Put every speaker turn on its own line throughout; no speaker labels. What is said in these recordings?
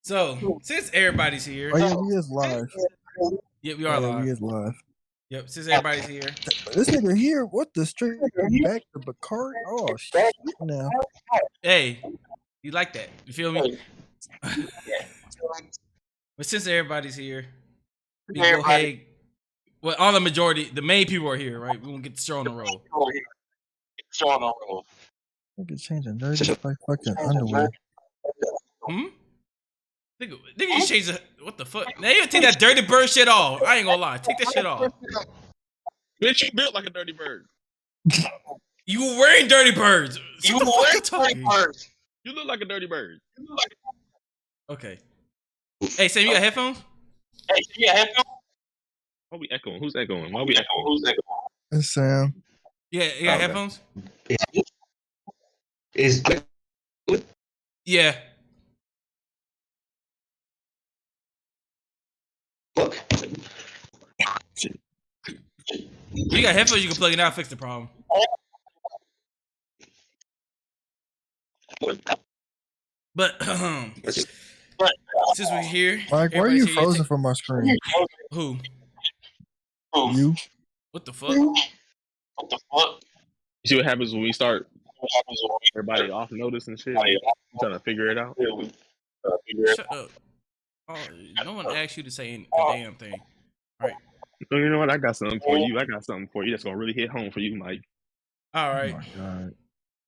So, since everybody's here.
Oh, yeah, we is live.
Yep, we are live.
We is live.
Yep, since everybody's here.
This nigga here, what the straight back to Bacardi? Oh, shit now.
Hey, you like that? You feel me? But since everybody's here, we go ahead. Well, all the main people are here, right? We won't get the show on the roll.
Nigga changing nerdy like fucking underwear.
Nigga, you change what the fuck? Now you take that dirty bird shit off. I ain't gonna lie. Take that shit off.
Bitch, you built like a dirty bird.
You were wearing dirty birds.
You were wearing dirty birds. You look like a dirty bird.
Okay. Hey, Sam, you got headphones?
Why we echoing? Who's echoing? Why we echoing?
It's Sam.
Yeah, you got headphones? Yeah.
Look.
You got headphones, you can plug it out, fix the problem. But since we're here,
Mike, why are you frozen from my screen?
Who?
You?
What the fuck?
You see what happens when we start everybody off notice and shit? I'm trying to figure it out.
Shut up. Oh, no one asked you to say a damn thing. All right.
So you know what? I got something for you. That's gonna really hit home for you, Mike.
All right.
Oh my God.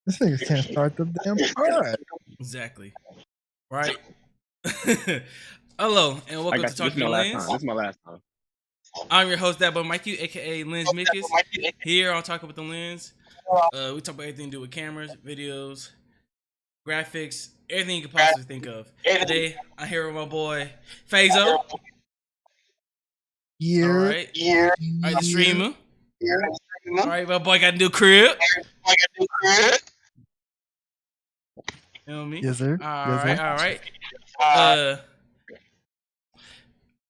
This nigga can't start the damn pod.
Exactly. Right. Hello, and welcome to Talking Lens.
This is my last time.
I'm your host, That Boy Mikey, aka Lens Mickis. Here on Talking with the Lens. We talk about everything to do with cameras, videos, graphics, everything you could possibly think of. Today, I'm here with my boy Fazo.
Yeah.
All right. The streamer. All right, my boy got a new crib. You know what I mean?
Yes, sir.
All right.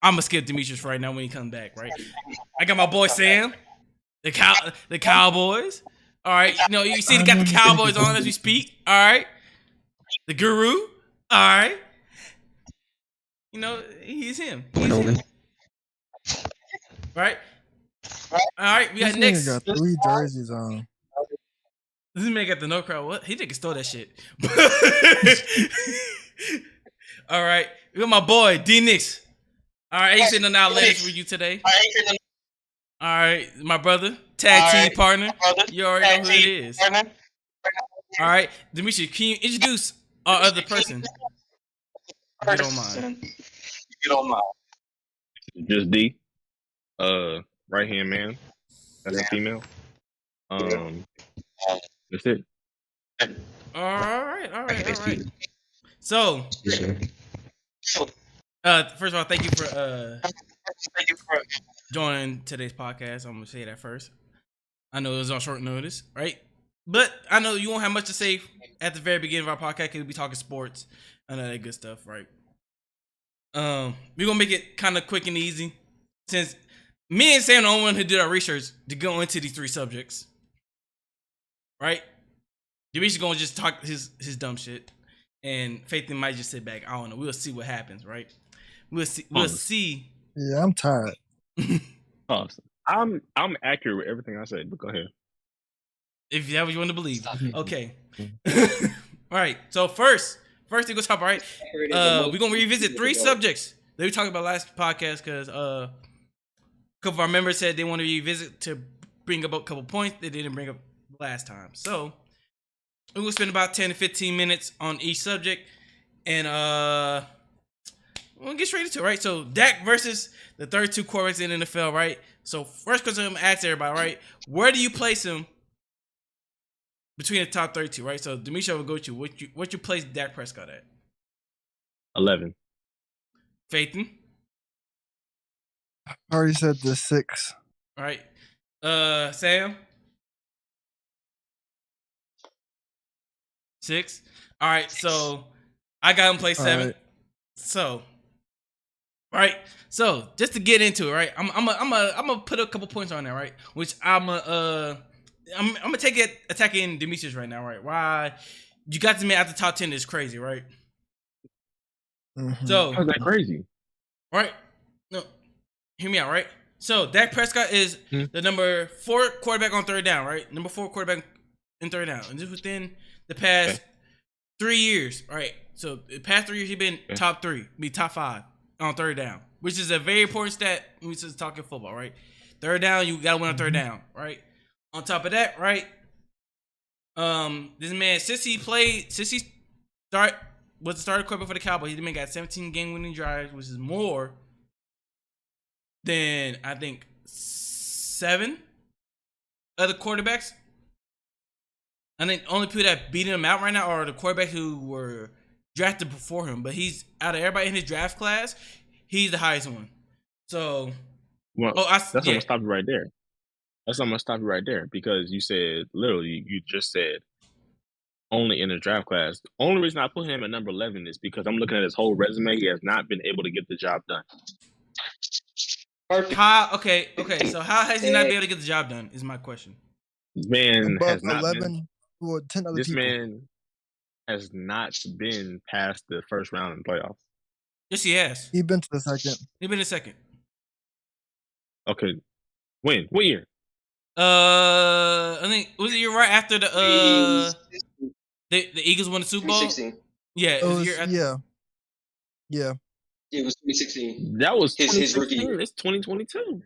I'm gonna skip Demetrius right now when he comes back, right? I got my boy Sam, the Cowboys. All right, you see they got the Cowboys on as we speak. All right, the Guru. All right, he's him. Right. All right, we got next.
Got 3 jerseys on.
This man got the no crowd. What? He nigga stole that shit. All right, we got my boy D Nix. All right, he's sitting on our legs for you today. All right, my brother, tag team partner. You already know who it is. All right, Demetrius, can you introduce our other person? If you don't mind.
Just D. Right hand man. That's a female. That's it.
All right. So, first of all, thank you for joining today's podcast. I'm gonna say that first. I know it was on short notice, right? But I know you won't have much to say at the very beginning of our podcast because we'll be talking sports and all that good stuff, right? We're gonna make it kind of quick and easy since me and Sam are the only one who did our research to go into these 3 subjects, right? Demetrius gonna just talk his dumb shit, and Faith might just sit back. I don't know. We'll see what happens, right? We'll see.
Yeah, I'm tired.
Awesome. I'm accurate with everything I say, but go ahead.
If that's what you want to believe. Okay. All right. So first thing we'll talk about, right? We're gonna revisit 3 subjects that we talked about last podcast because a couple of our members said they want to revisit to bring up a couple points they didn't bring up last time. So we're gonna spend about 10 to 15 minutes on each subject, and we'll get straight into it, right? So Dak versus the third 2 quarterbacks in the NFL, right? So first question I'm gonna ask everybody, right? Where do you place him between the top 32, right? So Demetrius will go to what you place Dak Prescott at?
11.
Phaeton?
I already said the 6.
All right. Sam? 6. All right. So I got him play 7.
Right.
So, right. So just to get into it, right? I'm gonna put a couple points on there, right? Which I'm gonna take it attacking Demetrius right now, right? Why you got this man at the top 10 is crazy, right? So
how's that crazy?
right, no, hear me out, right? So Dak Prescott is the number 4 quarterback on third down, right? Number 4 quarterback in third down, and just within the past 3 years, right? So the past 3 years, he's been top 3, be top 5 on third down, which is a very important stat when we just talking football, right? Third down, you gotta win on third down, right? On top of that, right? This man, since he was the starter quarterback for the Cowboys, he man got 17 game-winning drives, which is more than I think 7 other quarterbacks. I think only people that beat him out right now are the quarterbacks who were drafted before him. But he's out of everybody in his draft class, he's the highest one. So,
that's I'm gonna stop you right there. That's I'm gonna stop you right there because you said literally you just said only in the draft class. The only reason I put him at number 11 is because I'm looking at his whole resume. He has not been able to get the job done.
Okay. So how has he not been able to get the job done? Is my question.
This man
above
has not
11
been.
or 10 other
This
people.
man has not been past the first round in the playoffs.
Yes, he has.
He's been to the second.
He's been in second.
Okay, when? What year?
I think was it year right after the Eagles won the Super Bowl?
2016.
Yeah, it was a year after.
Yeah.
It was 2016.
That was
his rookie year.
It's 2022.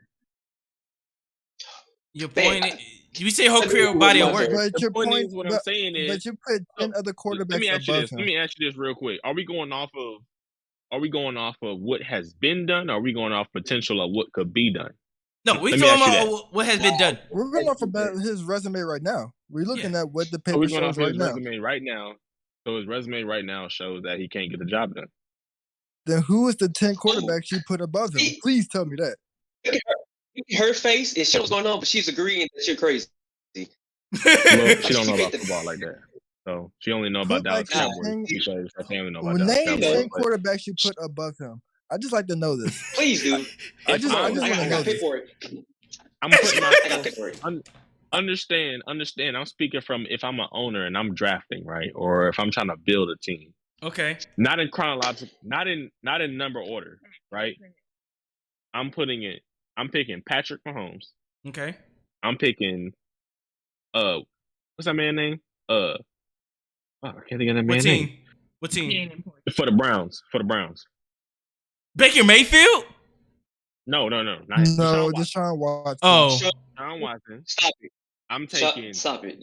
Your point is, you say whole career body of work.
But your point
is what I'm saying is.
But you put 10 other quarterbacks
Let me ask you
above
this.
him.
Let me ask you this real quick. Are we going off of what has been done, or are we going off potential of what could be done?
No, we're talking about what has been done.
We're going off about his resume right now. We're looking at what the paper shows right now.
Resume right now. So his resume right now shows that he can't get the job done.
Then who is the 10 quarterbacks you put above him? Please tell me that.
Her face is showing what's going on, but she's agreeing that you're crazy.
Well, she don't know about football like that. So she only know about Dallas Cowboys. She only know about Dallas Cowboys.
Name 10 quarterbacks you put above him. I just like to know this.
Please do.
I just want to know this.
I'm putting my understand. I'm speaking from if I'm an owner and I'm drafting, right? Or if I'm trying to build a team.
Okay.
Not in chronological, not in number order, right? I'm picking Patrick Mahomes.
Okay.
I'm picking what's that man's name? I can't think of that man's name.
What team?
For the Browns.
Baker Mayfield?
No, not
Deshaun Watson.
Oh,
Deshaun Watson.
Stop it.
I'm taking
Stop it.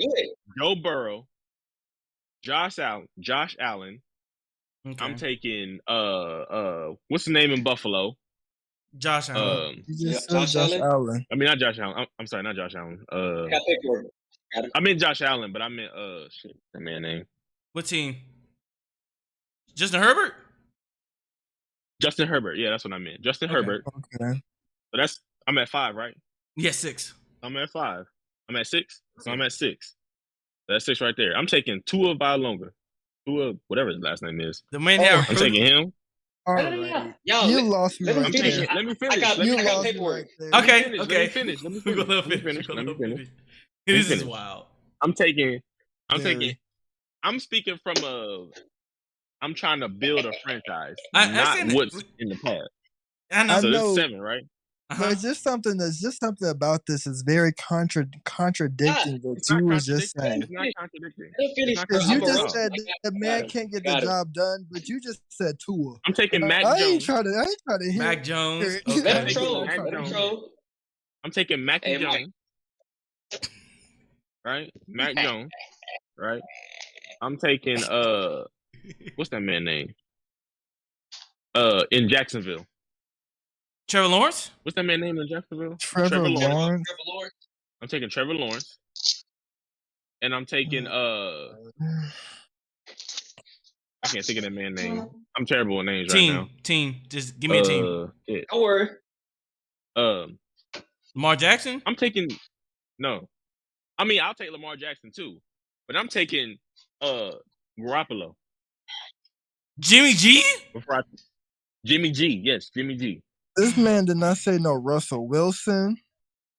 Joe Burrow, Josh Allen.
okay.
I'm taking what's the name in Buffalo?
Josh Allen.
You just said Josh Allen.
I mean not Josh Allen. I'm sorry, not Josh Allen. I meant Josh Allen, but I meant that man's name.
What team? Justin Herbert?
Justin Herbert, yeah, that's what I meant. Justin Herbert.
Okay.
So I'm at 5, right?
Yeah, 6.
I'm at 5. I'm at 6. So I'm at 6. That's 6 right there. I'm taking Tua Vailoa. Tua, whatever his last name is.
The man
I'm taking him.
All right. You lost me right there.
Let me finish.
I got paperwork.
Okay.
Let me finish.
This is wild.
I'm speaking from I'm trying to build a franchise, not what's in the past.
I know.
So that's 7, right?
But it's just something about this is very contradicting what you was just saying.
It's not contradicting.
Because you just said the man can't get the job done, but you just said Tua.
I'm taking Mac Jones.
I ain't trying to hear
Mac Jones.
I'm taking Mac Jones. Right? Mac Jones. Right? I'm taking what's that man's name? In Jacksonville.
Trevor Lawrence?
What's that man's name in Jacksonville?
Trevor Lawrence.
I'm taking Trevor Lawrence. And I'm taking I can't think of that man's name. I'm terrible with names right now.
Team. Just give me a team.
Don't worry.
Lamar Jackson?
I'm taking no. I mean, I'll take Lamar Jackson too. But I'm taking Garoppolo.
Jimmy G?
Jimmy G, yes, Jimmy G.
This man did not say no Russell Wilson,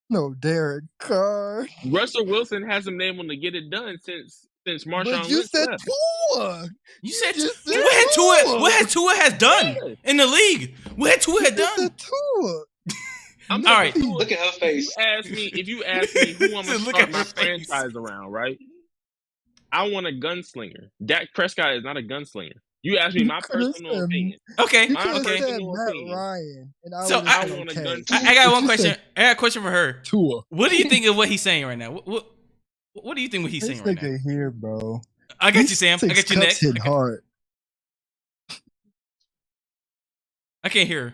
no Derek Carr.
Russell Wilson hasn't been able to get it done since since Marshawn
But you
Lynch
said
left.
Tua.
You said
just
Tua.
said
What had Tua has done in the league? What had Tua had
You
done?
said Tua.
I'm
All right.
Tua.
Look at her face.
If you ask me who I'm gonna
Look
start
at
my
her face.
franchise around, right? I want a gunslinger. Dak Prescott is not a gunslinger. You ask me my personal opinion.
Okay.
You could have
Okay.
said Matt Ryan, and I
So
would have
I
been
want a
okay.
gun.
I got
But
one
you
question.
said
I got a question for her.
Tua.
What do you think of what he's saying right now? What do you think what he's
This
saying right now?
nigga here, bro.
I got you, Sam. I
Six
got you
cups
next.
hitting hard.
I can't hear her.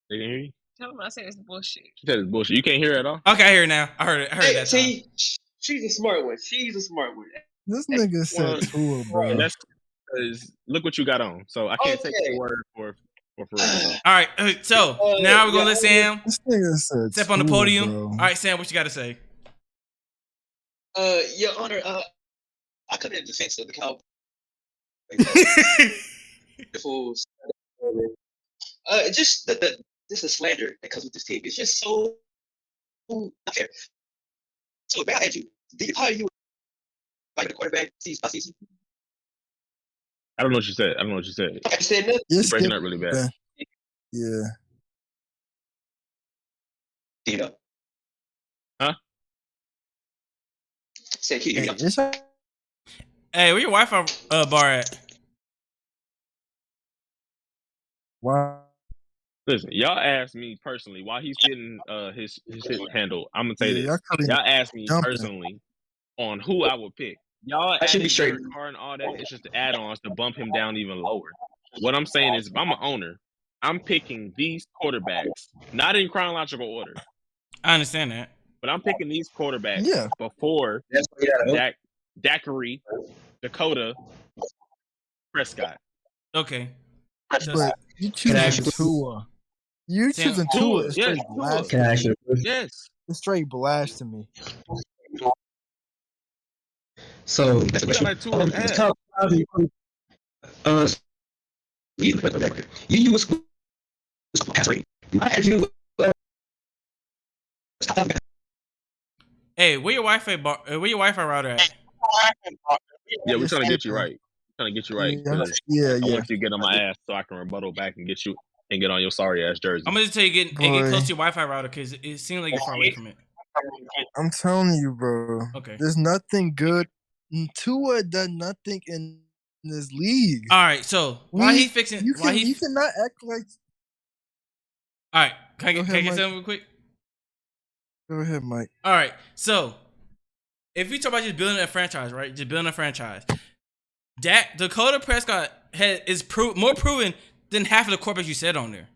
They didn't hear you?
Tell him I said it's bullshit.
She said it's bullshit. You can't hear it at all?
Okay, I hear it now. I heard it. I heard
Hey,
that time.
see, she's a smart one. She's a smart one.
This nigga said Tua, bro.
And that's because look what you got on. So I can't take your word for real.
All right. So now we're gonna let Sam
This nigga said
step on the
Tua,
podium.
bro.
All right, Sam, what you got to say?
Your Honor, I come in defense of the Cowboys. Just this is slander that comes with this team. It's just so not fair. So bad at you. Did you hire you like the quarterback season by season?
I don't know what you said.
I said nothing.
You're breaking up really bad.
Yeah.
You know.
Huh?
Say, can you hear me?
Hey, where your Wi-Fi bar at?
Wow.
Listen, y'all asked me personally why he's getting his shit handled. I'm gonna say this. Y'all asked me personally on who I would pick. Y'all
I should be straight.
Car and all that. It's just the add-ons to bump him down even lower. What I'm saying is, if I'm an owner, I'm picking these quarterbacks, not in chronological order.
I understand that,
but I'm picking these quarterbacks before Daiquiri, Dakota, Prescott.
Okay.
But you choosing Tua. You choosing Tua is straight blast.
Yes.
It's straight blast to me.
So you use pass rate.
Hey, where your Wi-Fi router at?
Yeah, we're trying to get you right. I want you to get on my ass so I can rebuttal back and get you and get on your sorry ass jersey.
I'm gonna tell you get close to your Wi-Fi router because it seems like you're far away from it.
I'm telling you, bro.
Okay.
There's nothing good. Tua does nothing in this league.
All right, so why he's fixing?
You cannot act like.
All right, can I get something real quick?
Go ahead, Mike.
All right, so if we talk about just building a franchise, right? Just building a franchise. Dakota Prescott is more proven than half of the quarterbacks you said on there.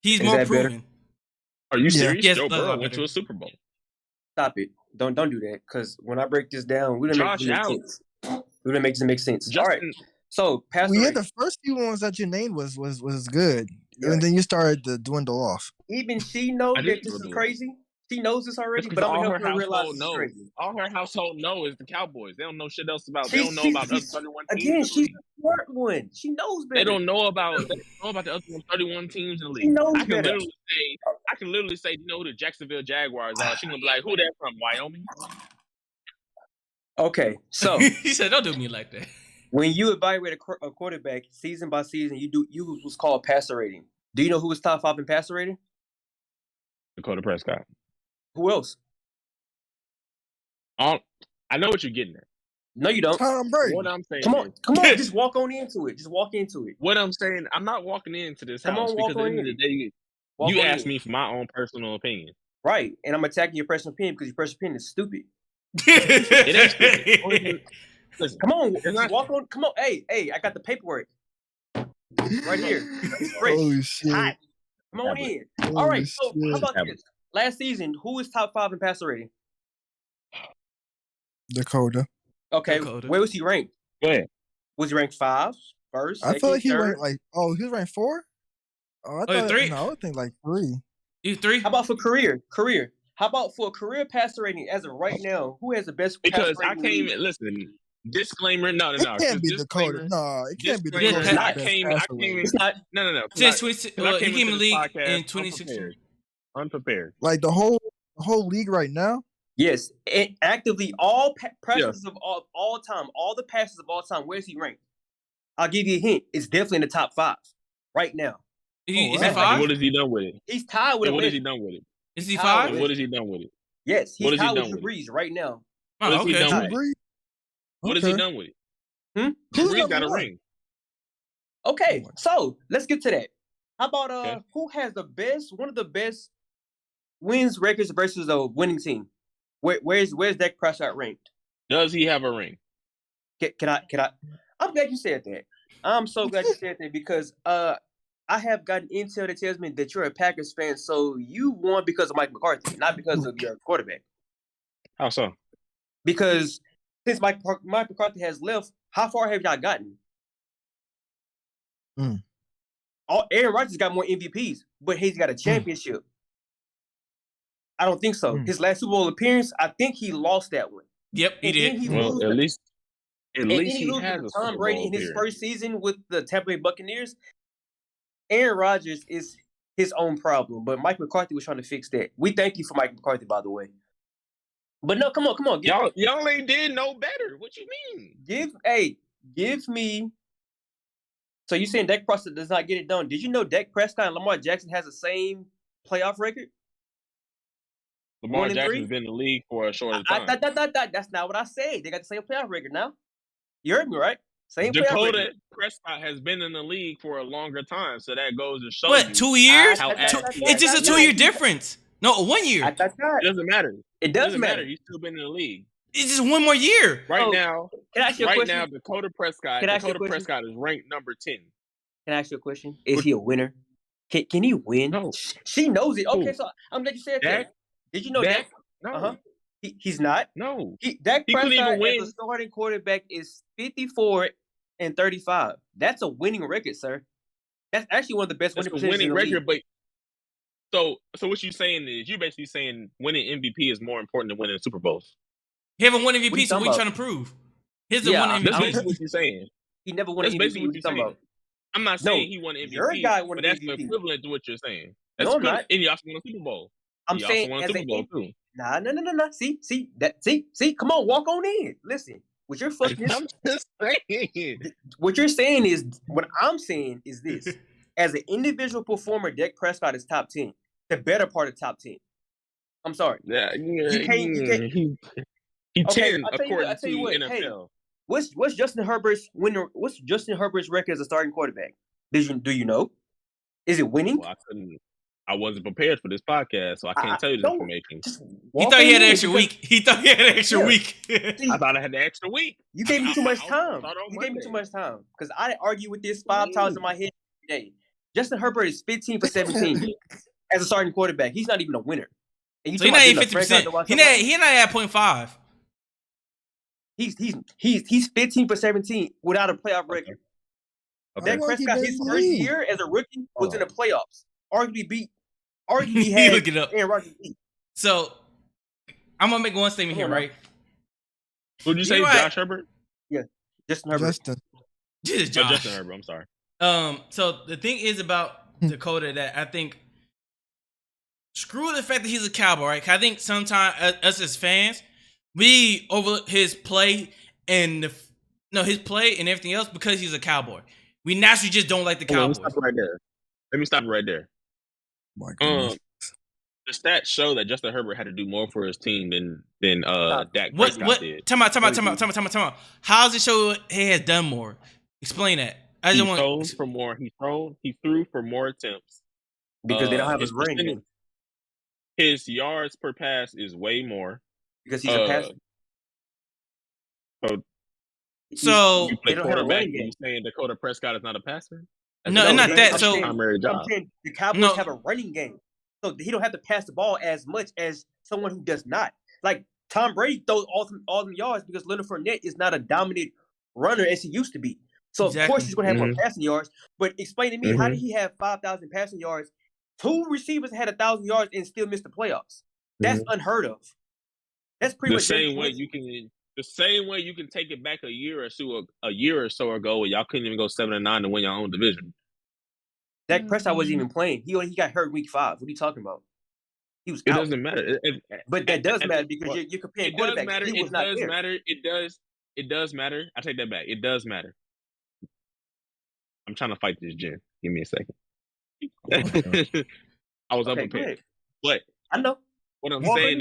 He's more proven.
Better? Are you serious?
Yes,
Joe Burrow went to a Super Bowl.
Stop it! Don't do that, because when I break this down, we didn't make this make sense. We didn't make this make sense. All right. So
the first few ones that you named was good, and then you started to dwindle off.
Even she knows that this is crazy. She knows this already, but I'm gonna help her realize it's crazy.
All her household knows is the Cowboys. They don't know shit else about. They don't know about the other 31 teams.
Again, she's a smart one. She knows better.
They don't know about the other 31 teams in the league.
She knows
I can
better.
literally say, you know who the Jacksonville Jaguars are. She's gonna be like, who that from? Wyoming?
Okay, so
he said, "Don't do me like that."
When you evaluate a quarterback season by season, you what's called passer rating. Do you know who was top 5 in passer rating?
Dakota Prescott.
Who else?
I know what you're getting at.
No, you don't.
Tom Brady.
What I'm saying.
Come on, just walk on into it. Just walk into it.
What I'm saying, I'm not walking into this house because at the end of the day, you asked me for my own personal opinion.
Right, and I'm attacking your personal opinion because your personal opinion is stupid.
It ain't stupid.
Listen, come on, walk on. Come on, hey, I got the paperwork right here. It's fresh.
Holy shit.
Hot. Come on in. All right, so how about this? Last season, who was top 5 in passer rating?
Dakota.
Okay, where was he ranked?
Where?
Was he ranked 5, first,
I
second,
feel like he
third?
ranked he was ranked 4? Oh, I thought
3?
No, I would think like 3.
You 3?
How about for career? How about for a career passer rating as of right now? Who has the best
Because
passer rating?
I came listen. Disclaimer, no.
It can't be Dakota. No, it can't be Dakota.
I came in. No.
Since he came in the league in 2016.
Unprepared.
Like the whole league right now.
Yes, and actively all passes of all time, all the passes of all time. Where's he ranked? I'll give you a hint. It's definitely in the top 5 right now.
Is he 5?
What has he done with it?
He's tied with.
What has he done with it?
Is he 5?
What has he done with it?
Yes, he's tied with Drew Brees right now.
What has he done with
it?
What has he done with it? Drew Brees got a ring.
Okay, so let's get to that. How about who has one of the best wins records versus a winning team? Where's Dak Prescott ranked?
Does he have a ring?
Can I? I'm glad you said that. I'm so glad you said that because I have gotten intel that tells me that you're a Packers fan, so you won because of Mike McCarthy, not because of your quarterback.
How so?
Because since Mike McCarthy has left, how far have y'all gotten? Aaron Rodgers got more MVPs, but he's got a championship. I don't think so. His last Super Bowl appearance, I think he lost that one.
Yep, he did.
Well, at least he has
to
a
Tom Brady in his first season with the Tampa Bay Buccaneers. Aaron Rodgers is his own problem, but Mike McCarthy was trying to fix that. We thank you for Mike McCarthy, by the way. But no, come on.
Y'all ain't did no better. What you mean?
Give me. So you saying Dak Prescott does not get it done? Did you know Dak Prescott and Lamar Jackson has the same playoff record?
Lamar Jackson's been in the league for a shorter time.
That's not what I said. They got the same playoff record now. You heard me, right? Same playoff record.
Dakota Prescott has been in the league for a longer time, so that goes to show
you. 2 years?
It's
just a 2 year difference. No, 1 year.
It doesn't matter.
It doesn't matter.
He's still been in the league.
It's just 1 more year.
Right now,
can I ask you a question?
Now, Dakota Prescott is ranked number 10.
Can I ask you a question? Is he a winner? Can he win?
No.
She knows it. Okay, so I'm glad you said that. Did you know Dak?
No.
He's not.
No.
Dak Prescott as a starting quarterback is 54-35. That's a winning record, sir. That's actually one of the best winning
record. But so what you're saying is you're basically saying winning MVP is more important than winning Super Bowls.
He haven't won MVP, so what are you trying to prove? Here's the one MVP.
That's basically what you're saying.
He never won MVP.
Basically what you're saying. I'm not saying he won MVP,
your guy won
but that's
MVP.
equivalent to what you're saying.
No, I'm not.
And he also won a Super Bowl.
I'm saying
also won a Super Bowl too.
Nah. See. Come on, walk on in. Listen, what you're
I'm just saying.
What you're saying is what I'm saying is this: as an individual performer, Dak Prescott is top 10, the better part of top 10. I'm sorry.
Yeah.
You can't.
He 10 according to NFL.
Hey, what's Justin Herbert's winner? What's Justin Herbert's record as a starting quarterback? Do you know? Is it winning?
Well, I wasn't prepared for this podcast, so I can't tell you this information.
He thought he had an extra week.
I thought I had the extra week.
You gave me too much time. Because I argue with this 5 times in my head every day. Justin Herbert is 15 for 17 as a starting quarterback. He's not even a winner. And
so he's not even 50%. He's not at 0.5.
He's 15 for 17 without a playoff record. Dak Prescott, his first year as a rookie was in the playoffs. Arguably had
look it up.
Aaron Rodgers.
So I'm gonna make one statement here, right?
Would you say Josh Herbert?
Yeah, Justin Herbert.
Justin Herbert. I'm sorry.
So the thing is about Dakota that I think, screw the fact that he's a Cowboy, right? I think sometimes us as fans, we over his play and his play and everything else because he's a Cowboy. We naturally just don't like the Cowboys.
Let me stop right there. The stats show that Justin Herbert had to do more for his team than Dak Prescott did.
Time out. How does it show he has done more? Explain that.
He threw for more attempts
because they don't have his ring.
His yards per pass is way more
because he's a passer.
So
you play quarterback. You saying Dakota Prescott is not a passer?
No, not that. So
the Cowboys have a running game, so he don't have to pass the ball as much as someone who does not. Like Tom Brady throws all them yards because Leonard Fournette is not a dominant runner as he used to be. So of course he's going to have more passing yards. But explain to me, how did he have 5,000 passing yards? 2 receivers had 1,000 yards and still missed the playoffs. That's unheard of. That's pretty much
the same way you can take it back a year or so ago where y'all couldn't even go 7-9 to win your own division.
Dak Prescott wasn't even playing. He got hurt week 5. What are you talking about? He was
It
out.
doesn't matter.
But that does matter because you're comparing quarterbacks. He was not there.
It does matter. I take that back. It does matter. I'm trying to fight this, Jen. Give me a second. I was unprepared. But
I know.
What I'm saying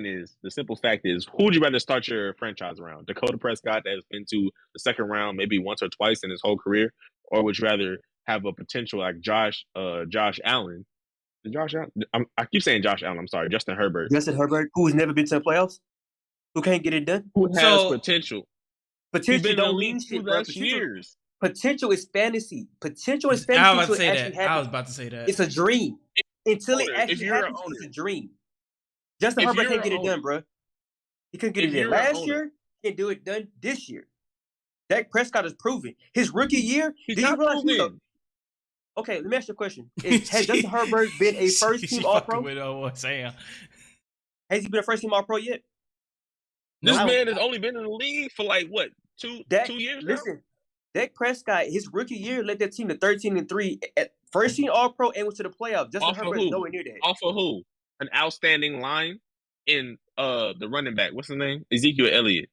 is, the simple fact is, who would you rather start your franchise around? Dakota Prescott that has been to the second round maybe once or twice in his whole career, or would you rather have a potential like Josh Allen? I keep saying Josh Allen. I'm sorry, Justin Herbert.
Justin Herbert, who has never been to the playoffs, who can't get it done,
who has potential.
Potential don't mean shit, bro. Potential is fantasy. Potential is fantasy.
I was about to say that.
It's a dream. Until it actually happens, it's a dream. Justin Herbert can't get it done, bro. He couldn't get it done last year. He can't do it done this year. Dak Prescott is proven. His rookie year,
he's not proven.
Okay, let me ask you a question. Has Justin Herbert been a first-team All-Pro?
Has
he been a first-team All-Pro yet?
This man has only been in the league for like what, two years?
Listen, Dak Prescott, his rookie year led that team to 13-3 at first-team All-Pro and went to the playoffs. Justin Herbert is nowhere near that.
Off of who? An outstanding line in the running back. What's his name? Ezekiel Elliott.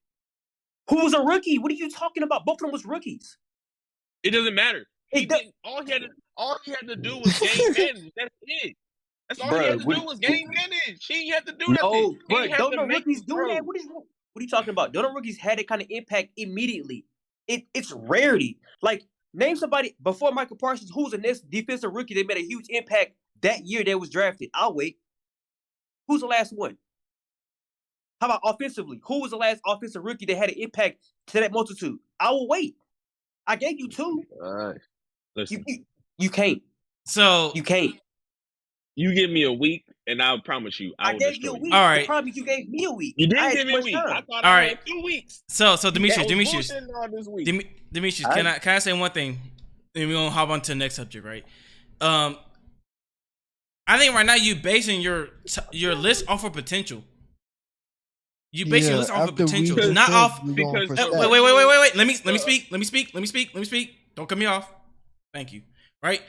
Who was a rookie? What are you talking about? Both of them was rookies.
It doesn't matter. All he had to do was game manage. That's it. That's all he had to do was game manage. He had to do that.
No, but don't no rookies do that? What are you talking about? Don't no rookies had that kind of impact immediately? It's rarity. Like, name somebody before Michael Parsons who's the next defensive rookie that made a huge impact that year that was drafted. I'll wait. Who's the last one? How about offensively? Who was the last offensive rookie that had an impact to that multitude? I will wait. I gave you two.
Listen.
You can't.
So
you can't.
You give me a week, and I'll promise you, I will
gave you a week.
All right.
The problem is you gave me a week.
You didn't give me a week. I thought I had 2 weeks.
So Demetrius, can I say one thing? And we're gonna hop on to the next subject, right? I think right now you basing your list off of potential. You basing your list off of potential, not off because. Wait. Let me speak. Don't cut me off. Thank you. Right.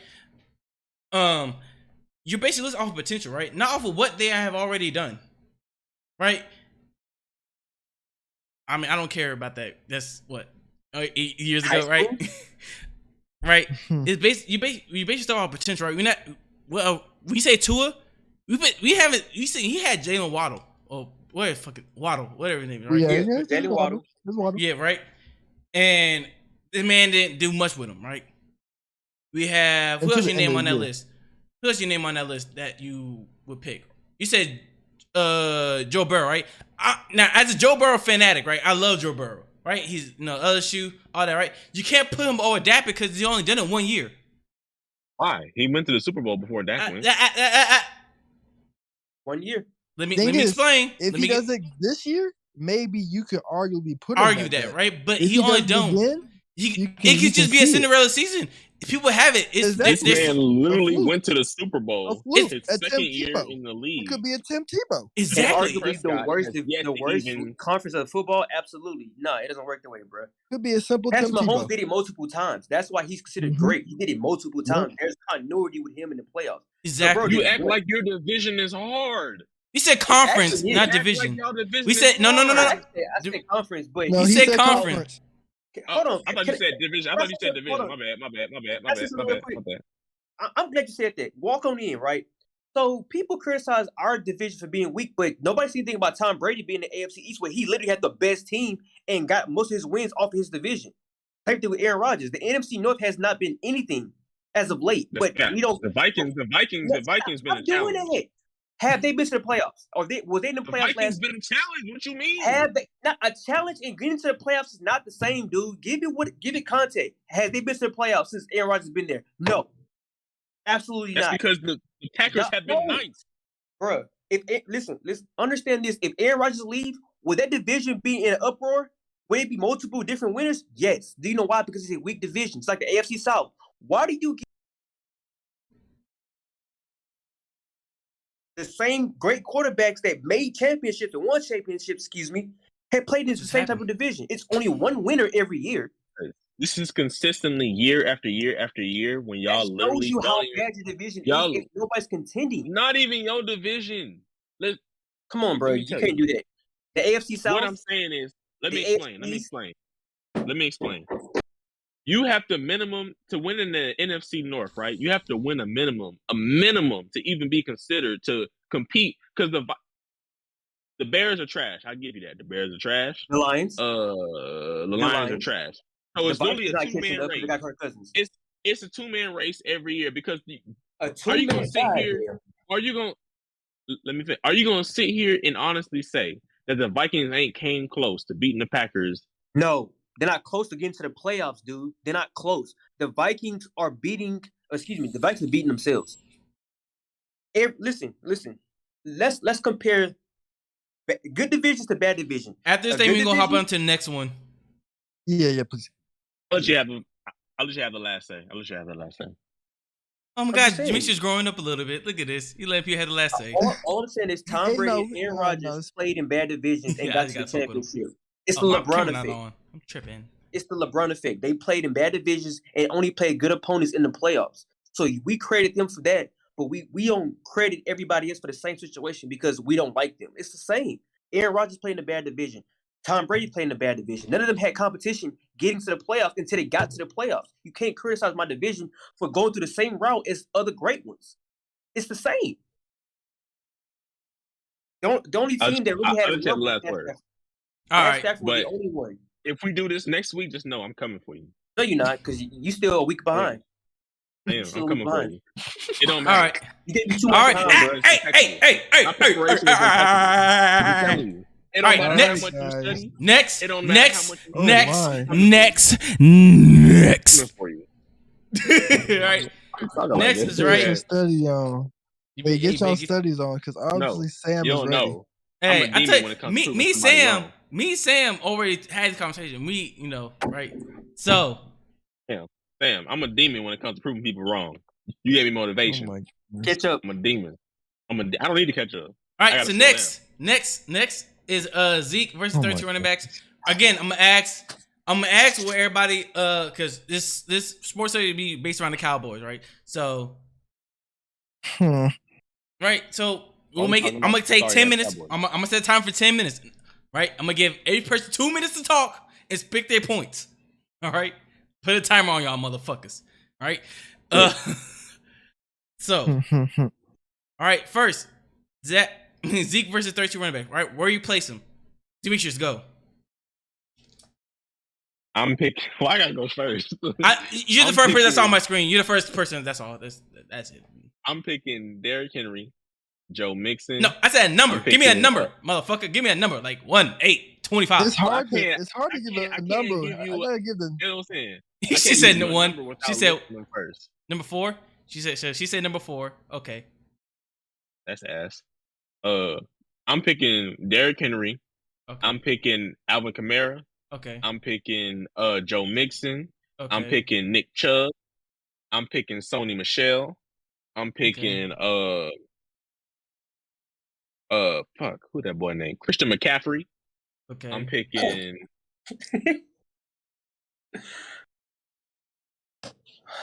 You're basing your list off of potential, right? Not off of what they have already done, right? I mean, I don't care about that. That's what 8 years ago, right? Right. It's you base stuff on potential, right? We're not. Well, we say Tua. We haven't. You see, he had Jalen Waddle. Oh, Waddle, whatever his name is, right?
Yeah, Jalen Waddle.
Yeah, right. And this man didn't do much with him, right? We have who else you name on that list? Who else you name on that list that you would pick? You said Joe Burrow, right? Now, as a Joe Burrow fanatic, right? I love Joe Burrow, right? He's LSU, all that, right? You can't put him over Dak because he's only done it 1 year.
Why? He went to the Super Bowl before Dak went.
1 year.
Let me explain.
If he does it this year, maybe you could arguably
argue that, right? But he only done. It could just be a Cinderella season. If people have it,
this man literally went to the Super Bowl.
It's
his second year in the league.
It could be a Tim Tebow.
Exactly.
The worst conference of football. Absolutely, no, it doesn't work that way, bro.
Could be a simple.
Patrick Mahomes did it multiple times. That's why he's considered great. He did it multiple times. There's continuity with him in the playoffs.
Exactly.
So, bro, you act like your division is hard.
We said conference, not division.
Like
we said no.
I said conference, but
he
said conference.
Hold on.
I thought you said division. My bad.
I'm glad you said that. Walk on in, right? So people criticize our division for being weak, but nobody's anything about Tom Brady being the AFC East, where he literally had the best team and got most of his wins off of his division. Played with Aaron Rodgers. The NFC North has not been anything as of late. But we don't.
The Vikings been a challenge.
Have they been to the playoffs? Or were they in the playoffs
last? Been a challenge. What you mean?
Have they not a challenge and getting to the playoffs is not the same, dude. Give it context. Has they been to the playoffs since Aaron Rodgers has been there? No, absolutely not.
That's because the Packers have been nice,
bro. Listen, understand this. If Aaron Rodgers leave, would that division be in an uproar? Would it be multiple different winners? Yes. Do you know why? Because it's a weak division. It's like the AFC South. Why do you get the same great quarterbacks that made championships and won championships, had played in the same type of division? It's only one winner every year.
This is consistently year after year after year when y'all
That
literally
shows you how
don't even,
bad your division is
y'all
if nobody's contending.
not even your division.
Come on, bro.
me
You
tell
can't
you.
do that. The AFC South.
What I'm saying is, let me
the
explain. Let me explain. You have to minimum to win in the NFC North, right? You have to win a minimum to even be considered to compete. Because the Bears are trash. I give you that. The Bears are trash.
The Lions.
The Lions are trash. So
The
it's literally a
Vikings not
2-man
catching up 'cause
race.
they got Kirk Cousins.
It's a 2-man race every year because
A
are you gonna
2-man
sit
side
here?
there.
Are you gonna let me think? Are you gonna sit here and honestly say that the Vikings ain't came close to beating the Packers?
No, they're not close to getting to the playoffs, dude. They're not close. The Vikings are beating. The Vikings are beating themselves. Listen. Let's compare good divisions to bad division.
After this thing, we're gonna hop on to the next one.
Yeah, please.
I'll let you have the last say.
Oh my God, Demetrius growing up a little bit. Look at this. You let people have the last say.
All I'm saying is Tom Brady and Aaron Rodgers played in bad divisions and got to the championship. It's the LeBron effect.
I'm tripping.
It's the LeBron effect. They played in bad divisions and only played good opponents in the playoffs. So we credit them for that, but we don't credit everybody else for the same situation because we don't like them. It's the same. Aaron Rodgers played in a bad division. Tom Brady played in a bad division. None of them had competition getting to the playoffs until they got to the playoffs. You can't criticize my division for going through the same route as other great ones. It's the same. The only team that really had a
the last word.
All right,
Stafford was the only one.
If we do this next week, just know I'm coming for you.
No, you're not, because you still a week behind.
Yeah. I'm coming for you. It don't matter.
All right.
You can't be too much behind, bro.
Hey.
My preparation is impeccable. I'm telling you. It don't matter how much you study.
Next.
It don't matter how much you
Next.
coming for you.
All right. Next is right.
Study on. Wait, get y'all studies on, because obviously Sam is ready.
Know.
Hey, I tell you, me, Sam already had this conversation. Right? So,
Sam, I'm a demon when it comes to proving people wrong. You gave me motivation.
Oh my
catch up.
I'm a demon. I don't need to catch up.
All right. So next is Zeke versus 32 running backs. Again, I'm gonna ask where everybody because this sports study be based around the Cowboys, right? So, right. So we'll make it. I'm gonna take 10 minutes. I'm gonna set time for 10 minutes. Right. I'm gonna give every person 2 minutes to talk and pick their points. All right. Put a timer on y'all, motherfuckers. All right. So, all right. First, Zeke versus 32 running back. Right. Where you place him? Demetrius, go.
I'm picking. Well, I gotta go first.
You're the first person that's on my screen. You're the first person. That's all. That's it.
I'm picking Derrick Henry, Joe Mixon.
No, I said a number. Give me a number, motherfucker. Give me a number, like 1, 8, 25.
It's hard to give a number. I gotta give the.
You know what I'm saying?
She said 1. She said
first.
Number
4. She said number 4. Okay.
That's ass. I'm picking Derrick Henry. Okay. I'm picking Alvin Kamara.
Okay.
I'm picking Joe Mixon.
Okay.
I'm picking Nick Chubb. I'm picking Sony Michel. I'm picking fuck, who that boy named? Christian McCaffrey.
Okay.
I'm picking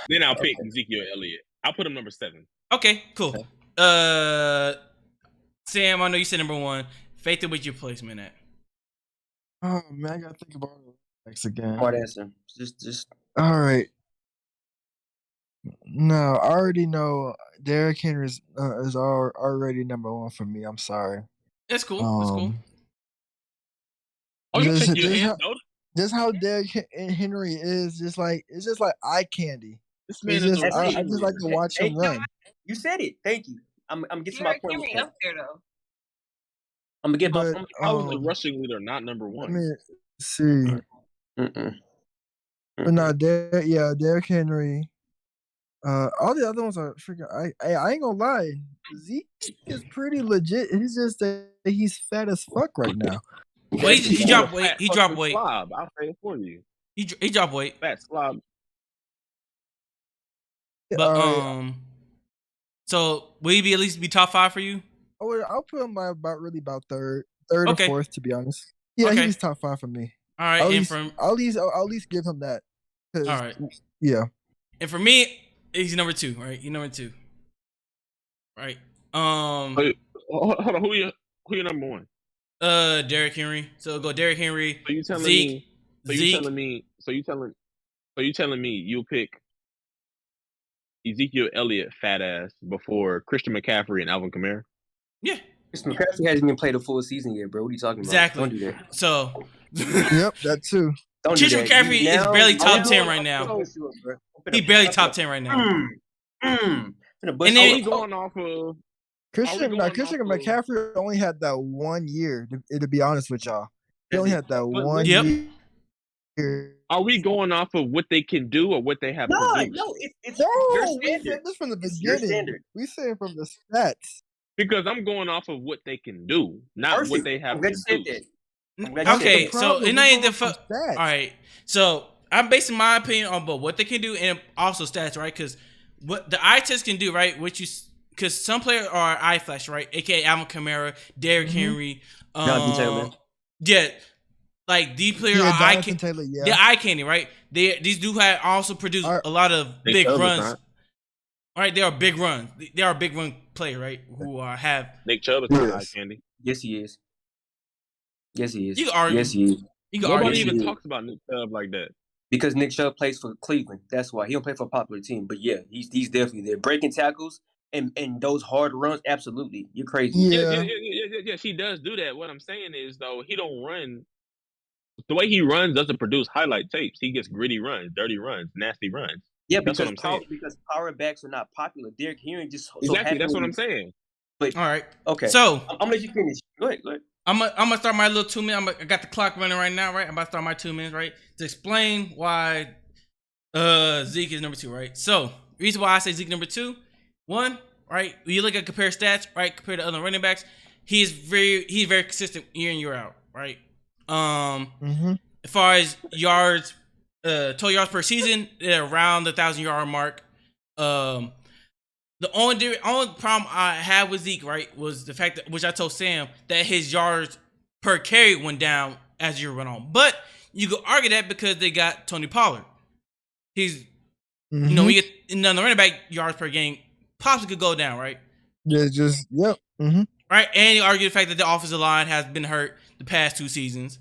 then I'll pick Ezekiel Elliott. I'll put him number 7.
Okay, cool. Sam, I know you said number 1. Faith, what's your placement at?
Oh man, I gotta think about it next again.
Hard answer. Just
all right. No, I already know Derrick Henry is already number 1 for me. I'm sorry.
That's cool. That's cool.
Just how Derrick Henry is, it's just like eye candy.
This man is
I just like to watch him run.
You said it. Thank you. I'm getting my point.
Up there though.
I'm gonna get my point.
I was the rushing leader, not number 1.
Let me see. But no, Derrick Henry. All the other ones are freaking. I ain't gonna lie. Zeke is pretty legit. It's just that he's fat as fuck right now.
Well, he dropped weight. He dropped weight.
Slob. I'll say it for you.
He dropped weight.
Fat slob.
But so will he at least be top 5 for you?
Oh, I'll put him about third or fourth, to be honest. Yeah, he's top 5 for me.
All right,
I'll at least give him that,
All right.
Yeah.
And for me, he's number 2, right? He's number 2. Right.
Wait, hold on. Who your number 1?
Derrick Henry. So go Derrick Henry.
So you telling
Zeke.
me? So you telling me you'll pick Ezekiel Elliott, fat ass, before Christian McCaffrey and Alvin Kamara?
Yeah.
Christian McCaffrey hasn't even played a full season yet, bro. What are you talking about?
Exactly.
Don't do that.
So.
Yep, that too.
Don't do
Christian
that.
McCaffrey is barely top 10 right now. He barely top 10 right now.
And
then
we going off of
Christian McCaffrey only had that 1 year. To be honest with y'all, he only had that 1 year.
Are we going off of what they can do or what they have produced?
No, it's
your standard. We said this from the beginning. We said it from the stats.
Because I'm going off of what they can do, not what they have produced.
Okay, so it ain't the all right. So I'm basing my opinion on both what they can do and also stats, right? Because what the eye test can do, right? Because some players are eye flash, right? AKA Alvin Kamara, Derrick Henry, yeah, like these players are eye candy. They're eye candy, right? These do have also produce a lot of big runs. All right, they are big runs. They are a big run player, right? Who have
Nick Chubb is not eye candy.
Yes, he is. Yes, he is.
You can argue.
Yes, he is.
Nobody even talks about Nick Chubb like that.
Because Nick Chubb plays for Cleveland. That's why. He don't play for a popular team. But yeah, he's definitely there. Breaking tackles and those hard runs, absolutely. You're crazy.
Yeah, he does do that. What I'm saying is, though, he don't run. The way he runs doesn't produce highlight tapes. He gets gritty runs, dirty runs, nasty runs.
Yeah,
that's what I'm saying.
Because power backs are not popular. Derrick Henry just
exactly. That's what I'm saying.
But
all right,
okay.
So
I'm gonna let you finish. Go ahead.
I'm gonna start my little 2 minutes. I got the clock running right now, right? I'm about to start my 2 minutes, right, to explain why Zeke is number 2, right? So reason why I say Zeke number 2, 1, right? When you look at compare stats, right, compared to other running backs, he's very consistent year in year out, right? As far as yards, total yards per season, they're around the 1,000-yard mark. The only problem I had with Zeke, right, was the fact that, which I told Sam, that his yards per carry went down as the year went on. But you could argue that because they got Tony Pollard. He's, you know, we get another running back yards per game possibly could go down, right?
Yeah,
Right, and you argue the fact that the offensive line has been hurt the past 2 seasons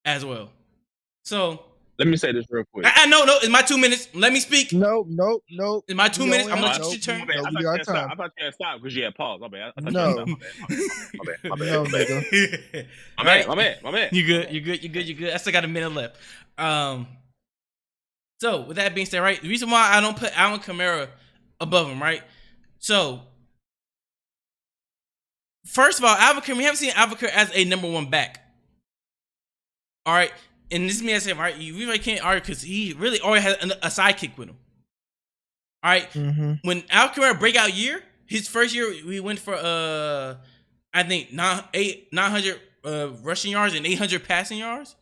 as well. So
let me say this real quick.
No, it's my 2 minutes. Let me speak.
No.
It's my 2 minutes. I'm gonna let you turn.
I thought you had stopped because you had paused. My bad.
No.
My bad.
You good. I still got a minute left. So with that being said, right, the reason why I don't put Alvin Kamara above him, right? So first of all, Alvin Kamara, we haven't seen Alvin Kamara as a number 1 back. All right. And this is me saying, right, you really can't argue because he really already had a sidekick with him. All right. When Alvin Kamara breakout year, his first year, we went for, I think, 900 rushing yards and 800 passing yards.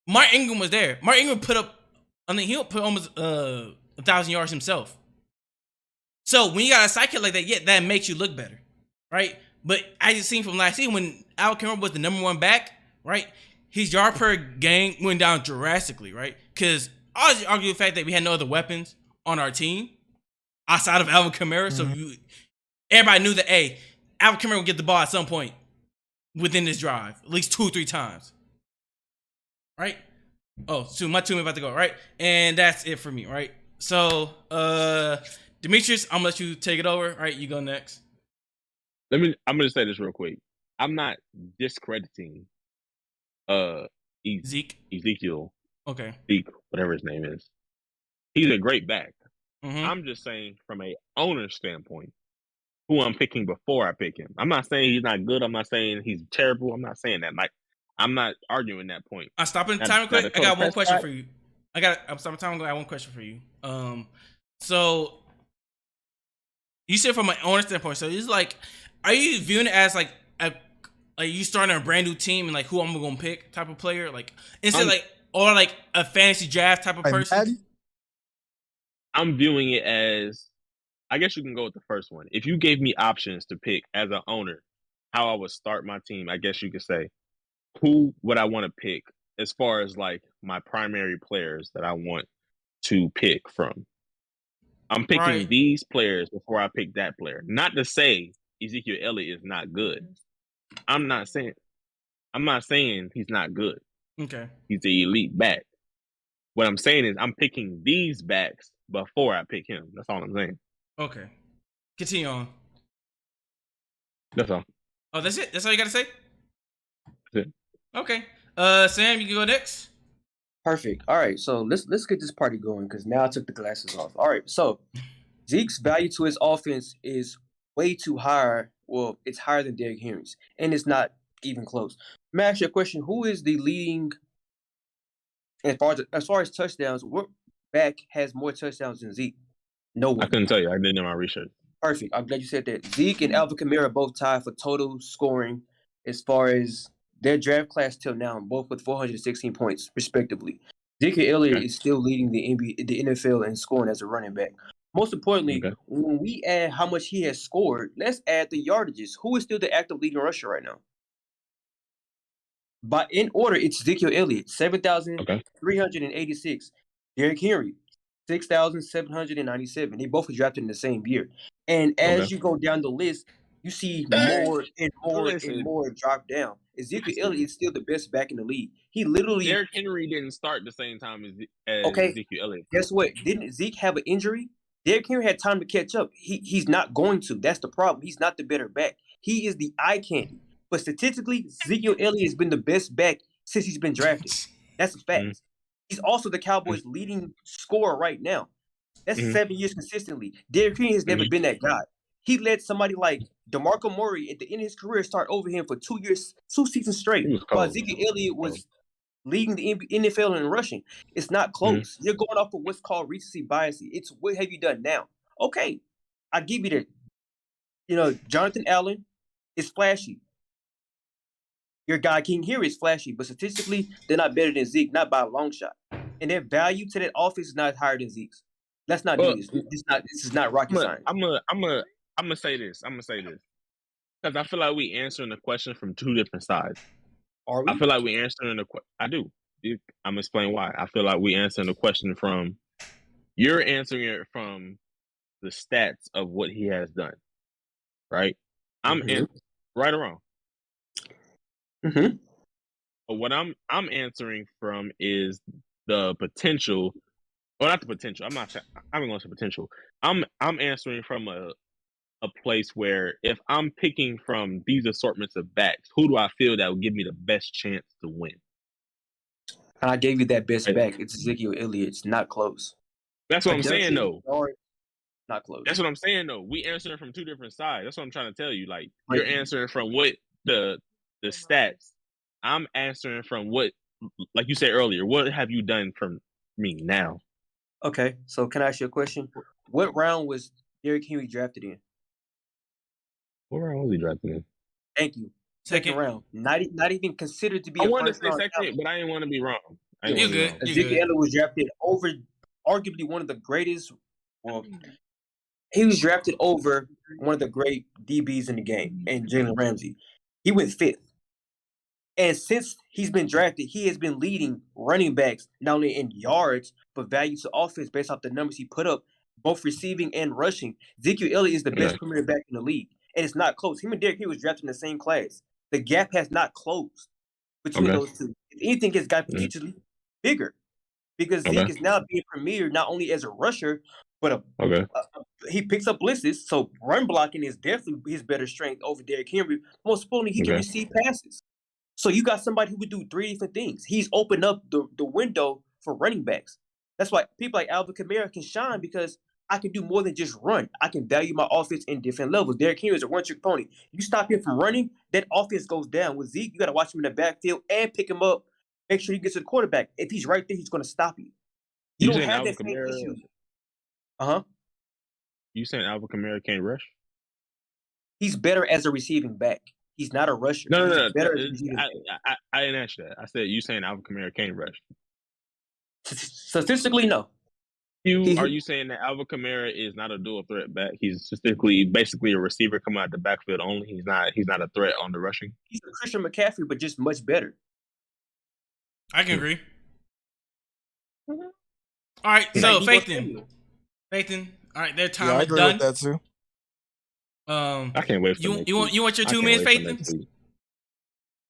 Mark Ingram was there. Mark Ingram put up, he'll put almost 1,000 yards himself. So when you got a sidekick like that, yeah, that makes you look better, right? But as you've seen from last season, when Alvin Kamara was the number 1 back, right, his yard per game went down drastically, right? Because I was arguing the fact that we had no other weapons on our team outside of Alvin Kamara. So everybody knew that, hey, Alvin Kamara would get the ball at some point within this drive, at least 2 or 3 times. Right? Oh, so my 2 minutes about to go, right? And that's it for me, right? So, Demetrius, I'm gonna let you take it over. Right, you go next.
I'm gonna say this real quick. I'm not discrediting Ezekiel.
Okay.
Zeke, whatever his name is. He's a great back. I'm just saying from a owner standpoint, who I'm picking before I pick him. I'm not saying he's not good. I'm not saying he's terrible. I'm not saying that. Like, I'm not arguing that point.
I'm stopping the time quick. I got one question for you. I'm stopping time. I got one question for you. So you said from an owner standpoint. So it's like, are you viewing it as like you starting a brand new team and like who I'm gonna pick type of player, like instead or like a fantasy draft type of person?
I'm viewing it as, I guess you can go with the first one. If you gave me options to pick as an owner, how I would start my team, I guess you could say, who would I want to pick as far as like my primary players that I want to pick from. I'm picking these players before I pick that player. Not to say Ezekiel Elliott is not good. I'm not saying he's not good.
Okay.
He's the elite back. What I'm saying is I'm picking these backs before I pick him. That's all I'm saying.
Okay. Continue on.
That's all.
Oh, that's it? That's all you got to say?
That's it.
Okay. Sam, you can go next.
Perfect. All right, so let's get this party going because now I took the glasses off. All right, so Zeke's value to his offense is way too high. Well, it's higher than Derrick Henry's, and it's not even close. Let me ask you a question: who is the leading as far as touchdowns? What back has more touchdowns than Zeke? No one.
I couldn't tell you. I didn't do my research.
Perfect. I'm glad you said that. Zeke and Alvin Kamara both tied for total scoring as far as their draft class till now, both with 416 points, respectively. Ezekiel Elliott is still leading the NFL in scoring as a running back. Most importantly, when we add how much he has scored, let's add the yardages. Who is still the active leading rusher right now? But in order, it's Ezekiel Elliott, 7,386. Derrick Henry, 6,797. They both were drafted in the same year. And as you go down the list, you see more and more and more drop down. Ezekiel Elliott is still the best back in the league. He literally
Derrick Henry didn't start the same time as Ezekiel Elliott.
Guess what? Didn't Zeke have an injury? Derrick Henry had time to catch up. He's not going to. That's the problem. He's not the better back. He is the eye candy. But statistically, Ezekiel Elliott has been the best back since he's been drafted. That's a fact. He's also the Cowboys' leading scorer right now. That's 7 years consistently. Derrick Henry has never been that guy. He let somebody like DeMarco Murray at the end of his career start over him for 2 years, 2 seasons straight, while Ezekiel Elliott was leading the NFL in rushing. It's not close. You're going off of what's called recency bias. It's what have you done now? Okay, I give you that. You know, Jonathan Allen is flashy. Your guy King Henry is flashy, but statistically, they're not better than Zeke, not by a long shot. And their value to that offense is not higher than Zeke's. Let's not do this. This is not rocket science.
I'm gonna say this. Because I feel like we answering the question from two different sides.
Are we?
I feel like we answering the question. I do. I'm gonna explain why. I feel like we answering the question from. You're answering it from the stats of what he has done, right? I'm right or wrong. But what I'm answering from is the potential, or not the potential. I'm going to say potential. I'm answering from a place where if I'm picking from these assortments of backs, who do I feel that would give me the best chance to win?
And I gave you that best back. It's Ezekiel Elliott. It's not close.
That's what I'm saying, though.
Not close.
That's what I'm saying, though. We answering from two different sides. That's what I'm trying to tell you. Like, you're answering from what the stats. I'm answering from what, like you said earlier, what have you done from me now?
Okay, so can I ask you a question? What round was Derrick Henry drafted in?
What round was he drafted in?
Thank you. Second round. Not even considered to be
I
a
wanted
first
to say
round
second,
talent.
but I didn't want to be wrong.
You're good.
Ezekiel Elliott was drafted over, arguably one of the greatest. Well, he was drafted over one of the great DBs in the game, and Jalen Ramsey. He went 5th. And since he's been drafted, he has been leading running backs not only in yards, but value to offense based off the numbers he put up, both receiving and rushing. Ezekiel Elliott is the best premier back in the league. And it's not close. Him and Derrick Henry was drafted in the same class. The gap has not closed between those two. If anything, it's got potentially bigger. Because Zeke is now being premiered not only as a rusher, but he picks up blitzes. So run blocking is definitely his better strength over Derrick Henry. Most importantly, he can receive passes. So you got somebody who would do 3 different things. He's opened up the window for running backs. That's why people like Alvin Kamara can shine because I can do more than just run. I can value my offense in different levels. Derrick Henry is a one-trick pony. You stop him from running, that offense goes down. With Zeke, you got to watch him in the backfield and pick him up. Make sure he gets to the quarterback. If he's right there, he's going to stop you. You don't have that same issue.
You saying Alvin Kamara can't rush?
He's better as a receiving back. He's not a rusher.
No. I didn't ask you that. I said you saying Alvin Kamara can't rush.
Statistically, no.
Are you saying that Alvin Kamara is not a dual threat back? He's basically a receiver coming out the backfield only. He's not a threat on the rushing.
He's a Christian McCaffrey, but just much better.
I can agree. All right,
Like,
so
Debo
Faithon.
Samuel.
All right, their
Yeah,
time
I
is
agree
done.
with that too.
I can't wait for next week.
You want your
I
2
can't
minutes,
wait for
Faithon?
next week.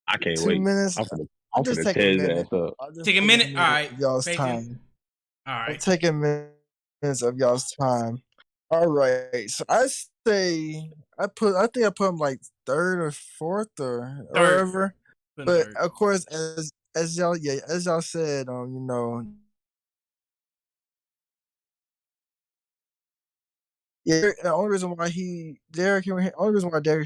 I can't
2
wait.
minutes.
I'm
I'll just
finna
take a
tear his
minute.
ass up.
I'll just
Take a
take
minute. All right,
of y'all's
Faithon.
time.
All
I'll
right.
take a minute of y'all's time. All right. So I say I think I put him like third or fourth or wherever.
Put him
But
third.
of course, as y'all said, you know, yeah, the only reason why Derrick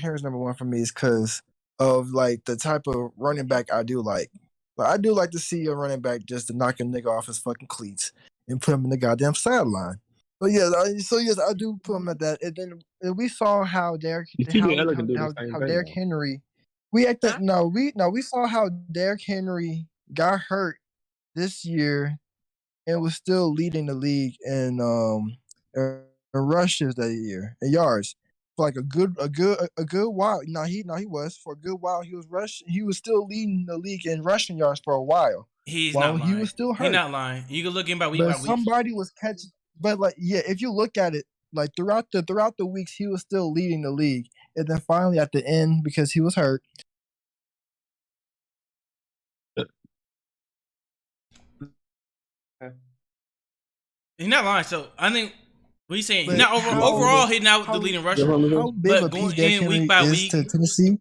Henry's number one for me is because of like the type of running back I do like. But I do like to see a running back just to knock a nigga off his fucking cleats and put him in the goddamn sideline. But yeah, yes, I do put him at that. And then we saw how
TJ Eller can do the same thing.
Derrick
Though.
Henry. We saw how Derrick Henry got hurt this year and was still leading the league in rushes that year and yards for like a good while. He was for a good while. He was still leading the league in rushing yards for a while.
He's
while
not
he
lying.
was still hurt.
He's not lying. You can look in by week
But
by week.
somebody was catching. But like, yeah, if you look at it, like throughout the weeks, he was still leading the league, and then finally at the end, because he was hurt.
He's not lying. So I think what he's saying. He's
But
not overall hitting out the leading rusher.
How big
But
of a
going
piece Derrick
in
Henry
week by
is
week.
to Tennessee.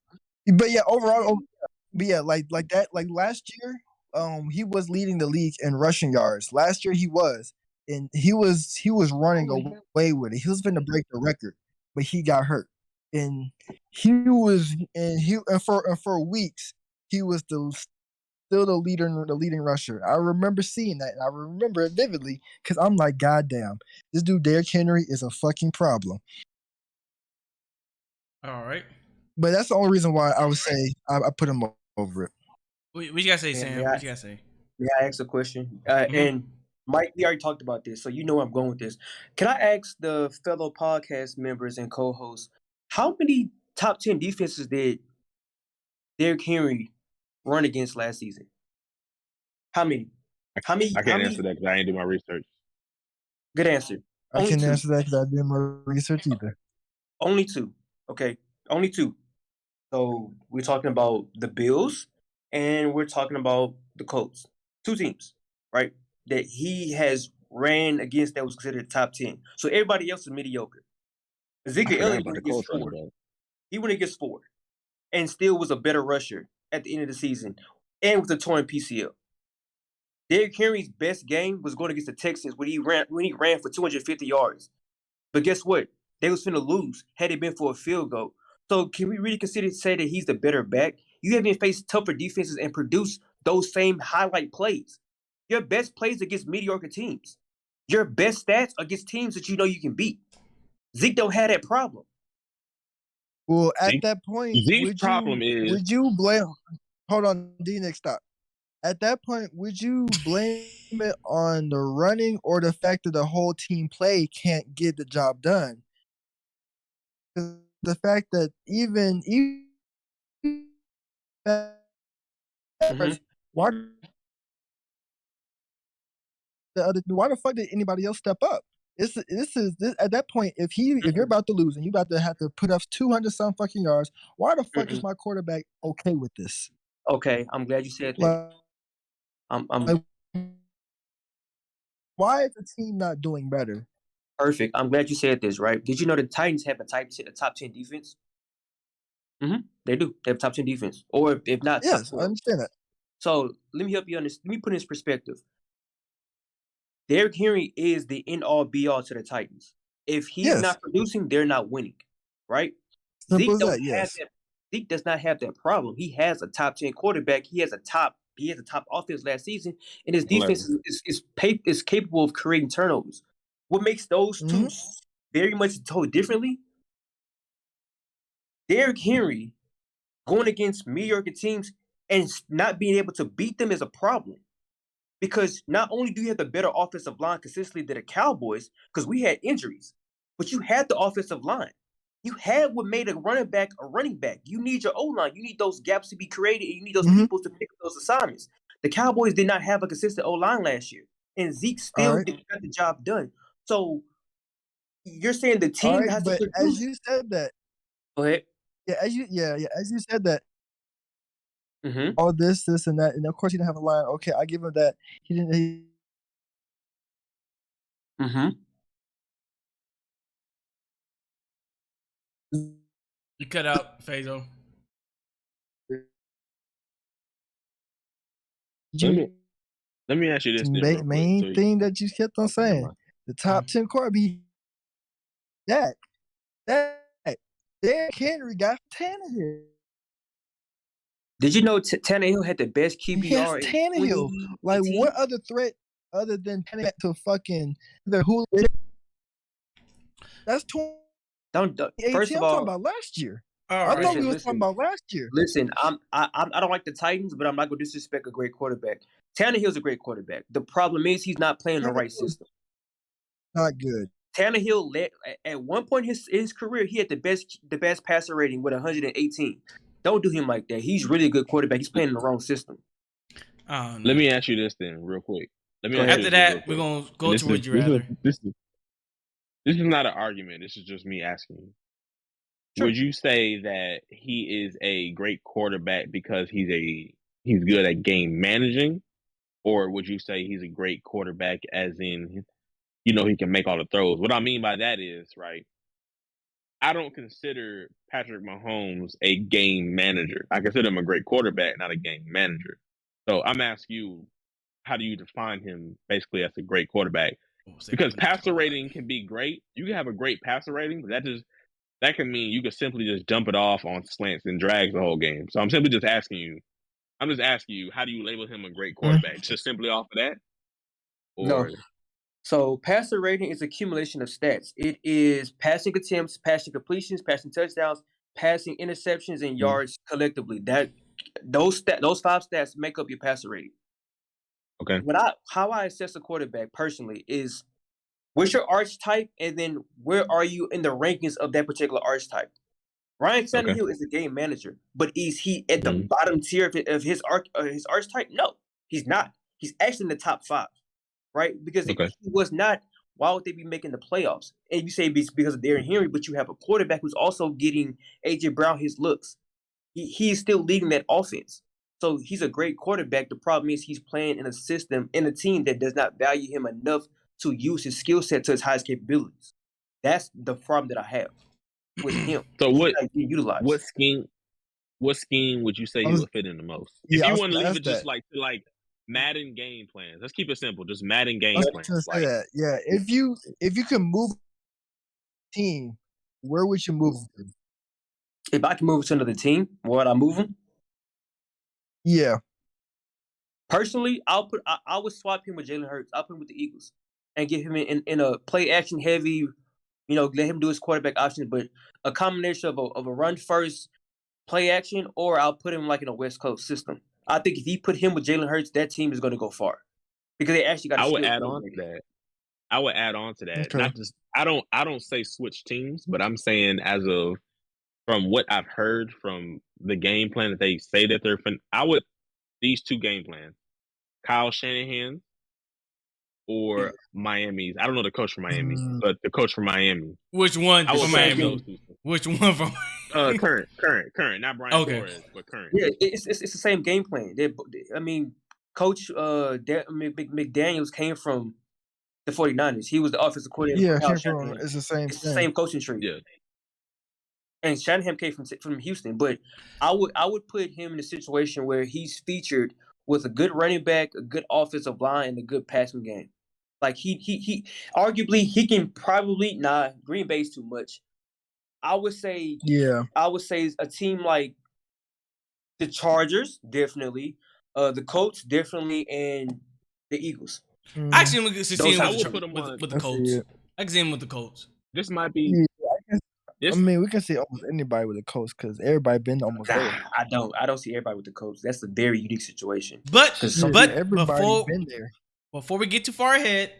But yeah, overall, like that, like last year, he was leading the league in rushing yards. Last year he was, and he was running away with it. He was going to break the record, but he got hurt, and for weeks he was still the leading rusher. I remember seeing that, and I remember it vividly because I'm like, God damn, this dude Derrick Henry is a fucking problem.
All right.
But that's the only reason why I would say I put him over it.
What you gotta say, Sam? What you gotta say?
May I ask a question? And Mike, we already talked about this, so you know where I'm going with this. Can I ask the fellow podcast members and co-hosts, how many top 10 defenses did Derrick Henry run against last season? How many?
I can't answer that because I ain't do my research.
Good answer.
I can't answer that because I did my research either.
Only two. Okay. Only two. So we're talking about the Bills and we're talking about the Colts. Two teams, right? That he has ran against that was considered top 10. So everybody else is mediocre. Ezekiel Elliott went against four. He went against four and still was a better rusher at the end of the season and with a torn PCL. Derrick Henry's best game was going against the Texans when he ran for 250 yards. But guess what? They was finna lose had it been for a field goal. So can we really say that he's the better back? You haven't faced tougher defenses and produced those same highlight plays. Your best plays against mediocre teams. Your best stats against teams that you know you can beat. Zeke don't have that problem.
Well, at that point, would you blame? Hold on, D-Nick, stop. At that point, would you blame it on the running or the fact that the whole team play can't get the job done? The fact that even why the fuck did anybody else step up? This at that point, if you're about to lose and you about to have to put up 200 some fucking yards, why the fuck is my quarterback okay with this?
Okay, I'm glad you said that.
Like, why is the team not doing better?
Perfect. I'm glad you said this, right? Did you know the Titans have a top 10 defense? They do. They have top 10 defense. Or if not,
yes,
top 4.
I understand that.
So let me help you understand. Let me put in perspective. Derrick Henry is the end-all be-all to the Titans. If he's not producing, they're not winning, right? Zeke does not have that problem. He has a top 10 quarterback. He has a top offense last season, and his defense is capable of creating turnovers. What makes those two very much told differently? Derrick Henry going against mediocre teams and not being able to beat them is a problem. Because not only do you have the better offensive line consistently than the Cowboys, because we had injuries, but you had the offensive line. You had what made a running back a running back. You need your O-line. You need those gaps to be created, and you need those people to pick up those assignments. The Cowboys did not have a consistent O-line last year. and Zeke still got the job done. So you're saying the team has to produce.
As you said that.
Go ahead.
Yeah, as you said that.
Mm-hmm.
All this, and that, and of course he didn't have a line. Okay, I give him that. He didn't.
Mm-hmm.
You cut out, Fazo.
Let me ask you this
main thing that you kept on saying. The top 10 quarterback. That Derrick Henry got Tannehill.
Did you know Tannehill had the best QBR?
Yes, Tannehill. Like, what other threat other than Tannehill to fucking the who? That's 2018.
First of all,
I'm talking about last year.
I
thought we was talking about last year.
Listen, I don't like the Titans, but I'm not gonna disrespect a great quarterback. Tannehill's a great quarterback. The problem is he's not playing the right system.
Not good.
Tannehill led at one point in his career, he had the best passer rating with 118. Don't do him like that. He's really a good quarterback. He's playing in the wrong system.
Let me ask you this then, real quick.
After that, we're gonna go to Would You Rather.
This is not an argument. This is just me asking you. Sure. Would you say that he is a great quarterback because he's good at game managing, or would you say he's a great quarterback as in, he can make all the throws? What I mean by that is, right, I don't consider Patrick Mahomes a game manager. I consider him a great quarterback, not a game manager. So I'm asking you, how do you define him basically as a great quarterback? Because passer rating can be great. You can have a great passer rating, but that can mean you could simply just dump it off on slants and drags the whole game. So I'm simply just asking you, how do you label him a great quarterback? Just simply off of that? Or...
No. So passer rating is accumulation of stats. It is passing attempts, passing completions, passing touchdowns, passing interceptions, and yards collectively. Those 5 stats make up your passer rating.
Okay.
How I assess a quarterback personally is what's your archetype, and then where are you in the rankings of that particular archetype? Ryan Tannehill is a game manager, but is he at the bottom tier of his archetype? No, he's not. He's actually in the top 5, right? Because if he was not, why would they be making the playoffs? And you say it's because of Derrick Henry, but you have a quarterback who's also getting A.J. Brown his looks. He's still leading that offense. So he's a great quarterback. The problem is he's playing in a system, in a team that does not value him enough to use his skill set to his highest capabilities. That's the problem that I have with him.
So what scheme would you say he would fit in the most? If you want to leave it just like Madden game plans, let's keep it simple. Just Madden game plans.
Say that. Yeah, if you can move team, where would you move him?
If I can move to another team, where would I move him?
Yeah.
Personally, I would swap him with Jalen Hurts. I'll put him with the Eagles and get him in a play action heavy, let him do his quarterback options, but a combination of a run first play action, or I'll put him like in a West Coast system. I think if he put him with Jalen Hurts, that team is going to go far because they actually got.
I would add on to that.
Okay.
Not just I don't say switch teams, but I'm saying from what I've heard from the game plan that they say that these 2 game plans, Kyle Shanahan or Miami's. I don't know the coach from Miami, but the coach from Miami.
Which one from Miami? Which one from?
Current, not Brian Flores, but current.
Yeah, it's the same game plan. Coach McDaniels came from the 49ers. He was the offensive coordinator.
Yeah, it's the same.
It's the same coaching tree.
Yeah.
And Shanahan came from Houston, but I would put him in a situation where he's featured with a good running back, a good offensive line, and a good passing game. Like he arguably he can probably Green Bay's too much. I would say a team like the Chargers, definitely, the Colts, definitely, and the Eagles.
Actually, we can see him with the Colts. I can see him with the Colts.
This might be.
I mean, we can see almost anybody with the Colts because everybody been almost there.
I don't see everybody with the Colts. That's a very unique situation.
But
everybody been there.
Before we get too far ahead,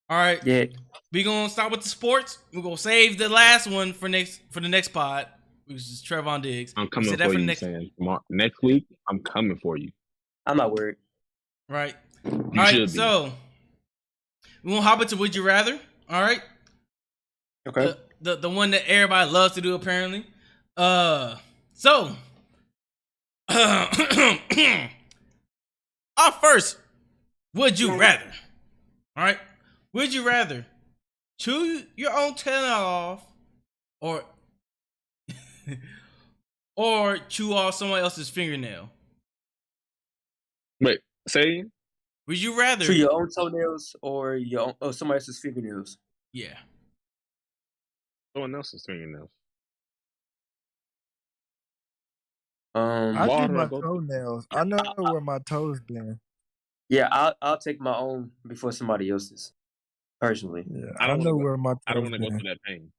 all right.
Yeah.
We're gonna start with the sports. We're gonna save the last one for the next pod, which is Trevon Diggs.
I'm coming for you, next week. I'm coming for you.
I'm not worried.
Right. All right. So We won't hop into Would You Rather. All right.
Okay.
The one that everybody loves to do apparently. So our first Would You Rather. All right. Would you rather chew your own tail off or or chew off someone else's fingernail?
Wait, say
Would you rather
chew your own toenails or somebody else's fingernails?
Yeah.
someone else's fingernails.
I
Why
do
do I
my
go-
toenails. I know where my toes been.
Yeah, I'll take my own before somebody else's. Personally,
Yeah,
I
I
don't
know
wanna go-
where my
I don't
toes
want to go
been.
through that pain.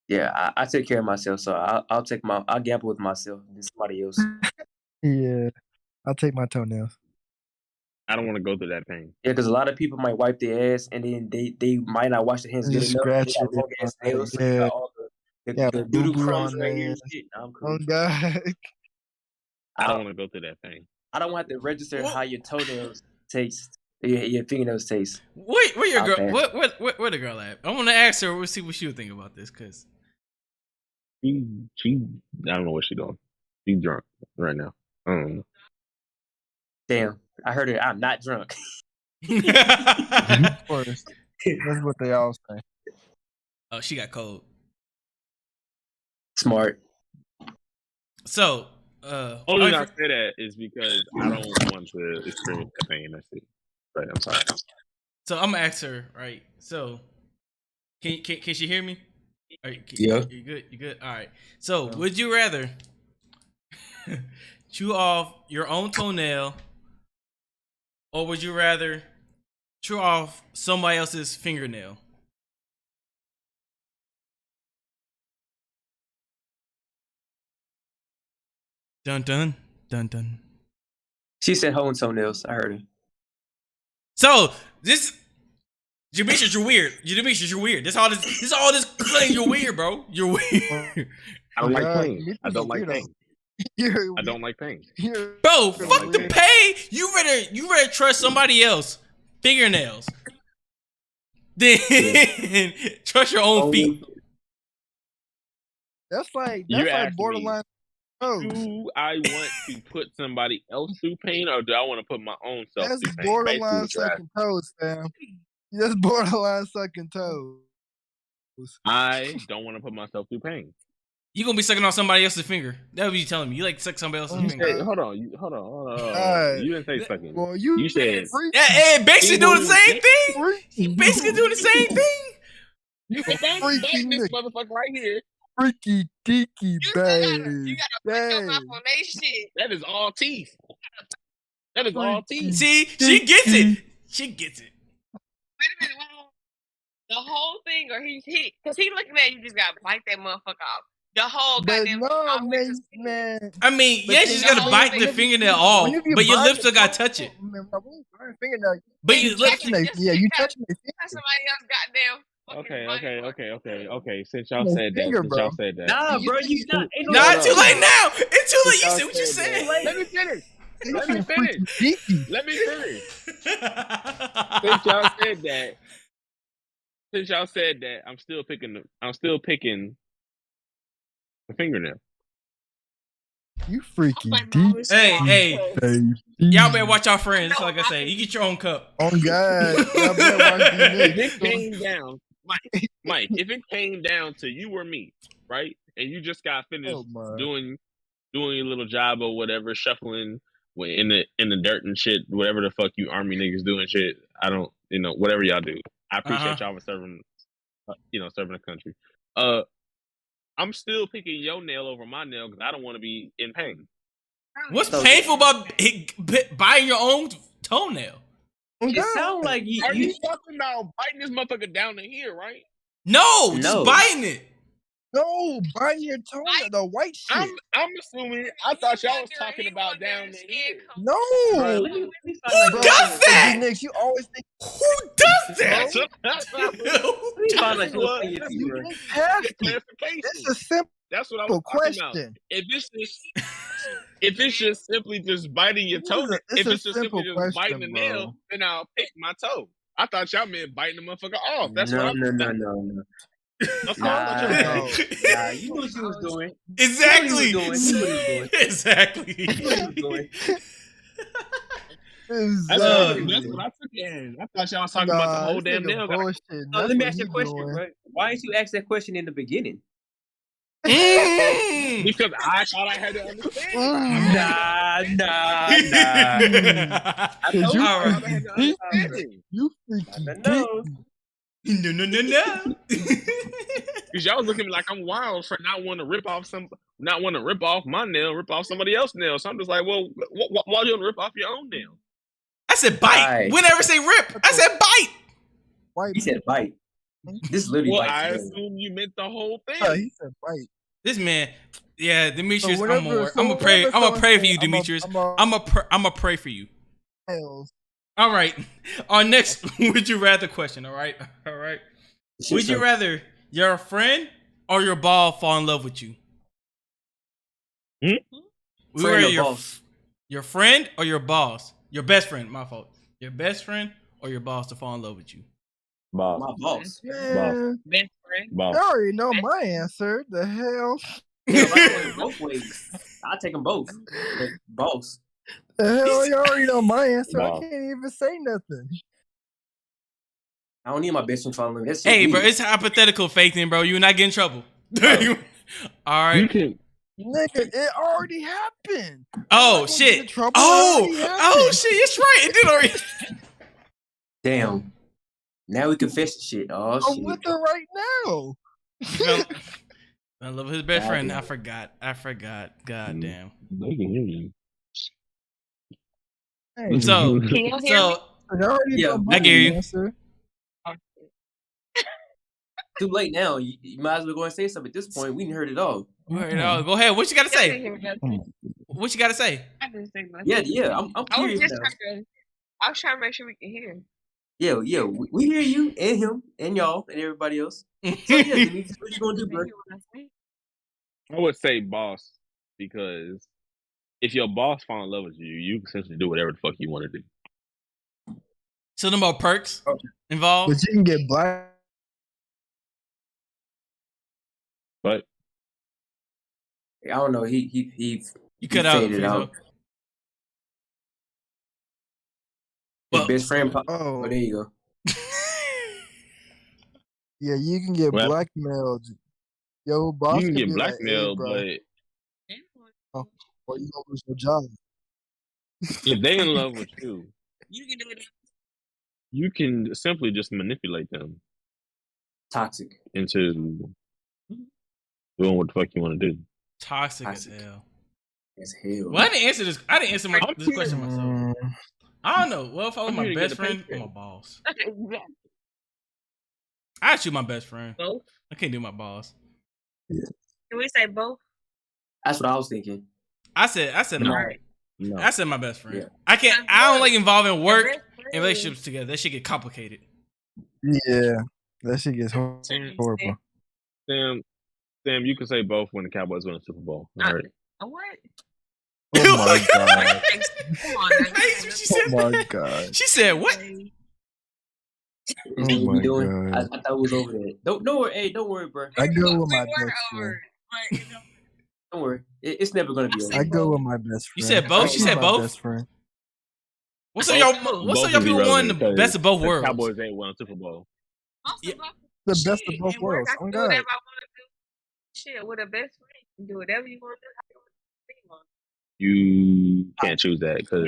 yeah, I take care of myself, so I'll gamble with myself than somebody else.
Yeah, I'll take my toenails.
I don't want to go through that pain.
Yeah, because a lot of people might wipe their ass and then they might not wash their hands
And
good
just
enough. They
scratch
got
it.
long ass nails, so you
Yeah,
got all the
yeah,
the
the boo
doo
boo
crumbs
on
right here
there.
and shit. I'm
Oh
cool.
God.
I don't want to go through that pain.
I don't have to register
Well-
how your toenails taste. Your fingernails taste.
Where your
I'll
girl?
pass.
Where the girl at? I want to ask her. We'll see what she would think about this. Cause
She, I don't know what she's doing. She's drunk right now.
Damn, I heard it. I'm not drunk.
Of course. That's what they all say.
Oh, she got cold.
Smart.
So,
Only reason I say that is because I don't want to experience that pain. That's it. But I'm sorry.
So I'm gonna ask her, right? So, can she hear me?
Yeah.
You good? You good? All right. So, would you rather chew off your own toenail, or would you rather chew off somebody else's fingernail? Dun dun dun dun.
She said whole toenails. I heard her.
So this, Demetrius, you're weird. Demetrius, you're weird. This all this claim you're weird, bro. You're weird.
I don't like
God,
pain.
you
I don't like
weirdo.
pain.
You're,
I don't like pain.
you're,
Bro,
you're
fuck the
weird.
pain. You rather trust somebody else fingernails than trust your own feet.
That's like
You're
that's like
asking
borderline. Oh,
Do I want to put somebody else through pain, or do I want to put my own self
that's
through pain?
borderline
Basically, what you're asking.
sucking toes, fam. That's borderline sucking toes.
I don't want to put myself through pain.
You gonna be sucking on somebody else's finger. That would be telling me. You like to suck somebody else's
You
finger.
Hey, hold on. You didn't say sucking.
Well, you
said
freaky,
Yeah, basically doing the same thing.
freaky,
Basically doing the same thing.
You can
freaky
this
nigga.
motherfucker right here.
freaky deaky
You
babe.
gotta put your mouth
Babe.
on that shit.
That is all teeth. That is all teeth.
See, she gets it. She gets it.
Wait a minute, the whole thing, or he, because he looking at you, just gotta bite that motherfucker off. The whole
But
goddamn
no,
always
man,
just-
man.
I mean,
But
yeah,
then
she's
the
gotta
whole
bite
thing-
the fingernail off,
When you
but your
bite
lips
it,
still gotta touch it.
Man, bro, when you bite a fingernail,
But
you
your lips.
touching it. Yeah, you touching it.
That's somebody else goddamn.
Okay. Since y'all said that,
Finger, bro.
Nah, bro, you not. Ain't no
Nah,
Hold
it's too
on.
late now. It's too late. You
Y'all
said what you
said
said.
that. Let me finish. Let me
You
finish.
freaky deaky.
Let me finish. Since y'all said that, I'm still picking the fingernail.
You freaky
My
deep.
mom is
Hey,
Baby.
y'all better watch our friends. Like I say, you get your own cup.
On God. Y'all better watch these
If
niggas.
it came down, Mike, if it came down to you or me, right, and you just got finished
Oh, my.
doing your little job or whatever, shuffling in the dirt and shit, whatever the fuck you army niggas do and shit. I don't, whatever y'all do. I appreciate y'all for serving, serving the country. I'm still picking your nail over my nail because I don't want to be in pain.
What's
So-
painful about biting your own toenail?
On
It
God.
sounds like
Are
you
you talking about biting this motherfucker down to here, right?
No, just
No.
biting it.
No, biting your toenail, the white shit.
I'm assuming. I thought y'all was talking about down to here.
No.
Bro, let me
Who
find out.
does that?
Nick, you always think
Who does that?
That's
Who
Let me find
does
out your
What?
opinion,
you
bro.
think past it.
clarification.
It's a simple
That's what I was talking about.
question.
If it's just simply just biting your toe,
It's a
if it's just
simple
simply just biting
question,
the nail,
bro.
then I'll pick my toe. I thought y'all meant biting the motherfucker off. That's
No.
That's all I thought y'all meant.
Nah, you knew what you was doing.
Exactly.
You knew what he was doing.
Exactly.
You knew what he was doing.
That's what I took in. I thought y'all was talking about the whole damn nail.
Bullshit.
So let me ask you a question, bro. Why didn't you ask that question in the beginning?
Because I thought I had to understand.
Nah. I told you I had to understand it.
You freaking
No.
No.
Because y'all was looking at me like I'm wild for not wanting to rip off my nail, rip off somebody else's nail. So I'm just like, well, why you want to rip off your own nail?
I said bite.
Right.
We never say rip. I said bite.
White.
He said bite. This is literally
Well,
bite.
I assume you meant the whole thing.
Yeah, he said bite.
This man, yeah, Demetrius.
So
I'm gonna pray. I'm gonna pray for you, Demetrius. I'm gonna pray for you. All right. Our next would you rather question. All right. Would you rather your friend or your ball fall in love with you? Your friend or your boss? Your best friend. My fault. Your best friend or your boss to fall in love with you?
Boss.
My boss.
Yeah.
Best friend.
Boss.
I already know my answer. The hell?
Yeah, but both ways. I take them both. But boss.
The hell? You already know my answer.
Boss.
I can't even say nothing.
I don't need my best friend following me.
Hey, bro, it's hypothetical, Faithin, bro. You will not get in trouble. All right.
You can.
Nigga, it already happened.
Oh shit! Oh shit! It's right. It did already.
Damn. Now we confess the shit. Oh
I'm
shit.
with her right now.
I love his best friend. I forgot. God damn.
They can hear you.
Hey,
So
Can you hear me?
I already
Yeah,
know my
I get you.
answer.
Too late now. You might as well go and say something at this point. We didn't heard it all.
Go ahead. What you got to
I
say?
didn't hear nothing.
What you got to say?
I didn't say nothing.
Yeah. I'm
I was
curious
just
now.
I was trying to make sure we can hear.
Yeah. We hear you and him and y'all and everybody else. So yeah, Denise, what you gonna do, bro?
I would say boss, because if your boss fall in love with you, you can essentially do whatever the fuck you want to do.
So no more perks involved.
But you can get black.
But
I don't know. He
You cut out.
faded out. His best friend. Oh, there you go.
Yeah, you can get blackmailed. Yo, boss
you can get
be
blackmailed,
like, hey, bro. Or you gonna lose your job.
if they in love with you,
You can do it.
you can simply just manipulate them
Toxic
into doing what the fuck you want to do.
Toxic as hell.
As hell.
Well, I didn't answer this. I didn't answer this question myself. I don't know. Well, if I was my best friend or my boss, I choose my best friend.
Both.
I can't do my boss.
Can we say both?
That's what I was thinking.
I said
No.
I said my best friend.
Yeah.
I don't like involving work and relationships together. That shit get complicated.
Yeah, that shit gets horrible.
Sam, you can say both when the Cowboys win the Super Bowl. All right.
What?
Oh my god.
Come on.
She said,
oh my god.
She said what?
Oh my god. I thought it was over there. Don't worry. Hey, don't worry, bro.
I go with my best friend.
Don't worry. It's never gonna be over.
I go with my best friend.
You said both? You said both?
Best friend.
What's up, y'all people won the best of both worlds?
Cowboys ain't won a Super Bowl.
Yeah. The best of both worlds.
I can do whatever I want to do. Shit, with a best friend, you can do whatever you want to do.
You can't choose that because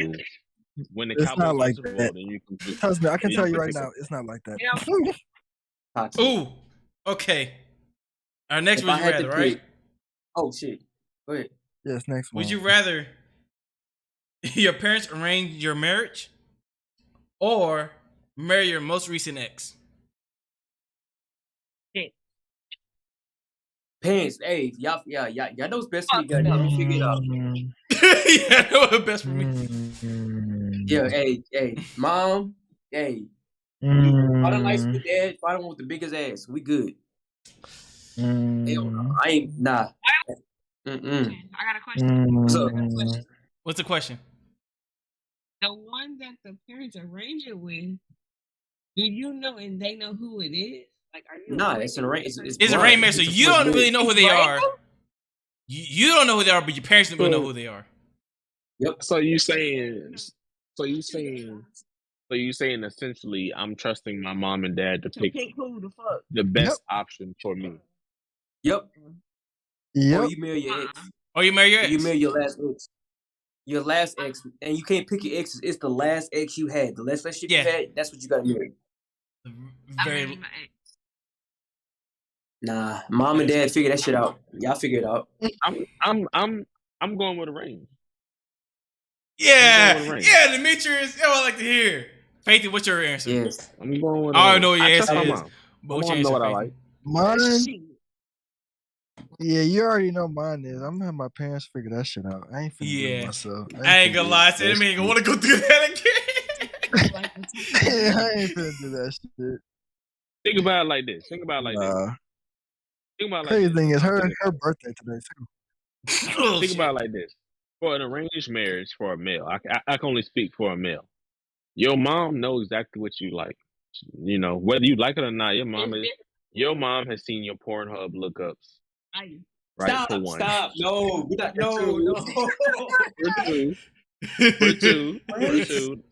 when the
it's
Cowboys
not
win
like
the Super Bowl,
that.
then you can.
Trust me, I can tell you right now, it's not like that.
Yeah.
Ooh, okay. Our next would you rather, right?
Oh shit. Go ahead.
Yes, next one.
Would you rather your parents arrange your marriage or marry your most recent ex?
Parents, hey, y'all know what's best for me, goddamn. Let me figure it out.
Yeah, I know what's best for me.
Yeah, hey, mom, hey. I don't like with dad. I don't want the biggest ass. We good. Hell no, I ain't nah.
I got a question.
What's up?
What's the question?
The one that the parents arrange it with, Do you know and they know who it is? Like, are you?
Nah, it's an array. It's
It's a
blind.
arrangement, so
It's a
you don't
first
really
date.
know who they are. You don't know who they are, but your parents will know who they are.
Yep.
So you saying essentially, I'm trusting my mom and dad to pick
who the fuck?
the best option for me.
Yep.
Yep.
Or you marry your ex.
Or you marry your
Or
ex.
you marry your last ex. Your last ex, and you can't pick your exes. It's the last ex you had. The last relationship you had. That's what you gotta marry.
Very.
Nah, mom and dad figure that shit out. Y'all figure it out.
I'm going with a range.
Yeah, Demetrius. I like to hear. Faithy, what's your answer?
Yes,
I'm going with.
I don't know what your answer
my
is.
mom.
But what's
My
your
mom
answer,
know what I like.
Mine. Yeah, you already know mine is. I'm gonna have my parents figure that shit out. I ain't finna do it myself.
I ain't gonna lie, I said I ain't gonna want to go through that again.
I ain't finna do that shit.
Think about it like this. Think about it like this.
Crazy thing is her birthday today too.
Think about it like this. For an arranged marriage for a male, I can only speak for a male. Your mom knows exactly what you like. You know, whether you like it or not, your mom has seen your Pornhub lookups. Right,
Stop. No.
For two,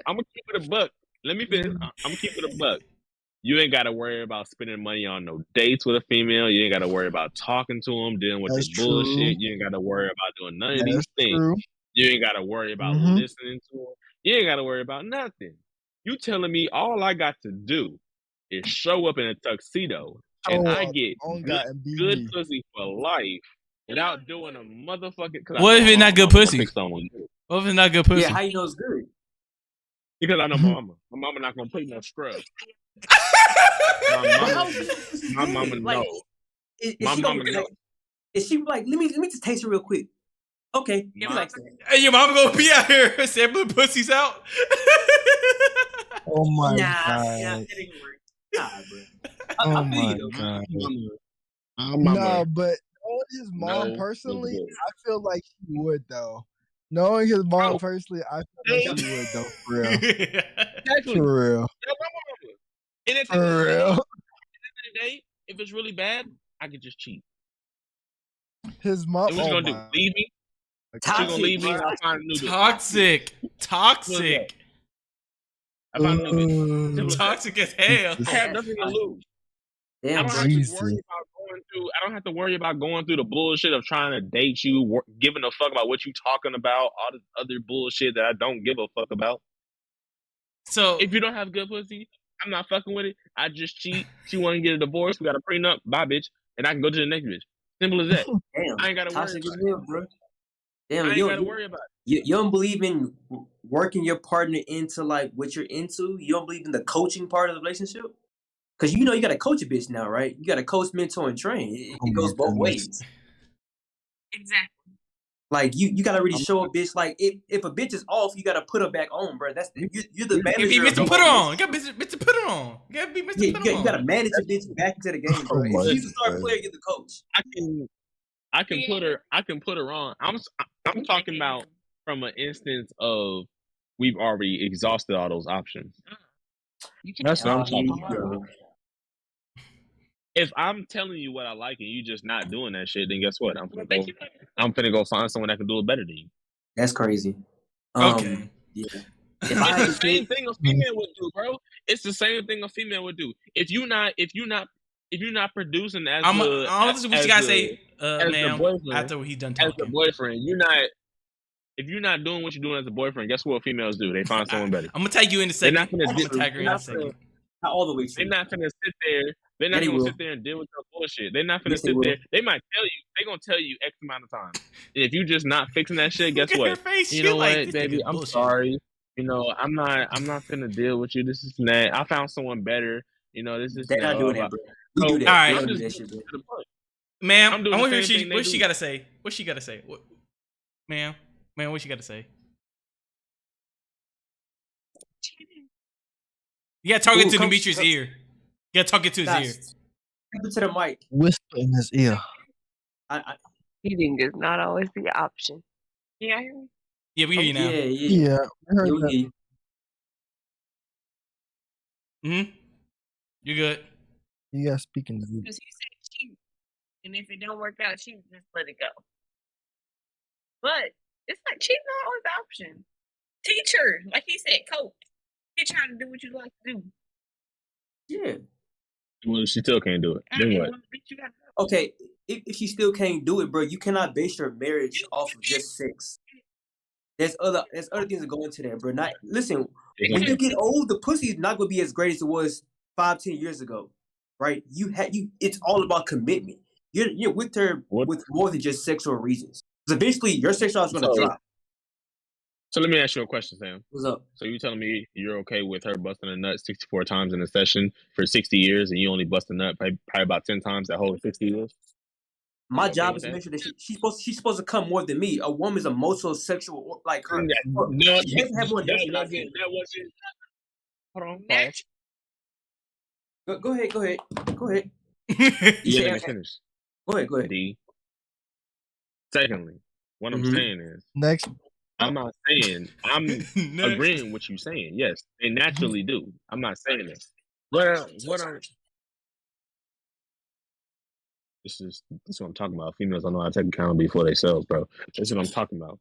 I'm gonna keep it a buck. Let me finish. I'm gonna keep it a buck. You ain't gotta worry about spending money on no dates with a female. You ain't gotta worry about talking to them, dealing with this bullshit. You ain't gotta worry about doing none of these things. You ain't gotta worry about listening to them. You ain't gotta worry about nothing. You telling me all I got to do is show up in a tuxedo and I get good pussy for life without doing a motherfucking.
What if it's not good pussy? What if it's not good pussy?
Yeah, how you know it's good?
Because I know my mama. My mama not gonna put no scrub. My mama knows. My mama knows.
Is she like, let me just taste it real quick? Okay, he likes that.
Hey, your mama gonna be out here sampling pussies out?
Oh my god!
Nah, it ain't work. Nah, bro.
Oh my god! No, but knowing his mom personally, I feel like he would though. Knowing his mom personally, I feel like she would though. For real.
Exactly.
For real.
And at the
For real.
end of the day, if it's really bad, I could just cheat.
His mom.
And what you gonna do? Leave me? She gonna leave me? I'll find a new
Toxic. Toxic.
I found a new bitch.
Toxic as hell.
I have nothing to lose.
Damn,
I don't have to worry about going through the bullshit of trying to date you, giving a fuck about what you talking about, all this other bullshit that I don't give a fuck about.
So
if you don't have good pussy, I'm not fucking with it. I just cheat. She want to get a divorce. We got a prenup. Bye, bitch. And I can go to the next bitch. Simple as that.
Damn,
I ain't gotta worry about it.
Bro. Damn,
I ain't gotta worry about it.
You don't believe in working your partner into like what you're into? You don't believe in the coaching part of the relationship? Because you know you got to coach a bitch now, right? You got to coach, mentor, and train. It goes both ways.
Exactly.
Like you got to really show a bitch. Like if a bitch is off, you got to put her back on, bro. That's you're the manager.
You Mr. Put her on. You got Mr. Put her on. You got to be Mr. Put her on.
You got to manage a bitch back into the game, bro. If she's a star player, you're the coach.
I can put her on. I'm talking about from an instance of we've already exhausted all those options. That's what I'm talking about. If I'm telling you what I like and you just not doing that shit, then guess what? I'm finna go find someone that can do it better than you.
That's crazy.
Okay.
Yeah.
It's the same thing a female would do, bro. It's the same thing a female would do. If you're not producing as
what you gotta say, ma'am, after he's done talking.
As a boyfriend, if you're not doing what you're doing as a boyfriend, guess what females do? They find someone better.
I'm gonna tag you in a second.
I'm
gonna tag her in a second.
Not all the way.
They're not gonna sit there. They're not gonna sit there and deal with your bullshit. They're not gonna sit there. They might tell you. They're gonna tell you X amount of time. If you just not fixing that shit, guess what? You know what, baby? I'm sorry. You know, I'm not gonna deal with you. This is that. I found someone better. You know, this is.
They're not doing that, bro.
We do that. All right.
I'm just that shit, bro.
Ma'am, I want to hear what she gotta say. What she gotta say? Ma'am, what she gotta say? You gotta talk it to Demetrius' ear. You gotta talk it to his ear.
Talk it to the mic.
Whisper in his ear.
Cheating is not always the option. Yeah, I hear me.
Yeah, we hear you now.
Yeah.
I heard that.
Hmm. You good?
You guys speaking to me.
Because he said cheat, and if it don't work out, cheat, just let it go. But it's like cheating not always the option. Teacher, like he said, coach, teach how to do what you like to do.
Yeah.
Well, she still can't do it. Then what?
Okay, if she still can't do it, bro, you cannot base your marriage off of just sex. There's other things that go into that, bro. Not listen. When you get old, the pussy is not gonna be as great as it was 5-10 years ago, right? It's all about commitment. You're with her with more than just sexual reasons. So eventually, your sexual is gonna drop.
So let me ask you a question, Sam.
What's up?
So you telling me you're okay with her busting a nut 64 times in a session for 60 years, and you only bust a nut probably about 10 times that whole 60 years?
My job is to make sure that she's supposed to come more than me. A woman's a multi-sexual, like her.
No,
she doesn't have more
that wasn't. Hold on, pause.
Go ahead.
Yeah, let me finish.
Go ahead.
D. Secondly, what I'm saying is
next.
I'm not saying I'm agreeing with you saying. Yes, they naturally do. I'm not saying this. This is what I'm talking about. Females don't know how to take accountability for themselves, bro. This is what I'm talking about.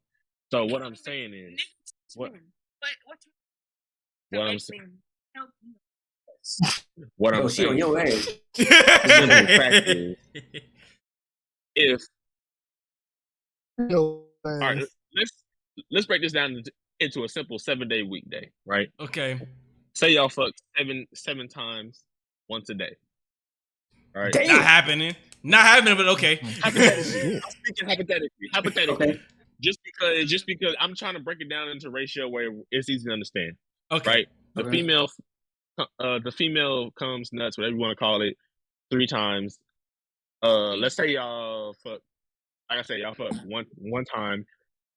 So what I'm saying is what I'm saying. What I'm saying.
On your ass.
The simple fact is, if all right, let's break this down into a simple 7-day weekday, right?
Okay.
Say y'all fuck seven times once a day. All right.
Not happening, but okay.
I'm speaking hypothetically.
Okay.
Just because I'm trying to break it down into ratio where it's easy to understand.
Okay.
Right. The female comes nuts, whatever you want to call it, 3 times. Let's say y'all fuck. Like I said, y'all fuck one time.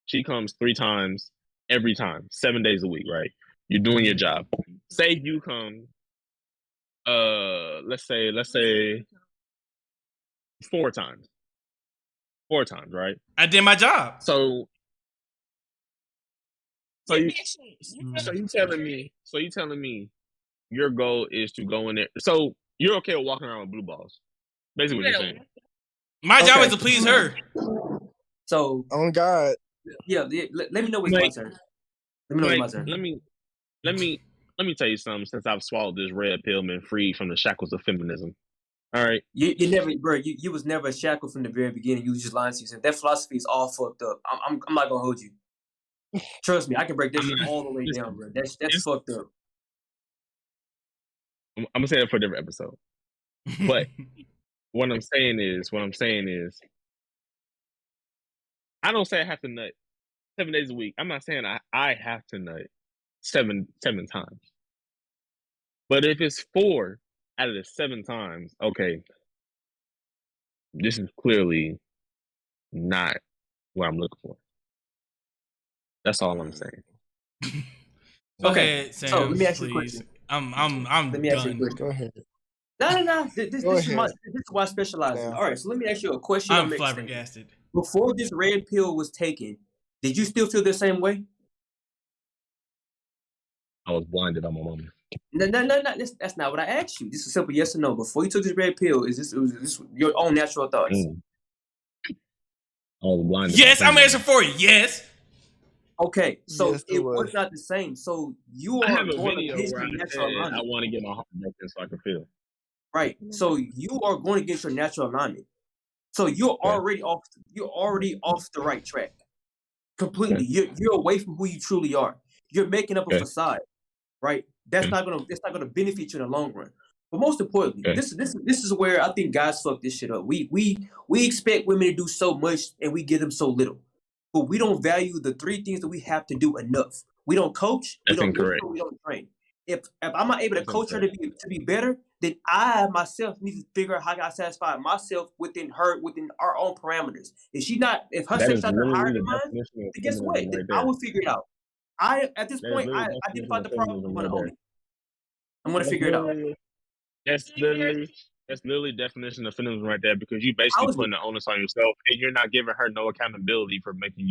She comes 3 times every time, 7 days a week. Right. You're doing your job. Say you come. Let's say 4 times. 4 times, right?
I did my job.
So you telling me your goal is to go in there. So you're okay with walking around with blue balls. Basically what you're saying.
My job is to please her.
So
oh God.
Yeah, let me know what's my turn. Let me know what's my turn.
Let me tell you something since I've swallowed this red pill and been freed from the shackles of feminism. All right.
You never, bro. You was never shackled from the very beginning. You was just lying to yourself. That philosophy is all fucked up. I'm not gonna hold you. Trust me, I can break that shit all the way down, bro. That's fucked up.
I'm gonna say that for a different episode. But what I'm saying is, I don't say I have to nut 7 days a week. I'm not saying I have to nut seven times. But if it's 4 out of the 7 times, okay, this is clearly not what I'm looking for. That's all I'm saying.
Okay, Sam,
so let me ask
please.
you a question.
I'm
let me ask you a question.
Go ahead.
No. This is why I specialize in. All right, so let me ask you a question.
I'm flabbergasted.
Before this red pill was taken, did you still feel the same way?
I was blinded on my mama.
No. That's not what I asked you. This is a simple yes or no. Before you took this red pill, was this your own natural thoughts?
I was blinded.
Yes, I'm answering for you. Yes.
Okay, so
yes,
it was not the same. So you are going against your natural alignment.
I want to get my heart broken so I can feel.
Right. So you are going against your natural alignment. So you're already off. You're already off the right track. Completely. You're away from who you truly are. You're making up a facade. Right. That's not gonna benefit you in the long run. But most importantly, this is where I think guys fuck this shit up. We expect women to do so much and we give them so little. But we don't value the 3 things that we have to do enough. We don't coach, we don't nurture, we don't train. If I'm not able to coach her to be better, then I myself need to figure out how I satisfy myself within our own parameters. If her sex not higher than mine, then guess what? Then I will figure it out. At this point, I identified the problem. I'm gonna own it. I'm gonna figure it out.
That's literally definition of feminism right there, because you basically putting the onus on yourself and you're not giving her no accountability for making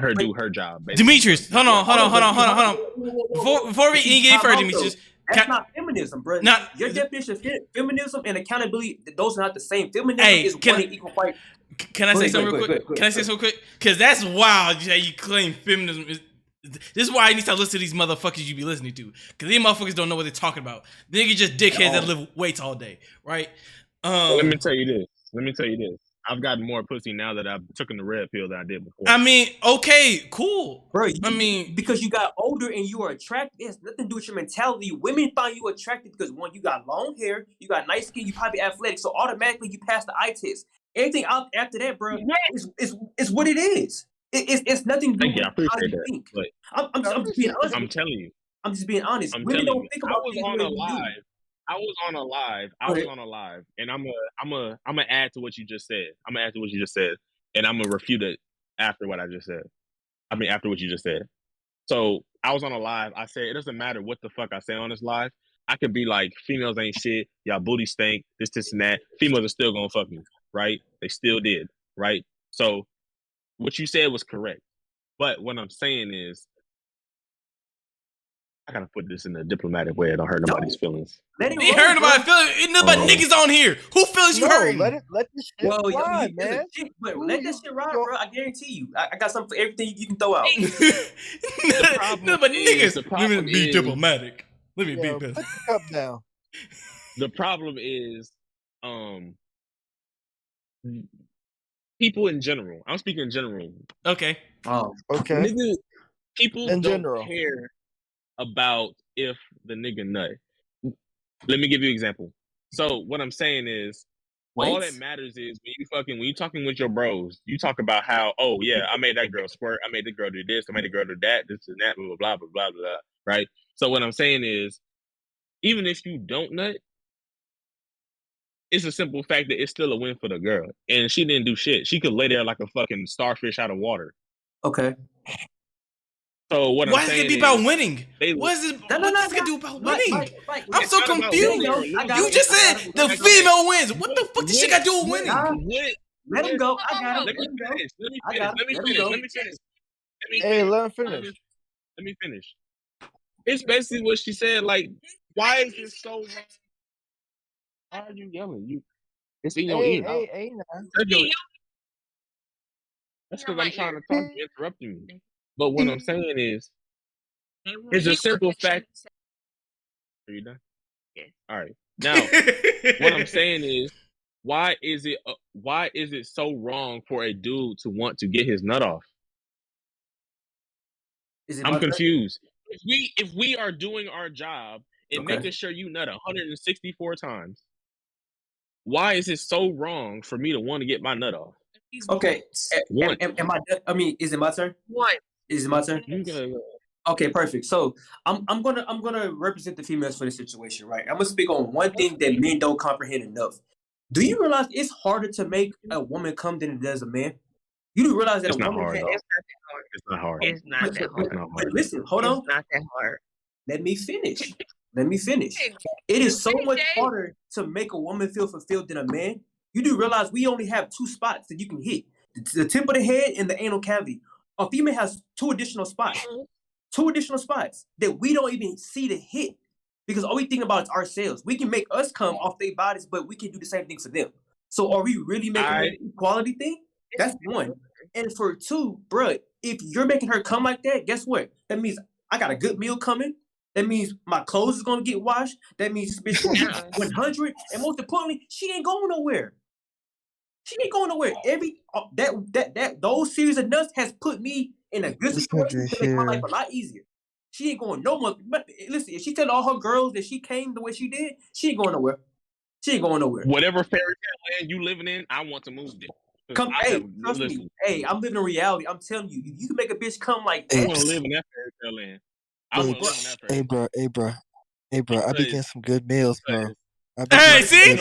her do her job. Basically.
Demetrius, hold on. Before we engage further, Demetrius,
That's not feminism, bro. Your definition of feminism and accountability, those are not the same. Feminism is wanting equal fight.
Can I say something real quick? Can I say something quick? Because that's wild that you claim feminism is. This is why I need to listen to these motherfuckers you be listening to. Because these motherfuckers don't know what they're talking about. They just dickheads that lift weights all day, right?
Let me tell you this. I've gotten more pussy now that I've taken the red pill than I did before.
I mean, okay, cool.
Bro, because you got older and you are attracted, it has nothing to do with your mentality. Women find you attractive because, one, you got long hair, you got nice skin, you probably athletic, so automatically you pass the eye test. Everything out after that, bro, is what it is. It's nothing to do with how you think. I'm just being honest.
I'm telling you.
I'm just being honest. Women don't think about things the way you do.
I was on a live, and I'm gonna add to what you just said. And I'm gonna refute it after what I just said. I mean, after what you just said. So I was on a live. I said it doesn't matter what the fuck I say on this live. I could be like, females ain't shit. Y'all booty stink. This, and that. Females are still gonna fuck me, right? They still did, right? So what you said was correct. But what I'm saying is, I gotta put this in a diplomatic way. I don't hurt nobody's feelings.
You hurt nobody's feelings. Ain't nobody niggas on here. Who feels you hurting?
Let this shit ride, man.
Let this shit ride, bro. I guarantee you. I got something for everything you can throw out.
No, but niggas. Let me be diplomatic. Let me be pissed.
Put the cup down.
The problem is, people in general. I'm speaking in general.
Okay.
Oh,
okay.
Niggas, people
in
don't
general
care about if the nigga nut. Let me give you an example. So what I'm saying is, all that matters is when you talking with your bros, you talk about how, oh yeah, I made that girl squirt, I made the girl do this, I made the girl do that, this and that, blah blah blah blah blah, right? So what I'm saying is, even if you don't nut, it's a simple fact that it's still a win for the girl, and she didn't do shit. She could lay there like a fucking starfish out of water.
Okay.
So what
Why
I'm saying
does it be about winning? What is it? What does it do about winning? I'm so confused. You just said the female wins. What the fuck does she got to do with winning?
Let him go. I got him.
Let me finish.
Hey, let him finish.
Let me finish. It's basically what she said. Like, why is this so wrong? Why are you yelling? It's in your ear.
Hey,
That's because I'm trying to talk. You interrupting me. But what I'm saying is, it's a simple fact. Are you done?
Yes.
All right. Now, what I'm saying is, why is it so wrong for a dude to want to get his nut off? I'm confused. If we are doing our job and making sure you nut 164 times, why is it so wrong for me to want to get my nut off?
Okay. Is it my turn?
One.
Is it my turn? Okay, perfect. So I'm gonna represent the females for this situation, right? I'm gonna speak on one thing that men don't comprehend enough. Do you realize it's harder to make a woman come than it does a man? You do realize that
it's
a woman
hard,
has...
It's not hard.
It's not that hard.
But listen, hold on.
It's not that hard.
Let me finish. It is so much harder to make a woman feel fulfilled than a man. You do realize we only have 2 spots that you can hit. The tip of the head and the anal cavity. A female has 2 additional spots. 2 additional spots that we don't even see to hit. Because all we think about is ourselves. We can make us come off their bodies, but we can do the same thing for them. So are we really making an equality thing? That's one. And for 2, bruh, if you're making her come like that, guess what? That means I got a good meal coming. That means my clothes is going to get washed. That means this bitch going to 100. And most importantly, she ain't going nowhere. Those series of nuts has put me in a good situation to make my life a lot easier. She ain't going no more. But listen, if she tell all her girls that she came the way she did, she ain't going nowhere.
Whatever fairy tale land you living in, I want to move there.
Trust me. Hey, I'm living in reality. I'm telling you, you can make a bitch come like that.
I want to live in that fairy tale land.
Hey, bro. I be getting some good meals, bro.
Hey, see.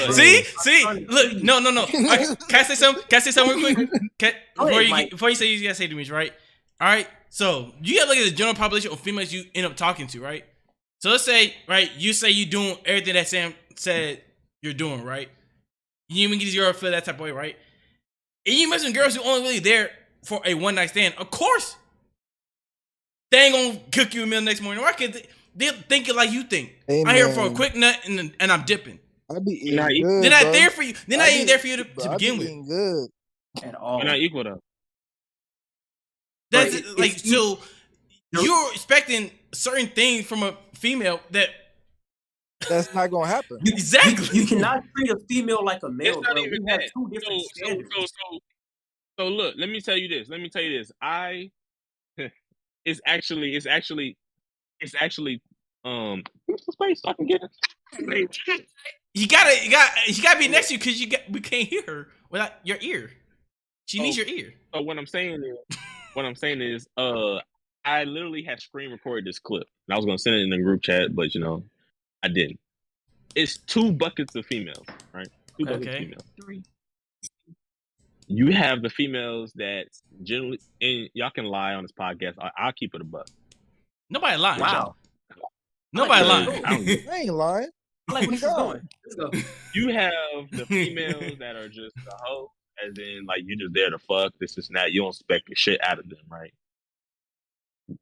Look, no. Can I say something real quick? Before you say you gotta say to me, right? All right. So you gotta look at the general population of females you end up talking to, right? So let's say, right, you say you doing everything that Sam said you're doing, right? You even get your feel that type of way, right? And you mention girls who only really there for a one night stand. Of course, they ain't gonna cook you a meal next morning. Why can't They're thinking like you think.
Hey,
I'm here for a
man.
quick nut and I'm dipping.
I be
Not
eating
equal.
good,
They're not
bro.
there for you. They're not even there for you to
I be
begin with.
eating good.
At all.
We're not equal though.
That's
But
like so. You're expecting certain things from a female
that's not gonna happen.
Exactly.
You cannot treat a female like a male.
It's not
Bro.
even
We have
that.
two different standards.
So look, let me tell you this. It's actually what's the space so I can get it?
You gotta be next to you because we can't hear her without your ear. She needs your ear.
So what I'm saying is, I literally had screen recorded this clip, and I was gonna send it in the group chat, but I didn't. It's 2 buckets of females, right? 2 buckets of females. 3. You have the females that generally, and y'all can lie on this podcast. I'll keep it a buck.
Nobody lying.
Wow.
Nobody lying.
I ain't lying.
I like what he's doing. Let's go.
You have the females that are just the hoe, as in like you just there to fuck. This is not. You don't expect the shit out of them, right?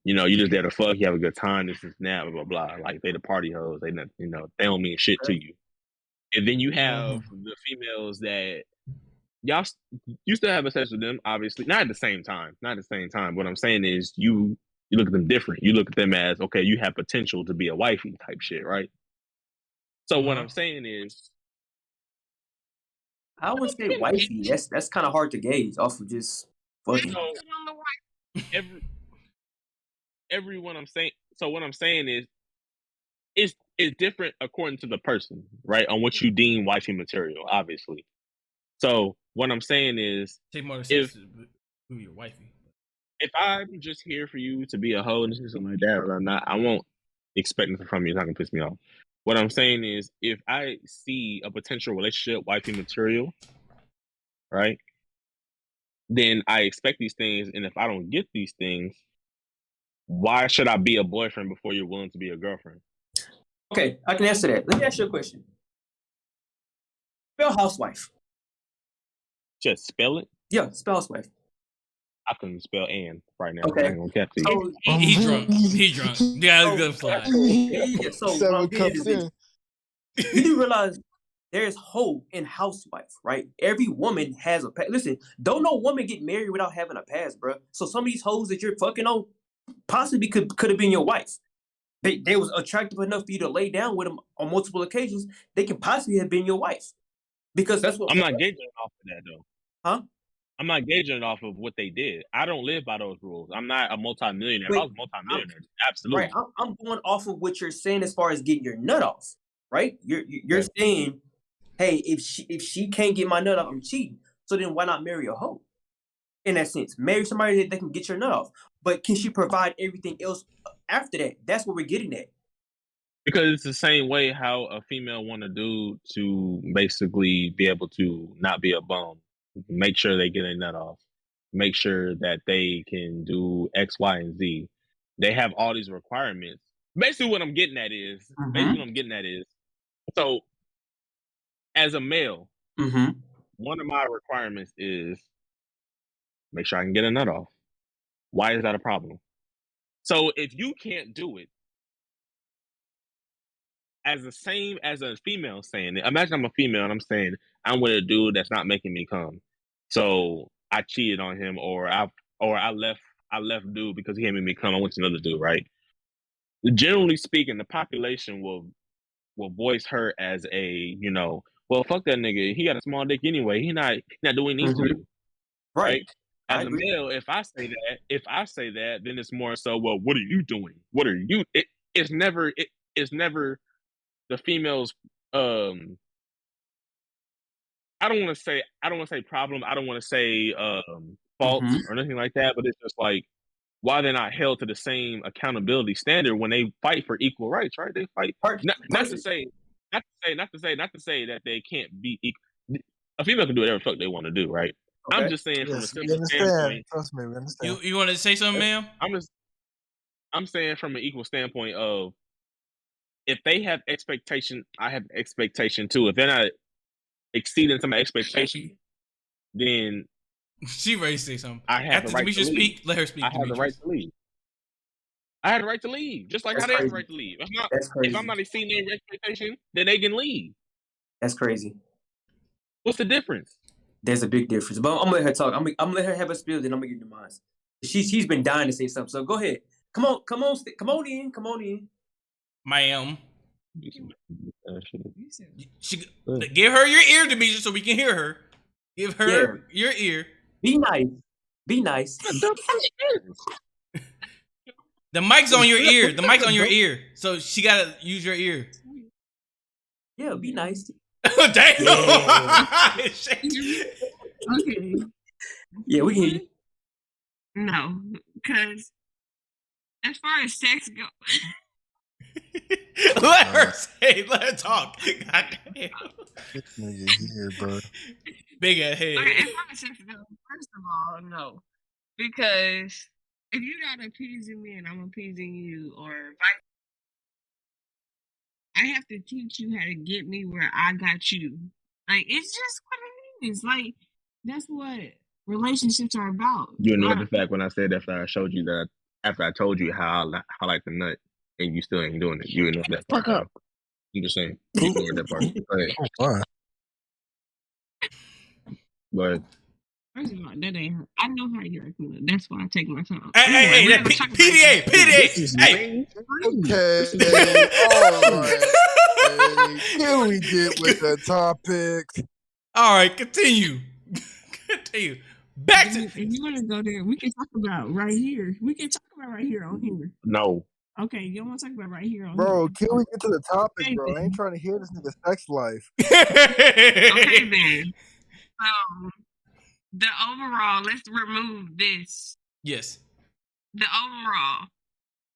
You just there to fuck. You have a good time. This is that. Blah blah blah. Like they the party hoes. They not. They don't mean shit to you. And then you have the females that you still have sex with them, obviously. Not at the same time. What I'm saying is you look at them different. You look at them as, okay, you have potential to be a wifey type shit, right? So what I'm saying is,
I would say wifey. That's kind of hard to gauge off of just fucking.
What I'm saying is, it's different according to the person, right? On what you deem wifey material, obviously. So what I'm saying is,
take more steps to be your wifey.
If I'm just here for you to be a hoe and something like that, or not, I won't expect nothing from you. It's not gonna piss me off. What I'm saying is, if I see a potential relationship, wifey material, right, then I expect these things, and if I don't get these things, why should I be a boyfriend before you're willing to be a girlfriend?
Okay, I can answer that. Let me ask you a question. Spell housewife.
Just spell it?
Yeah, spell housewife.
I couldn't spell Ann right now.
Okay.
I ain't gonna catch you.
So,
He's drunk. He's drunk. Yeah, good fly.
So
7 cups in.
You do realize there's hope in housewife, right? Every woman has a past. Listen, don't no woman get married without having a past, bro. So some of these hoes that you're fucking on possibly could have been your wife. They was attractive enough for you to lay down with them on multiple occasions. They can possibly have been your wife, because that's what
I'm not gauging it off of that though.
Huh?
I'm not gauging it off of what they did. I don't live by those rules. I'm not a multimillionaire. If I was a multimillionaire, absolutely.
Right. I'm going off of what you're saying as far as getting your nut off. Right? You're saying, hey, if she can't get my nut off, I'm cheating. So then why not marry a hoe? In that sense, marry somebody that can get your nut off. But can she provide everything else after that? That's what we're getting at.
Because it's the same way how a female want a dude to basically be able to not be a bum. Make sure they get a nut off. Make sure that they can do X, Y, and Z. They have all these requirements. Basically what I'm getting at is, so as a male, one of my requirements is make sure I can get a nut off. Why is that a problem? So if you can't do it, as the same as a female saying it, imagine I'm a female and I'm saying I'm with a dude that's not making me come. So I cheated on him, or I left dude because he ain't making me come. I went to another dude, right? Generally speaking, the population will voice her as a, well, fuck that nigga. He got a small dick anyway. He not doing what he needs to do. Right? As a male, if I say that, then it's more so, well, what are you doing? What are you? It's never the females. I don't want to say problem. I don't want to say fault or anything like that. But it's just like, why they're not held to the same accountability standard when they fight for equal rights, right? They fight not to say that they can't be equal. A female can do whatever the fuck they want to do, right? Okay. I'm just saying from a simple standpoint.
Trust me, we understand.
You want to say something, ma'am?
I'm saying from an equal standpoint of, if they have expectation, I have expectation too. If they're not exceeding some expectation, then
she ready to say something.
I have
After
the right
Demetria
to
speak, let her speak.
I have the right to leave. I had the right to leave, just like
That's
how they have the
crazy.
right to leave.
That's
If
crazy.
I'm not exceeding their expectation, then they can leave.
That's crazy.
What's the difference?
There's a big difference. But I'm gonna let her talk. I'm gonna let her have a spiel, then I'm gonna give you mine. She's been dying to say something. So go ahead. Come on in.
Ma'am.
She,
Give her your ear, Demetrius, so we can hear her. Give her your ear.
Be nice.
The mic's on your ear. The mic's on your ear. So she gotta use your ear.
Yeah, be nice.
Damn.
Okay.
Yeah, we can hear you.
No, because as far as sex goes,
Let her say. Let her talk. God damn.
This nigga here, bro.
Big ass head.
as far as sex goes, first of all, no, because if you're not appeasing me and I'm appeasing you, or vice, I have to teach you how to get me where I got you. Like, it's just what it is. Like, that's what relationships are about.
you know the fact when I said after I showed you that, after I told you how I like the nut, and you still ain't doing it. You know that part.
Fuck up.
I'm just saying. You ignored that part. Go ahead.
Oh, my.
But
First of all, that ain't her. I know how you're acting. That's why I take my time.
Hey, that PDA. Hey.
Okay. All right. Hey, can we get with the topic?
All right, continue. Back to.
If you want to go there, we can talk about right here. We can talk about right here on here.
no.
Okay, you want to talk about right here on
Bro,
here?
can we get to the topic,
Okay,
bro? I ain't trying to hear this nigga's sex life.
Okay, then. The overall, let's remove this.
Yes.
The overall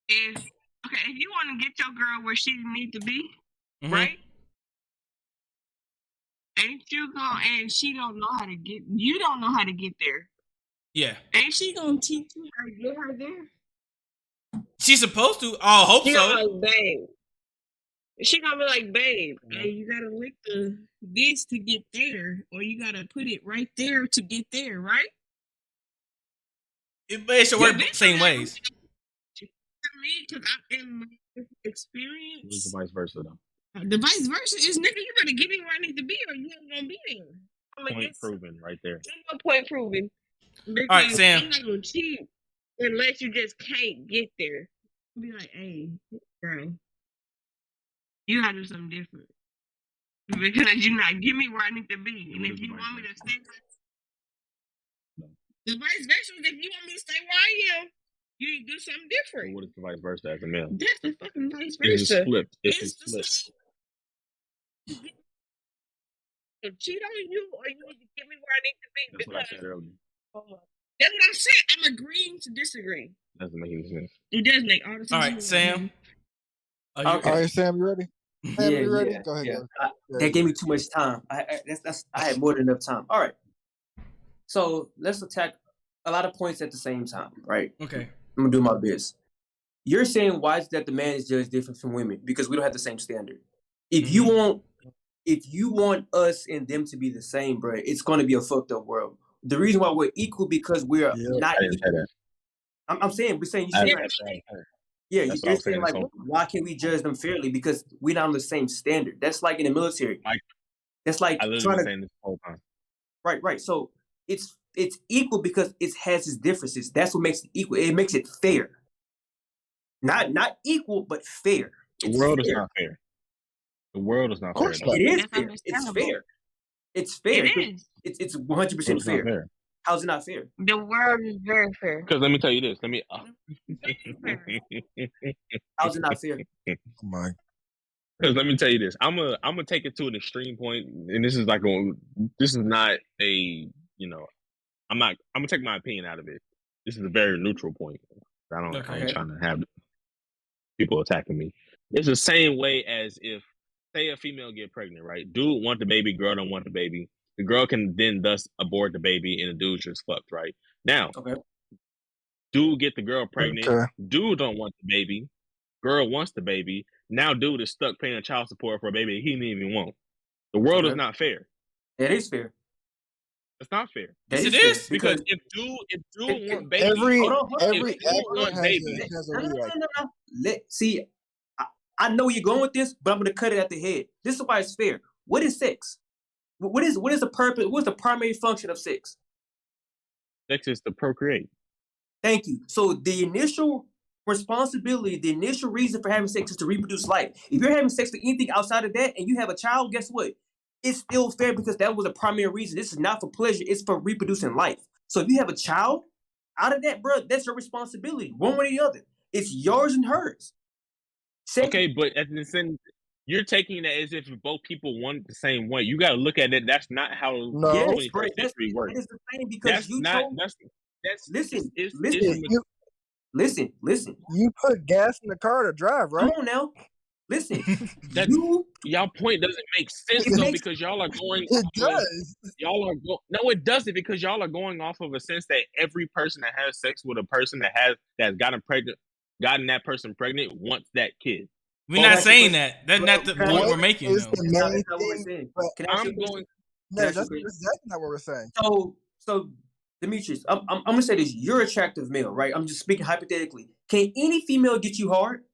is, okay, if you want to get your girl where she need to be, right? Ain't you gonna, and she don't know how to get, you don't know how to get there.
Yeah.
Ain't she gonna teach you how to get her there?
She's supposed to. I hope
She
so.
gonna like, babe. She gonna be like, babe, hey, you gotta lick this to get there, or you gotta put it right there to get there, right?
It should work same ways.
To me, because in my experience,
It's the vice versa though.
the vice versa is, nigga, you better get me where I need to be, or you ain't gonna be there.
Point proven right there.
No point proven. Because
all right, Sam.
I'm not gonna cheat unless you just can't get there. Be like, hey, bro, you gotta do something different. Because you're not getting me where I need to be. And if you want me to stay, the vice versa is if you want me to stay where I am, you need to do something different.
What is the vice versa as a male?
That's the fucking vice
It's
versa.
flipped. It's
the
flipped.
To cheat on you, or you need to get me where I need to be.
That's what I said earlier.
That's what I said. I'm agreeing to disagree.
Doesn't make any sense.
It does make all the sense.
All right, Sam.
Okay. All right, Sam, you ready? Sam, you ready? Go ahead.
Yeah. That gave me too much time. I had more than enough time. All right. So let's attack a lot of points at the same time, right?
Okay.
I'm gonna do my best. You're saying why is that the man is judged different from women? Because we don't have the same standard. If you want us and them to be the same, bro, it's gonna be a fucked up world. The reason why we're equal because we're not equal. I'm saying we're saying you're saying like why can't we judge them fairly? Because we're not on the same standard. That's like in the military. That's like
I literally been saying this the whole time.
Right. So it's equal because it has its differences. That's what makes it equal. It makes it fair. Not equal, but fair.
The world is not fair. The world is not fair.
It is fair. It's fair. It's fair.
It is.
It's 100% fair. How's it not fair?
The world is very fair.
Because let me tell you this.
How's it not fair?
Oh my.
Because let me tell you this. I'm gonna take it to an extreme point, and this is not a I'm gonna take my opinion out of it. This is a very neutral point. I ain't trying to have people attacking me. It's the same way as if, say, a female get pregnant, right? Dude want the baby, girl don't want the baby. The girl can then thus abort the baby, and the dude's just fucked, right? Now, dude get the girl pregnant. Okay. Dude don't want the baby. Girl wants the baby. Now, dude is stuck paying child support for a baby he didn't even want. The world is not fair.
It is fair.
It's not fair.
Yes, it is.
Because if dude want baby,
every
if dude
actor
want baby,
has a rewrite.
See, I know where you're going with this, but I'm going to cut it at the head. This is why it's fair. What is sex? What is the purpose? What's the primary function of sex?
sex is to procreate.
Thank you. So the initial responsibility, the initial reason for having sex is to reproduce life. If you're having sex for anything outside of that and you have a child, guess what? It's still fair because that was a primary reason. This is not for pleasure. It's for reproducing life. So if you have a child, out of that, bro, that's your responsibility, one way or the other. It's yours and hers.
Okay, but at the same, you're taking that as if both people want it the same way. You got to look at it. That's not how the 21st century works.
That's the same because listen.
You put gas in the car to drive, right?
Come on now. Listen,
y'all point doesn't make sense though because y'all are going.
It does.
No, it doesn't because y'all are going off of a sense that every person that has sex with a person that's gotten that person pregnant wants that kid.
We're not saying that. That's not the point we're making.
Is the main thing, that's exactly not what we're saying.
So Demetrius, I'm gonna say this: you're an attractive male, right? I'm just speaking hypothetically. Can any female get you hard?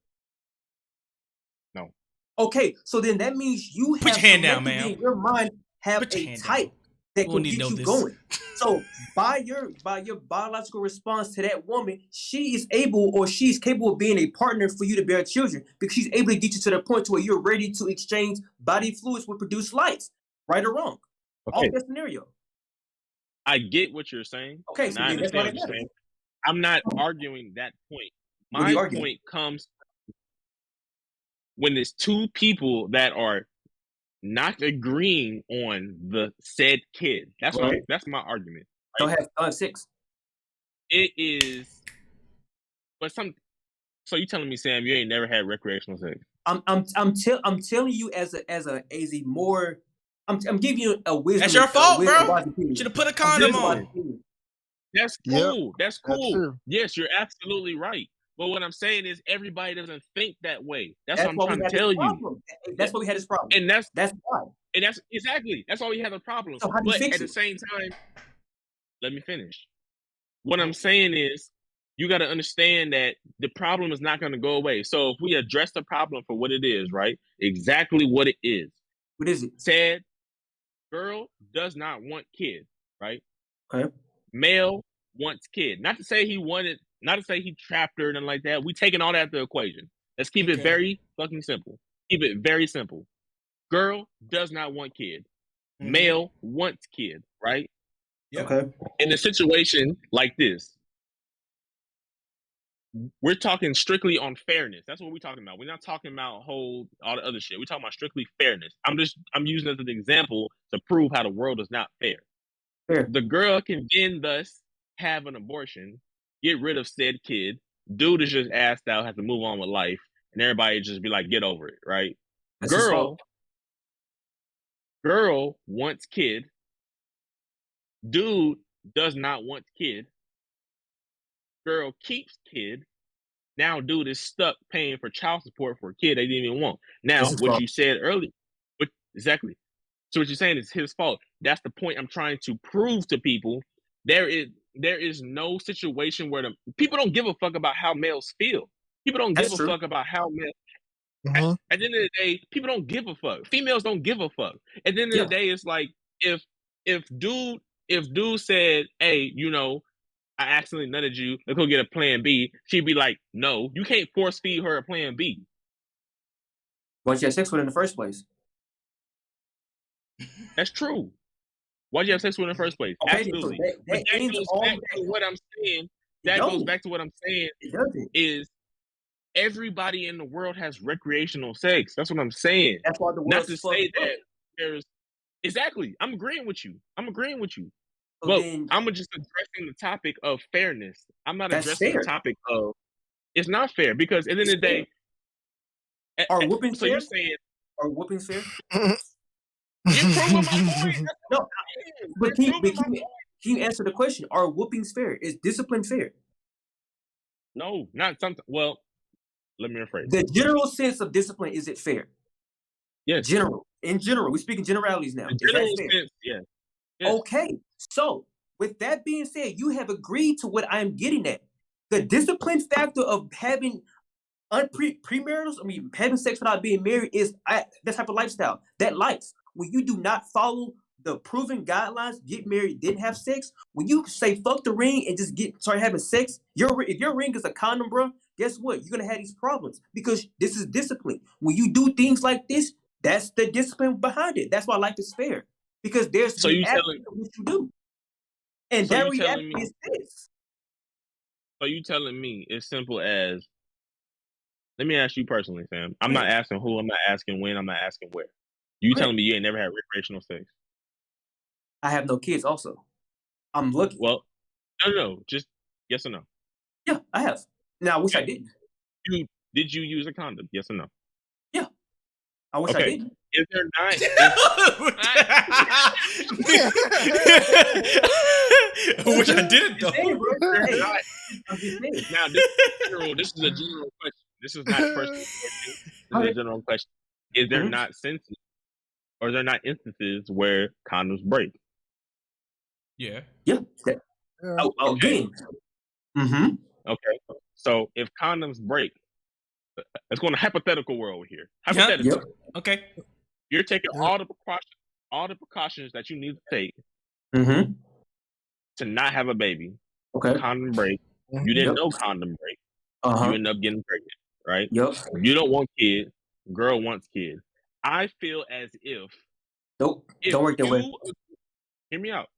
No.
Okay, so then that means you have
put your hand down, man.
In your mind, have a type that can get you going. So by your biological response to that woman, she's capable of being a partner for you to bear children because she's able to get you to the point to where you're ready to exchange body fluids with produce life, right or wrong.
Okay.
Off that scenario.
I get what you're saying.
Okay, so
I understand what you're saying. I'm not arguing that point. My point comes when there's two people that are not agreeing on the said kid. That's my argument.
Right? Don't have sex.
It is, but so you telling me, Sam, you ain't never had recreational sex?
I'm telling you as a more. I'm giving you a wisdom.
That's your fault, bro. Should have put a condom on.
That's cool.
Yep,
that's cool.
That's
yes, you're absolutely right. But what I'm saying is everybody doesn't think that way. That's what I'm trying to tell you.
That's why we had this problem.
And that's
why.
And that's exactly. That's why we have a problem.
So how do you fix
at the same time, let me finish. What I'm saying is you got to understand that the problem is not going to go away. So if we address the problem for what it is, right? Exactly what it is.
What is it?
Said girl does not want kid, right?
Okay.
Male wants kid. Not to say he trapped her and nothing like that. We taking all that out of the equation. Let's keep it very fucking simple. Keep it very simple. Girl does not want kid. Male wants kid, right?
Yep. Okay.
In a situation like this, we're talking strictly on fairness. That's what we're talking about. We're not talking about all the other shit. We're talking about strictly fairness. I'm using it as an example to prove how the world is not fair.
Fair.
The girl can then thus have an abortion, get rid of said kid. Dude is just assed out, has to move on with life, and everybody just be like, get over it, right?
That's
Girl wants kid. Dude does not want kid. Girl keeps kid. Now dude is stuck paying for child support for a kid they didn't even want. Now, what you said earlier, exactly. So what you're saying is his fault. That's the point I'm trying to prove to people. There is no situation where people don't give a fuck about how males feel. People don't give a fuck about how males. At the end of the day, people don't give a fuck. Females don't give a fuck. At the end of the day, it's like if dude said, hey, I accidentally nutted you, let's go get a plan B, she'd be like, no, you can't force feed her a plan B.
Why'd you have sex with her in the first place?
That's true. Why'd you have sex with her in the first place?
Okay,
absolutely.
So that
goes back to what I'm saying. That goes back to what I'm saying is everybody in the world has recreational sex. That's what I'm saying.
That's why the world
not to say that there's exactly. I'm agreeing with you. But I'm just addressing the topic of fairness. I'm not addressing the topic of it's not fair because at the end of the day,
are whoopings fair?
You're saying
are whoopings fair?
You're proving my point.
No, but can you answer the question? Are whoopings fair? Is discipline fair?
No, not something. Well, let me rephrase.
The general sense of discipline, is it fair?
Yes.
In general, we're speaking generalities now.
The general sense, yes. Yes.
Okay, so with that being said, you have agreed to what I'm getting at. The discipline factor of having premaritals, having sex without being married is that type of lifestyle. That life, when you do not follow the proven guidelines, get married, didn't have sex. When you say fuck the ring and just start having sex, if your ring is a condom, bro, guess what? You're gonna have these problems because this is discipline. When you do things like this, that's the discipline behind it. That's why life is fair because there's reaction to what you do, and
So
that
you
reaction
telling me?
is this.
So you telling me it's simple as? Let me ask you personally, Sam. I'm not asking who. I'm not asking when. I'm not asking where. You telling me you ain't never had recreational sex?
I have no kids. Also, I'm looking.
Well, no. Just yes or no.
Yeah, I have. Now, I wish I didn't.
Did you use a condom? Yes or no?
Yeah, I wish I didn't.
Is there not?
I wish I didn't though.
I'm just saying.
Now, this is a general question. This is not personal. This is a general question. Is there not senses, or is there not instances where condoms break?
Yeah.
Again.
Okay. So if condoms break, let's go in a hypothetical world here. Hypothetical.
Yep.
Okay.
You're taking all the precautions that you need to take to not have a baby.
Okay.
Condom break. You didn't know condom break. You end up getting pregnant, right?
Yep.
You don't want kids. Girl wants kids. I feel as if
don't work that way.
Hear me out.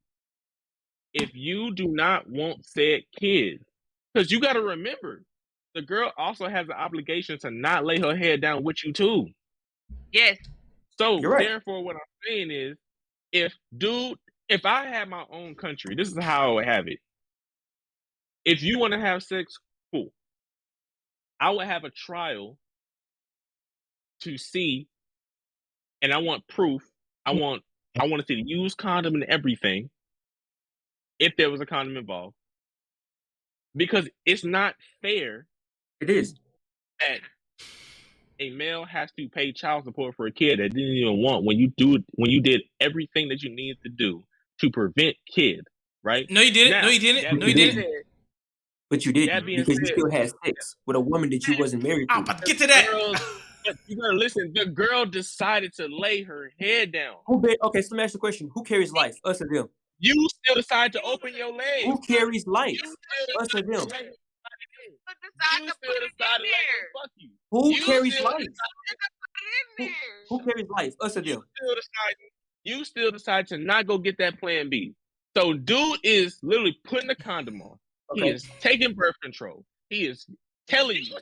If you do not want said kids, because you got to remember, the girl also has an obligation to not lay her head down with you too.
Yes.
So therefore, what I'm saying is, if I had my own country, this is how I would have it. If you want to have sex, cool. I would have a trial to see, and I want proof. I want to see the used condom and everything, if there was a condom involved, because it's not fair.
It is
that a male has to pay child support for a kid that didn't even want when you did everything that you needed to do to prevent kids, right?
No, you didn't. No, you didn't. No, you didn't.
But you didn't because you still had sex with a woman that you wasn't married to.
I'm about to get to that.
You gotta listen. The girl decided to lay her head down.
Okay, so let me ask you a question. Who carries life? Us or them?
You still decide to open your legs.
Who carries life? Us or them? Who carries life? Who carries life? Us or them?
You still decide to not go get that plan B. So dude is literally putting the condom on. Okay. He is taking birth control. He is telling you.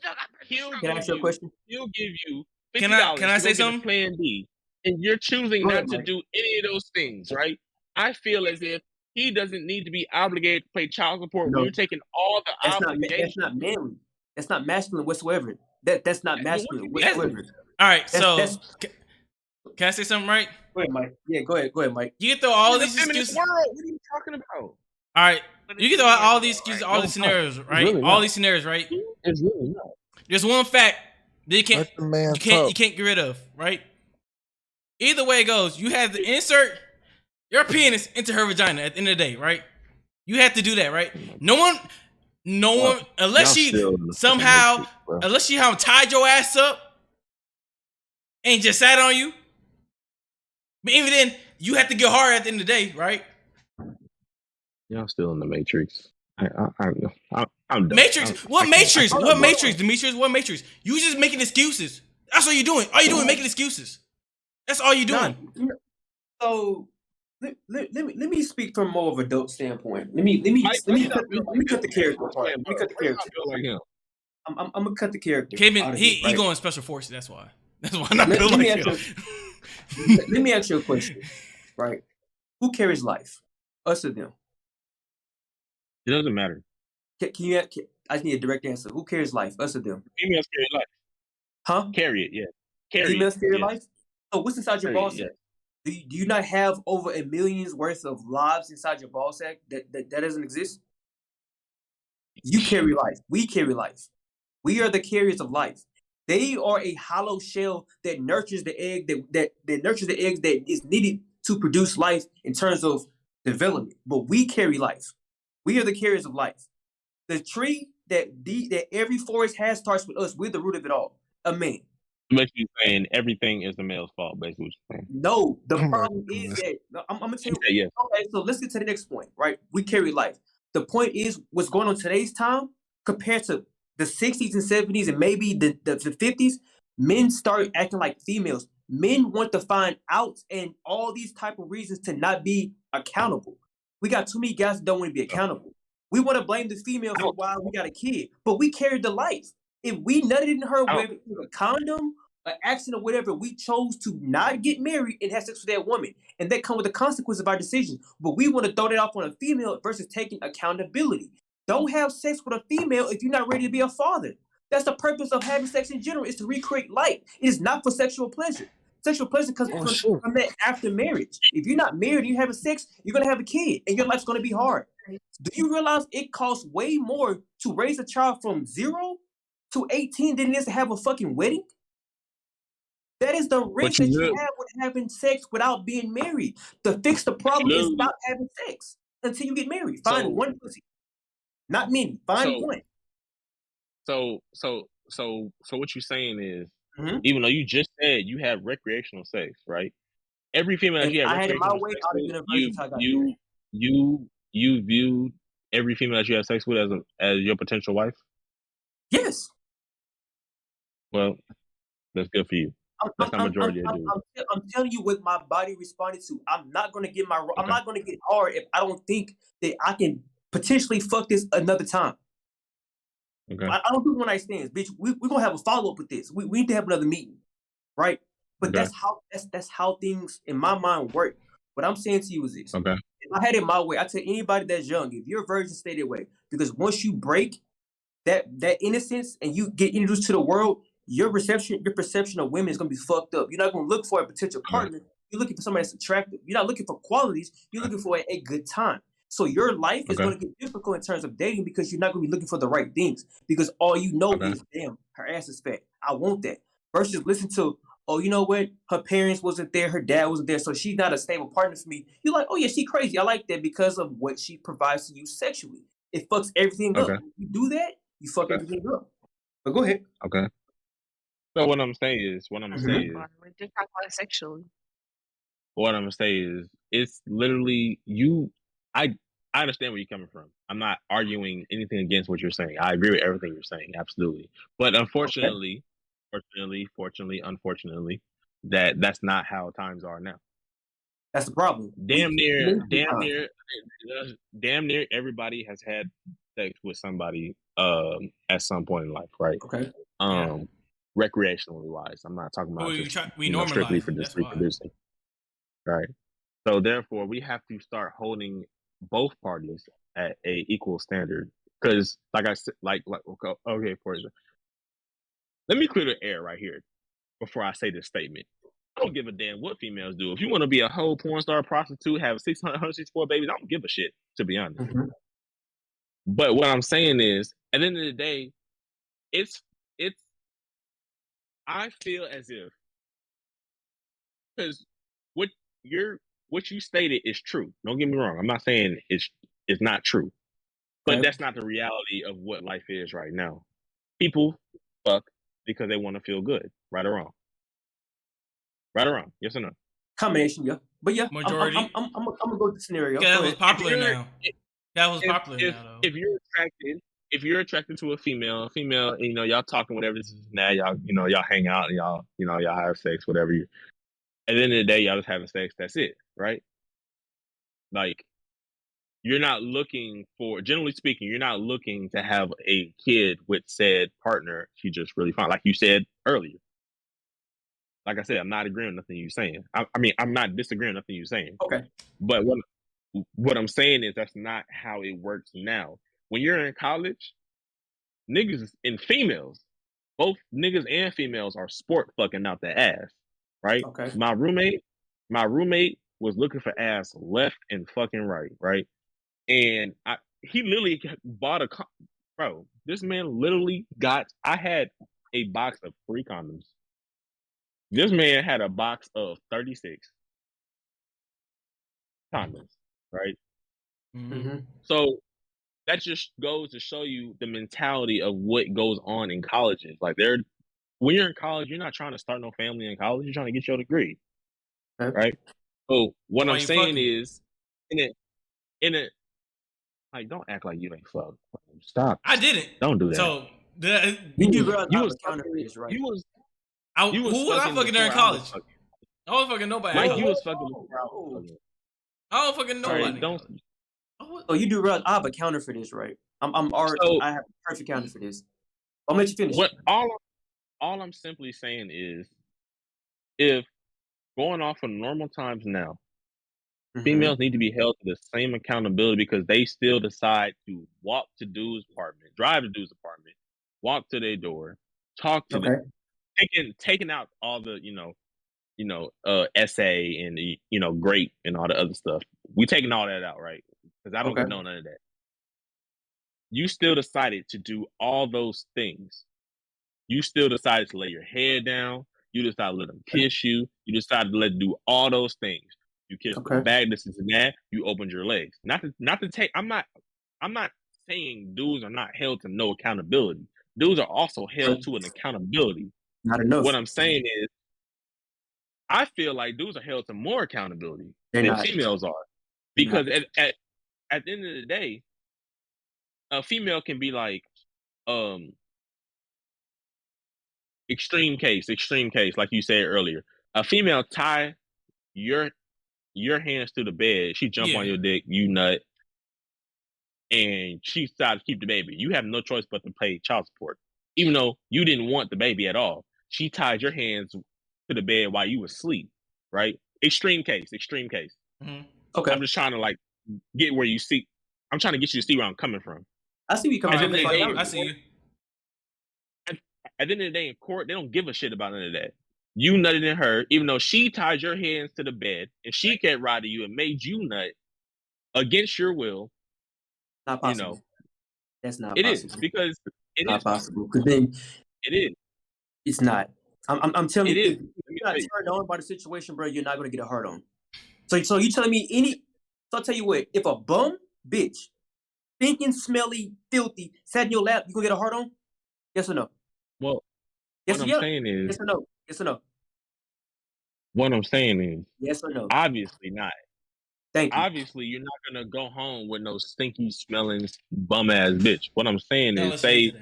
Can I ask you a question?
He'll give you $50
can I say something?
Plan B, and you're choosing not to do any of those things, right? I feel as if he doesn't need to be obligated to pay child support when you're taking all the obligations.
That's not manly. That's not masculine whatsoever. That's not masculine whatsoever.
All right, can I say something, right?
Go ahead, Mike. Yeah, go ahead, Mike.
You can throw all these excuses.
World. What are you talking about?
All right, you can throw out all these excuses, all these scenarios, right?
Really
all these scenarios, right?
It's really not.
There's one fact that you can't get rid of, right? Either way it goes, you have to insert your penis into her vagina at the end of the day, right? You have to do that, right? No one, unless she somehow tied your ass up and just sat on you. But even then, you have to get hard at the end of the day, right?
Y'all still in the Matrix. I'm done.
Matrix? What Matrix? What Matrix, Demetrius? What Matrix? You just making excuses. That's all you're doing. All you're doing is making excuses. That's all you're doing.
So let me speak from more of an adult standpoint. Let me cut the character apart. Let me cut the character. I'm gonna cut the character.
He going special forces. That's why. That's why I'm not built like him.
Let me ask you a question. Right? Who carries life? Us or them?
It doesn't matter.
I just need a direct answer. Who carries life? Us or them?
Females carry life.
Huh?
Carry it, yeah.
Females carry life? So what's inside your ball sack? Do you not have over a million's worth of lives inside your ball sack that doesn't exist? You carry life. We carry life. We are the carriers of life. They are a hollow shell that nurtures the egg that nurtures the eggs that is needed to produce life in terms of development, but we carry life. We are the carriers of life. The tree that every forest has starts with us. We're the root of it all. A man.
Basically saying everything is the male's fault, basically what you're saying.
No, the
Oh my
problem is
goodness.
that I'm gonna tell you.
Yes.
Okay, so let's get to the next point, right? We carry life. The point is what's going on today's time compared to the 60s and 70s and maybe the 50s. Men start acting like females. Men want to find outs and all these type of reasons to not be accountable. We got too many guys that don't want to be accountable. We want to blame the female for why we got a kid, but we carried the life. If we nutted in her with a condom, an accident or whatever, we chose to not get married and have sex with that woman. And that comes with the consequence of our decisions. But we want to throw that off on a female versus taking accountability. Don't have sex with a female if you're not ready to be a father. That's the purpose of having sex in general, is to recreate life. It is not for sexual pleasure. Sexual pleasure comes from that after marriage. If you're not married and you're having sex, you're going to have a kid and your life's going to be hard. Do you realize it costs way more to raise a child from 0 to 18 than it is to have a fucking wedding? That is the risk that you have with having sex without being married. To fix the problem is stop having sex until you get married. Find one pussy. Not many. Find one.
So what you're saying is, even though you just said you have recreational sex, right? Every female that you have recreational sex with, you viewed every female that you have sex with as your potential wife?
Yes.
Well, that's good for you. That's not majority of dudes.
I'm telling you what my body responded to. I'm not gonna get I'm not gonna get hard if I don't think that I can potentially fuck this another time.
Okay.
I don't do one night stands, bitch. We're gonna have a follow up with this. We need to have another meeting, right? But that's how things in my mind work. What I'm saying to you is this:
if
I had it my way, I tell anybody that's young, if you're a virgin, stay that way. Because once you break that innocence and you get introduced to the world, your perception of women is gonna be fucked up. You're not gonna look for a potential partner. You're looking for somebody that's attractive. You're not looking for qualities. You're looking for a good time. So your life is going to get difficult in terms of dating because you're not going to be looking for the right things. Because all you know is, damn, her ass is fat. I want that. Versus listen to, oh, you know what? Her parents wasn't there. Her dad wasn't there. So she's not a stable partner for me. You're like, oh, yeah, she crazy. I like that because of what she provides to you sexually. It fucks everything up. When you do that, you fuck everything up. But go ahead.
Okay. So what I'm saying is,
We're just talking about sexually.
What I'm gonna say is, it's literally you. I understand where you're coming from. I'm not arguing anything against what you're saying. I agree with everything you're saying, absolutely. But unfortunately, unfortunately, that's not how times are now.
That's the problem.
Damn near everybody has had sex with somebody at some point in life, right?
Okay.
Recreationally wise. I'm not talking about strictly for just reproducing. Right. So therefore, we have to start holding both parties at a equal standard. Because, like I said, okay, for example, let me clear the air right here before I say this statement. I don't give a damn what females do. If you want to be a whole porn star, prostitute, have 164 babies, I don't give a shit, to be honest. But what I'm saying is, at the end of the day, it's. I feel as if, because what you stated is true. Don't get me wrong. I'm not saying it's not true, but that's not the reality of what life is right now. People fuck because they want to feel good, right or wrong. Right or wrong? Yes or no?
Combination, yeah. But yeah,
majority.
I'm gonna go with the scenario.
Yeah, that was popular now. That was popular now, though.
If you're attracted to a female, y'all talking whatever this is now, y'all hang out and y'all have sex, whatever you. At the end of the day, y'all just having sex. That's it, right? Like, you're not looking for, generally speaking, you're not looking to have a kid with said partner you just really find, like you said earlier. Like I said, I'm not agreeing with nothing you're saying. I mean, I'm not disagreeing with nothing you're saying.
Okay.
But what I'm saying is that's not how it works now. When you're in college, niggas and females, both niggas and females are sport fucking out the ass, right?
Okay.
My roommate was looking for ass left and fucking right? And he literally bought bro, this man literally I had a box of 3 condoms. This man had a box of 36 condoms. right?
Mm-hmm.
So that just goes to show you the mentality of what goes on in colleges. Like when you're in college, you're not trying to start no family in college. You're trying to get your degree, right? So what
Why
I'm
you
saying
fucking?
is, in it, like don't act like you ain't fucked. Stop.
I didn't.
Don't do that.
So
You do realize I
you
have
was
a counter for
fucking.
this, right?
You was
who was I
fucking
fucking during
before I was
college?
fucking.
I was fucking nobody in
Mike,
college.
you was fucking before I was fucking.
I was fucking nobody
Right?
in
Don't.
college.
So you do realize I have a counter for this, right? I'm already.
So
I have a perfect counter for this. I'll let you finish.
what? All I'm simply saying is, if going off of normal times now, females need to be held to the same accountability because they still decide to walk to dude's apartment, drive to dude's apartment, walk to their door, talk to them, taking out all the essay and great and all the other stuff. We taking all that out, right? Because I don't condone none of that. You still decided to do all those things. You still decided to lay your head down. You decided to let them kiss you. You decided to let them do all those things. You kissed them back, this and that. You opened your legs. Not to take. I'm not saying dudes are not held to no accountability. Dudes are also held to an accountability.
Not enough.
What I'm saying is, I feel like dudes are held to more accountability than females are, because at the end of the day, a female can be like, extreme case, like you said earlier. A female tie your hands to the bed, she jump on your dick, you nut, and she decided to keep the baby. You have no choice but to pay child support, even though you didn't want the baby at all. She tied your hands to the bed while you were asleep, right? Extreme case.
Mm-hmm.
Okay.
I'm just trying to like get where you see. I'm trying to get you to see where I'm coming from.
I see where you coming from.
I see you.
At the end of the day, in court, they don't give a shit about none of that. You nutted in her, even though she tied your hands to the bed and she kept riding you and made you nut against your will.
Not possible. That's not
it
possible.
Is because it
not
is
possible. Because then
it is.
It's not. I'm telling you, if
you're
not turned on by the situation, bro, you're not gonna get a hard on. So you telling me So I'll tell you what. If a bum bitch, stinking, smelly, filthy, sat in your lap, you gonna get a hard on? Yes or no?
Well, what I'm saying is,
yes or no? Yes or no?
What I'm saying is,
yes or no?
Obviously not.
Thank you.
Obviously, you're not gonna go home with no stinky, smelling, bum ass bitch. What I'm saying is, say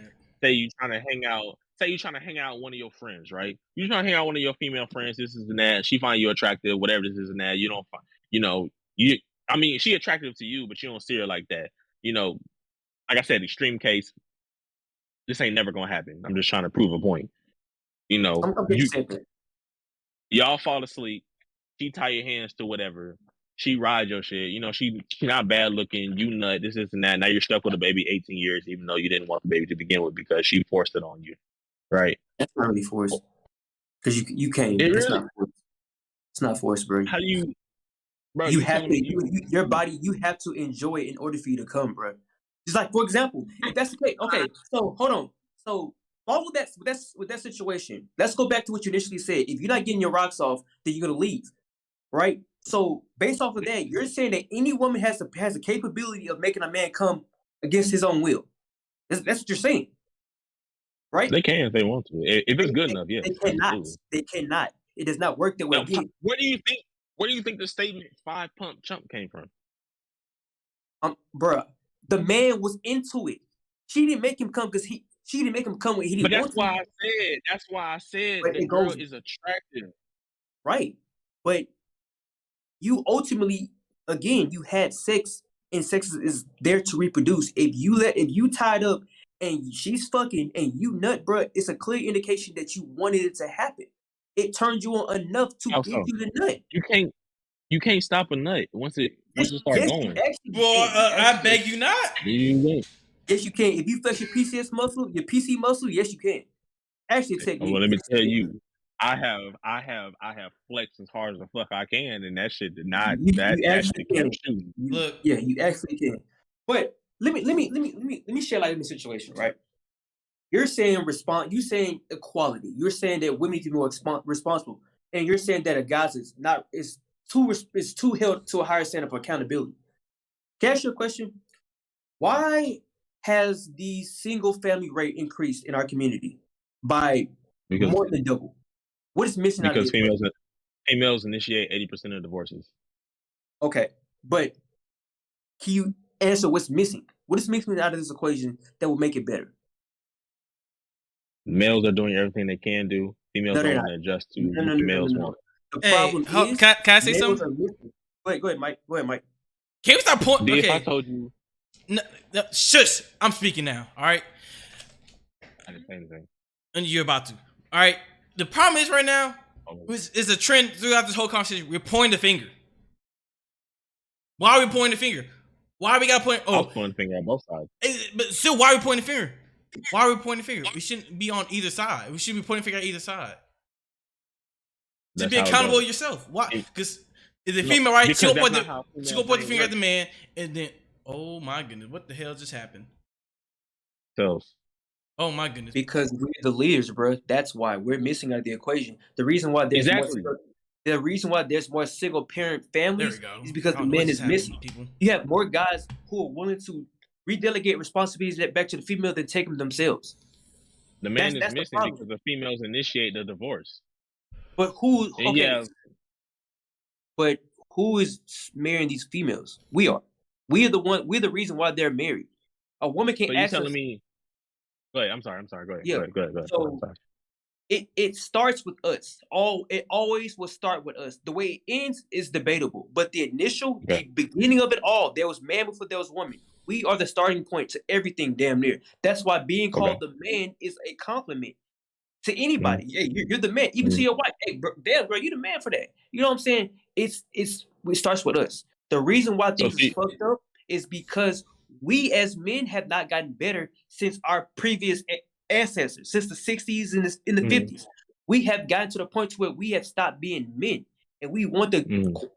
you trying to hang out. Say you're trying to hang out with one of your friends, right? You're trying to hang out with one of your female friends. This is and that. She find you attractive, whatever this is and that. You don't find, I mean, she attractive to you, but you don't see her like that. Like I said, extreme case. This ain't never gonna happen. I'm just trying to prove a point. Y'all fall asleep. She tie your hands to whatever. She ride your shit. She not bad looking. You nut. This and that. Now you're stuck with a baby 18 years, even though you didn't want the baby to begin with because she forced it on you, right?
That's not really forced. Because you can't. It's not forced. It's not forced, bro.
How do you? Bro,
you have to. Your body. You have to enjoy it in order for you to come, bro. Just like, for example, if that's the case. Okay, so hold on. So follow that with that situation. Let's go back to what you initially said. If you're not getting your rocks off, then you're gonna leave, right? So based off of that, you're saying that any woman has a capability of making a man come against his own will. That's what you're saying, right?
They can if they want to. If it's good enough, yes.
They cannot. Absolutely. They cannot. It does not work that way.
Now, where do you think? Where do you think the statement 5 pump chump came from?
Bruh, the man was into it. She didn't make him come because she didn't make him come when he didn't want to.
That's why I said the girl is attractive.
Right. But you ultimately, again, you had sex, and sex is there to reproduce. If you tied up and she's fucking and you nut, bruh, it's a clear indication that you wanted it to happen. It turned you on enough to get you the nut.
You can't stop a nut once it starts going.
I beg you not.
Yes, you can. If you flex your PCS muscle, your PC muscle, yes, you can. Actually, a technique.
Well, let me tell you, I have flexed as hard as the fuck I can, and that shit did not. That actually kept shooting.
Look, yeah, you actually can. But let me share light in the situation, right? You're saying You saying equality. You're saying that women can be more responsible, and you're saying that a guy's is too held to a higher standard of accountability. Can I ask you a question? Why has the single family rate increased in our community by more than double? What is missing out of the equation?
Females initiate 80% of divorces.
Okay, but can you answer what's missing? What is missing out of this equation that will make it better?
Males are doing everything they can do. Females don't want to adjust to what the males want.
The problem is,
can I say
males
something?
are missing. Go ahead, Mike. Go ahead, Mike.
Can we stop pointing?
If
Okay.
I told you,
no, shush. I'm speaking now. All right.
I didn't say anything.
And you're about to. All right. The problem is right now is a trend throughout this whole conversation. We're pointing the finger. Why are we pointing the finger? Why we gotta point?
I was pointing the finger at both sides.
But still, why are we pointing the finger? Why are we pointing the finger? We shouldn't be on either side. We should be pointing the finger at either side. To be accountable yourself. Why? Because if the female, right? She gonna point the finger at the man, and then, oh my goodness, what the hell just happened? Oh my goodness.
Because we're the leaders, bro. That's why we're missing out of the equation. The reason why there's more single parent families is because the man is missing. You have more guys who are willing to redelegate responsibilities back to the female than take them themselves.
The man is missing because the females initiate the divorce.
But who? Okay. But who is marrying these females? We are. We are the one. We're the reason why they're married. A woman can't.
So you telling me? Go ahead. I'm sorry. Go ahead.
Yeah.
Go ahead.
So it starts with us. It always will start with us. The way it ends is debatable, but the beginning of it all, there was man before there was woman. We are the starting point to everything, damn near. That's why being called the man is a compliment to anybody. Hey, you're the man, even to your wife. Hey, bro, damn, bro, you're the man for that. You know what I'm saying? It starts with us. The reason why things is fucked up is because we as men have not gotten better since our previous ancestors, since the 60s and in the 50s. We have gotten to the point where we have stopped being men. And we want the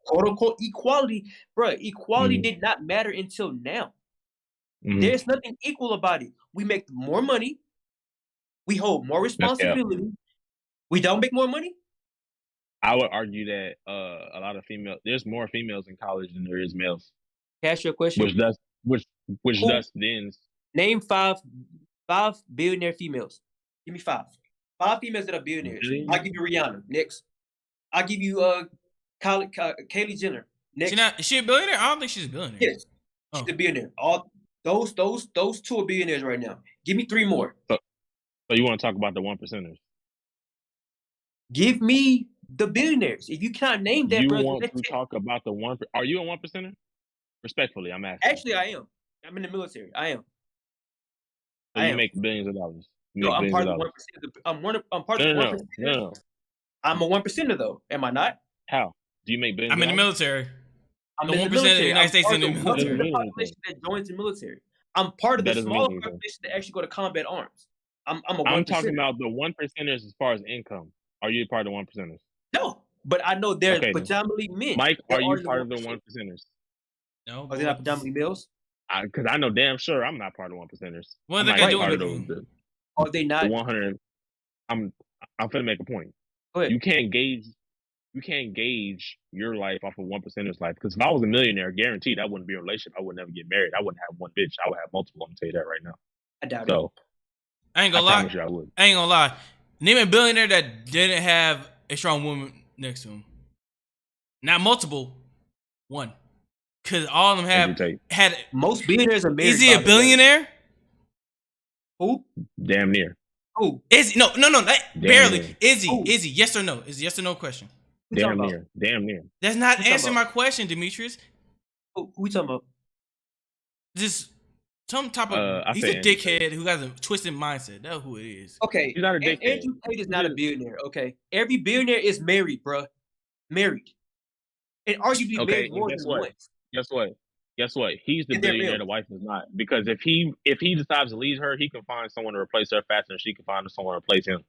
quote-unquote equality. Bro, equality did not matter until now. There's nothing equal about it. We make more money. We hold more responsibility. We don't make more money?
I would argue that a lot of there's more females in college than there is males.
Can I ask you a question?
Which thus then.
Name five billionaire females. Give me five. 5 females that are billionaires. I'll give you Rihanna. Next. I'll give you Kylie Jenner. Next.
Is she a billionaire? I don't think she's a billionaire.
Yes. She's a billionaire. All those 2 are billionaires right now. Give me 3 more.
So you want to talk about the 1%ers?
Give me the billionaires. If you cannot name that,
you want to talk about the 1%? Are you a 1%er? Respectfully, I'm asking.
Actually, I am. I'm in the military. I am.
So you make billions of dollars.
No, I'm part of the 1%. I'm part of the 1%.
No.
I'm a 1%er though. Am I not?
How? Do you make billions?
I'm in the military.
I'm
the
1% of the United
States in the military.
The population that joins the military. I'm part of the smaller population that actually go to combat arms. I'm a 1%.
I'm talking about the 1%ers as far as income. Are you part of the 1%ers?
No, but I know they're predominantly men.
Mike, are you part of the 1%ers?
No. Are they not predominantly males?
Because I know damn sure I'm not part of the 1%ers.
What are they doing?
Are they not?
The 100. I'm finna make a point.
Go ahead.
You can't gauge your life off of 1%er's life. Because if I was a millionaire, guaranteed I wouldn't be in a relationship. I would never get married. I wouldn't have one bitch. I would have multiple. I'm gonna tell you that right now.
I doubt it.
I ain't gonna lie. I ain't gonna lie. Name a billionaire that didn't have a strong woman next to him. Not multiple. One. Because all of them had.
Most billionaires are married.
Is he a billionaire?
Who?
Damn near.
Who?
Is no. Barely.
Near.
Is he? Is he? Yes or no? Is a yes or no question?
Damn near.
That's not answering my question, Demetrius.
Who we talking about?
Just some type of. He's a dickhead who has a twisted mindset. That's who it is.
Okay.
He's not a dickhead.
Andrew Tate is not a billionaire. Okay. Every billionaire is married, bro. Married. And arguably married more than once.
Guess what? He's the billionaire. The wife is not. Because if he decides to leave her, he can find someone to replace her faster than she can find someone to replace him.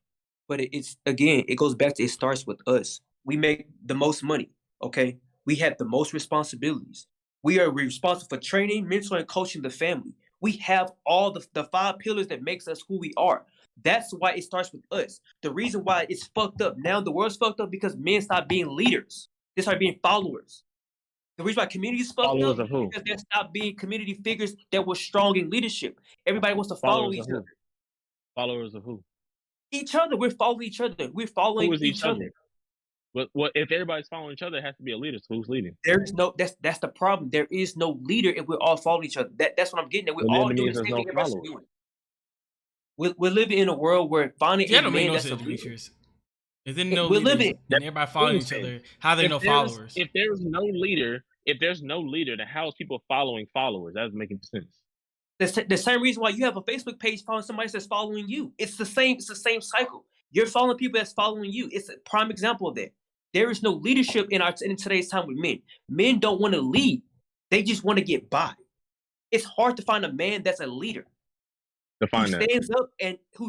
But it goes back to, it starts with us. We make the most money. Okay. We have the most responsibilities. We are responsible for training, mentoring, and coaching the family. We have all the 5 pillars that makes us who we are. That's why it starts with us. The reason why it's fucked up now, the world's fucked up because men stop being leaders. They start being followers. The reason why community is fucked
Followers
up
of who?
because they stopped being community figures that were strong in leadership. Everybody wants to follow
Followers
each
of who?
other.
Followers of who?
Each other. We're following each other. We're
Who
following
is
each other.
But what if everybody's following each other? It has to be a leader. So who's leading?
There is no. That's the problem. There is no leader if we're all following each other. That's what I'm getting at. We're
Well,
all
then it
doing
means
the
there's
same
no
thing everybody
followers.
doing. We're living in a world where finding
Yeah,
a
don't make
man
no
that's a
sense,
leader.
Demetrius. If there's no
We're
leaders
living.
and everybody following each other, how they no followers?
If there's no leader, then how is people following followers? That doesn't make any sense.
The same reason why you have a Facebook page following somebody that's following you. It's the same cycle. You're following people that's following you. It's a prime example of that. There is no leadership in today's time with men. Men don't want to lead. They just want to get by. It's hard to find a man that's a leader.
Define
who
that.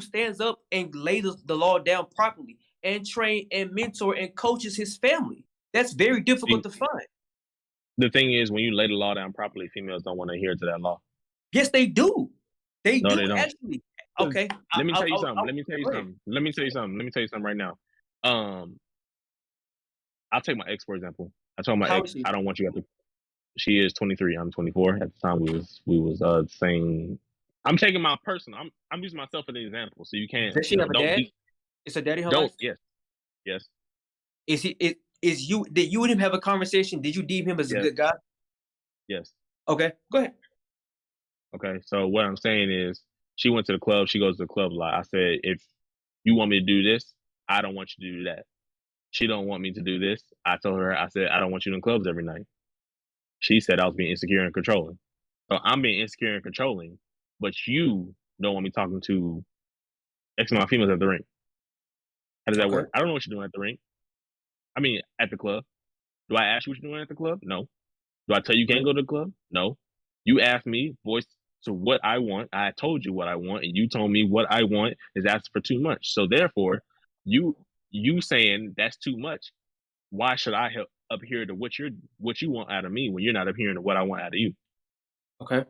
stands up and lays the law down properly and train and mentor and coaches his family. That's very difficult to find.
The thing is, when you lay the law down properly, females don't want to adhere to that law.
Yes, they do. They
No,
do
they don't.
actually. Okay.
Let me tell you something.
Let me tell you
something right now. I'll take my ex for example. I told my ex, I don't want you after. She is 23. I'm 24. At the time, we was saying. I'm taking my personal. I'm using myself as an example, so you can't.
Does she have a dad? Is a daddy in her life?
Yes.
Is you? Did you and him have a conversation? Did you deem him as a good guy?
Yes.
Okay, go ahead.
Okay, so what I'm saying is, she went to the club. She goes to the club a lot. I said, if you want me to do this, I don't want you to do that. She don't want me to do this. I told her, I said, I don't want you in clubs every night. She said I was being insecure and controlling. So I'm being insecure and controlling, but you don't want me talking to X amount of females at the ring. How does that work? I don't know what you're doing at the ring. I mean, at the club. Do I ask you what you're doing at the club? No. Do I tell you can't go to the club? No. You asked me, voice to what I want. I told you what I want, and you told me what I want is asking for too much. So therefore, you saying that's too much. Why should I adhere to what you want out of me when you're not adhering to what I want out of you?
Okay.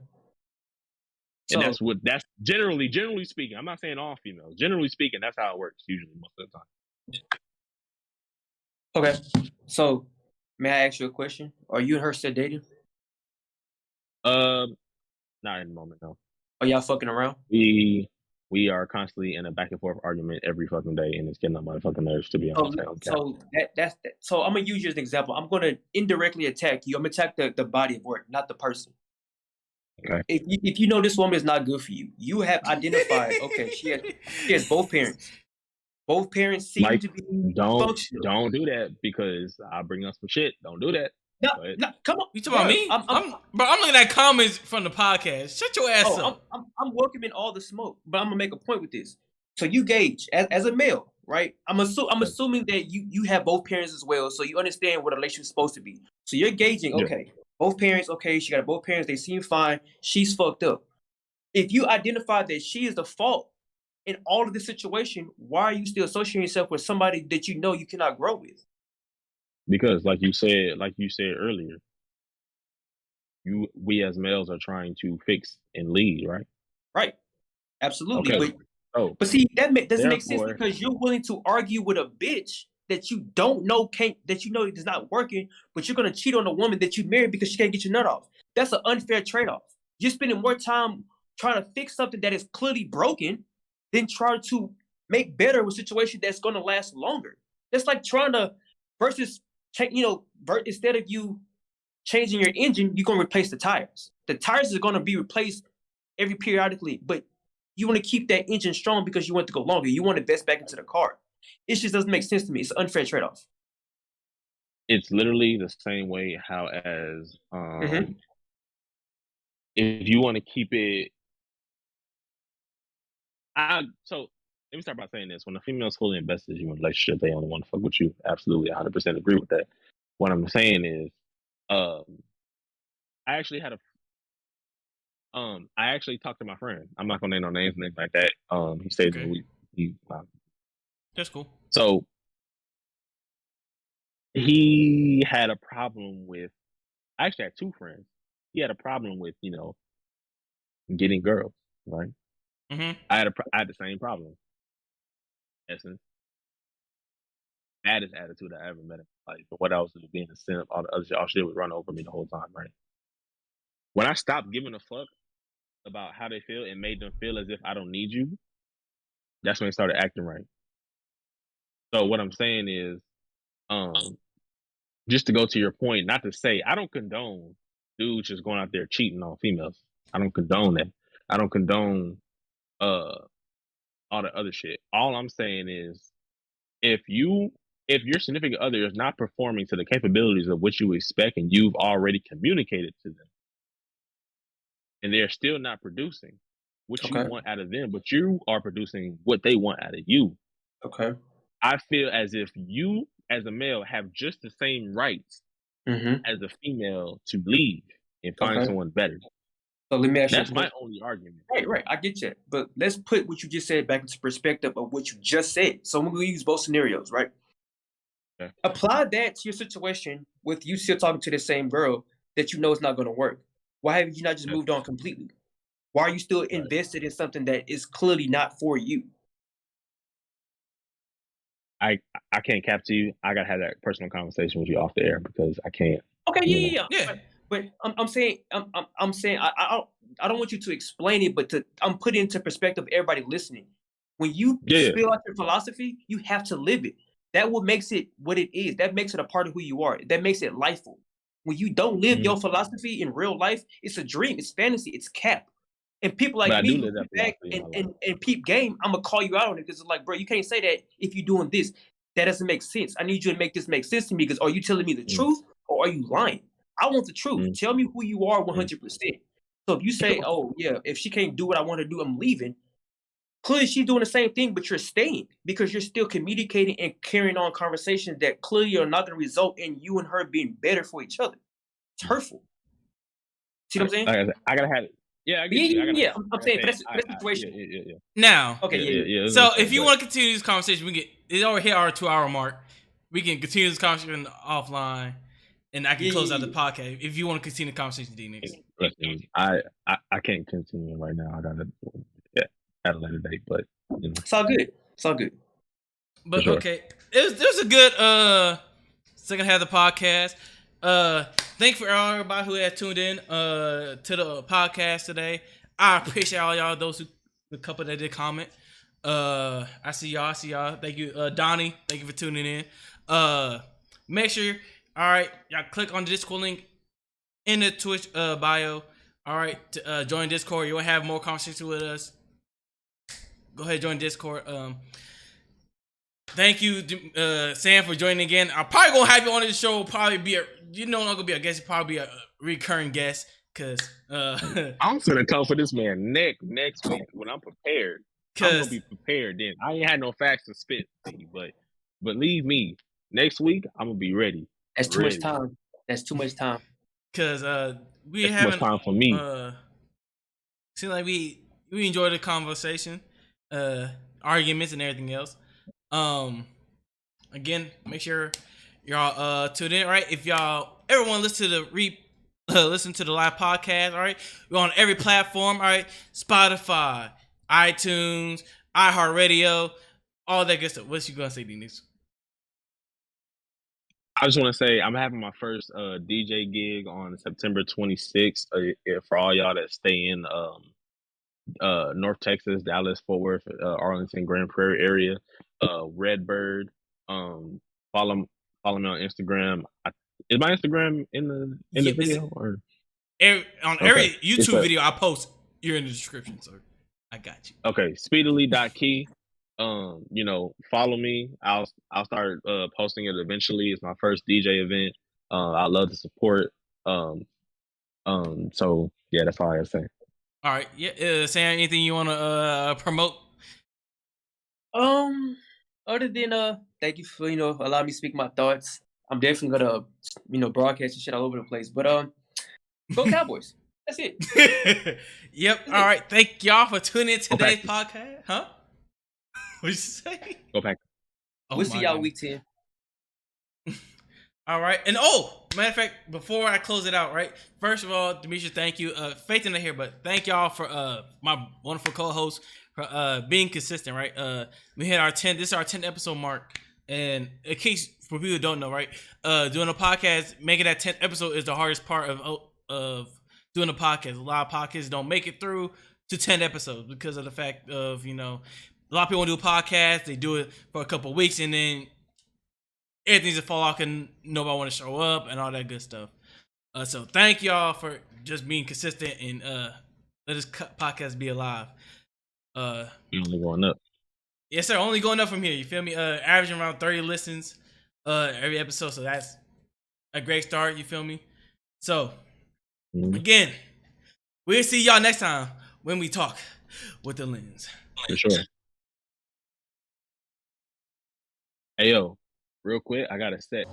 And that's generally speaking. I'm not saying all females. Generally speaking, that's how it works usually most of the time.
Okay. So may I ask you a question? Are you and her still dating?
Not in the moment, no.
Are y'all fucking around?
We are constantly in a back and forth argument every fucking day, and it's getting on my fucking nerves, to be honest.
So I'm gonna use you as an example. I'm gonna indirectly attack you. I'm gonna attack the body of work, not the person.
Okay.
If you know this woman is not good for you, you have identified. Okay, she has both parents. Both parents seem to be functional.
Don't do that because I'll bring up some shit. Don't do that.
No, come on.
You talking about me? I'm looking at comments from the podcast. Shut your ass up.
I'm welcoming all the smoke, but I'm gonna make a point with this. So you gauge as a male, right? I'm assuming that you have both parents as well, so you understand what a relationship is supposed to be. So you're gauging, okay, both parents, okay, she got both parents, they seem fine, she's fucked up. If you identify that she is the fault in all of this situation, why are you still associating yourself with somebody that you know you cannot grow with?
Because like you said earlier, we as males are trying to fix and lead, right?
Right. Absolutely.
Okay.
But see, that doesn't make sense because you're willing to argue with a bitch that you don't know is not working, but you're gonna cheat on a woman that you married because she can't get your nut off. That's an unfair trade-off. You're spending more time trying to fix something that is clearly broken than trying to make better a situation that's gonna last longer. That's like trying to instead of you changing your engine, you're gonna replace the tires. The tires are gonna be replaced every periodically, but you want to keep that engine strong because you want it to go longer. You want to invest back into the car. It just doesn't make sense to me. It's an unfair trade-off.
It's literally the same way how as if you want to keep it. So let me start by saying this: when a female is fully invested in you in a relationship, they only want to fuck with you. Absolutely, 100% agree with that. What I'm saying is, I actually had I actually talked to my friend. I'm not gonna name no names and anything like that. He said
that's cool.
So he had a problem with. I actually had two friends. He had a problem with getting girls, right?
Mm-hmm.
I had the same problem. Essence, baddest attitude I ever met him. Like what else was being a simp? All the other shit, all shit would run over me the whole time, right? When I stopped giving a fuck about how they feel and made them feel as if I don't need you, that's when they started acting right. So what I'm saying is, just to go to your point, not to say I don't condone dudes just going out there cheating on females. I don't condone that. I don't condone all the other shit. All I'm saying is if your significant other is not performing to the capabilities of what you expect and you've already communicated to them, and they're still not producing what you want out of them, but you are producing what they want out of you.
Okay.
I feel as if you, as a male, have just the same rights as a female to leave and find someone better.
So let me ask you.
That's my only argument.
Right. I get you. But let's put what you just said back into perspective of what you just said. So I'm going to use both scenarios, right? Okay. Apply that to your situation with you still talking to the same girl that you know is not going to work. Why have you not just moved on completely? Why are you still invested in something that is clearly not for you?
I can't cap to you. I gotta have that personal conversation with you off the air because I can't.
Okay, yeah. But I'm saying I don't want you to explain it, but I'm putting into perspective everybody listening. When you spill out your philosophy, you have to live it. That what makes it what it is. That makes it a part of who you are. That makes it lifeful. When you don't live your philosophy in real life, it's a dream. It's fantasy. It's cap. And people like me who sit back and peep game, I'm gonna call you out on it because it's like, bro, you can't say that if you're doing this. That doesn't make sense. I need you to make this make sense to me because are you telling me the truth or are you lying? I want the truth. Tell me who you are 100%. So if you say, oh, yeah, if she can't do what I want to do, I'm leaving. Clearly she's doing the same thing, but you're staying because you're still communicating and carrying on conversations that clearly are not going to result in you and her being better for each other. It's hurtful. See what I'm saying?
I got to have it. Yeah, I get you.
I'm saying for that situation.
Yeah.
Now,
yeah.
So if you want to continue this conversation, it's already hit our 2-hour mark. We can continue this conversation offline, and I can close out the podcast. If you want to continue the conversation, D-Nix.
Listen, I can't continue right now. I gotta at a later date, but you know.
It's all good.
But okay, it was a good second half of the podcast. Thank you for everybody who has tuned in to the podcast today. I appreciate all y'all, the couple that did comment. I see y'all. Thank you, Donnie. Thank you for tuning in. Make sure, all right, y'all click on the Discord link in the Twitch bio. All right, to join Discord. You want to have more conversations with us? Go ahead, join Discord. Thank you, Sam, for joining again. I'm probably gonna have you on the show. Probably be not gonna be a guest. Probably be a recurring guest. Cause
I'm gonna come for this man next week when I'm prepared. I'm gonna be prepared then. I ain't had no facts to spit to you, but believe me, next week I'm gonna be ready.
That's too much time.
Cause we
haven't much time for me.
Seems like we enjoy the conversation, arguments and everything else. Again, make sure y'all tune in. All right, if y'all ever want to listen to the live podcast, all right, we're on every platform. All right, Spotify, iTunes, iHeartRadio, all that good stuff. What's you gonna say, D-Nix?
I just want to say I'm having my first DJ gig on September 26th. For all y'all that stay in North Texas, Dallas, Fort Worth, Arlington, Grand Prairie area, Redbird. Follow me on Instagram. Is my Instagram in the video or
every YouTube video I post? You're in the description, sir. I got you.
Okay, speedily.key. Follow me. I'll start posting it eventually. It's my first DJ event. I love the support. So yeah, that's all I gotta say.
All right. Yeah. Sam, anything you want to promote?
Other than thank you for allowing me to speak my thoughts. I'm definitely gonna broadcast and shit all over the place. But go Cowboys. That's it.
Yep. All right. Thank y'all for tuning in today's podcast. Huh? What'd you say?
Go Packers.
We'll see y'all week 10.
All right. And matter of fact, before I close it out, right? First of all, Demetria, thank you. Faith in the here, but thank y'all for my wonderful co-host for being consistent, right? We hit our 10th. This is our 10th episode mark. And in case for people who don't know, right, doing a podcast, making that 10th episode is the hardest part of doing a podcast. A lot of podcasts don't make it through to 10 episodes because of the fact of, you know, a lot of people do a podcast, they do it for a couple of weeks, and then everything's a fall off and nobody want to show up and all that good stuff. So thank y'all for just being consistent and let this podcast be alive.
Only going up.
Yes, sir. Only going up from here. You feel me? Averaging around 30 listens every episode. So that's a great start. You feel me? So again, we'll see y'all next time when we talk with the lens.
For sure. Hey yo, real quick, I got a set.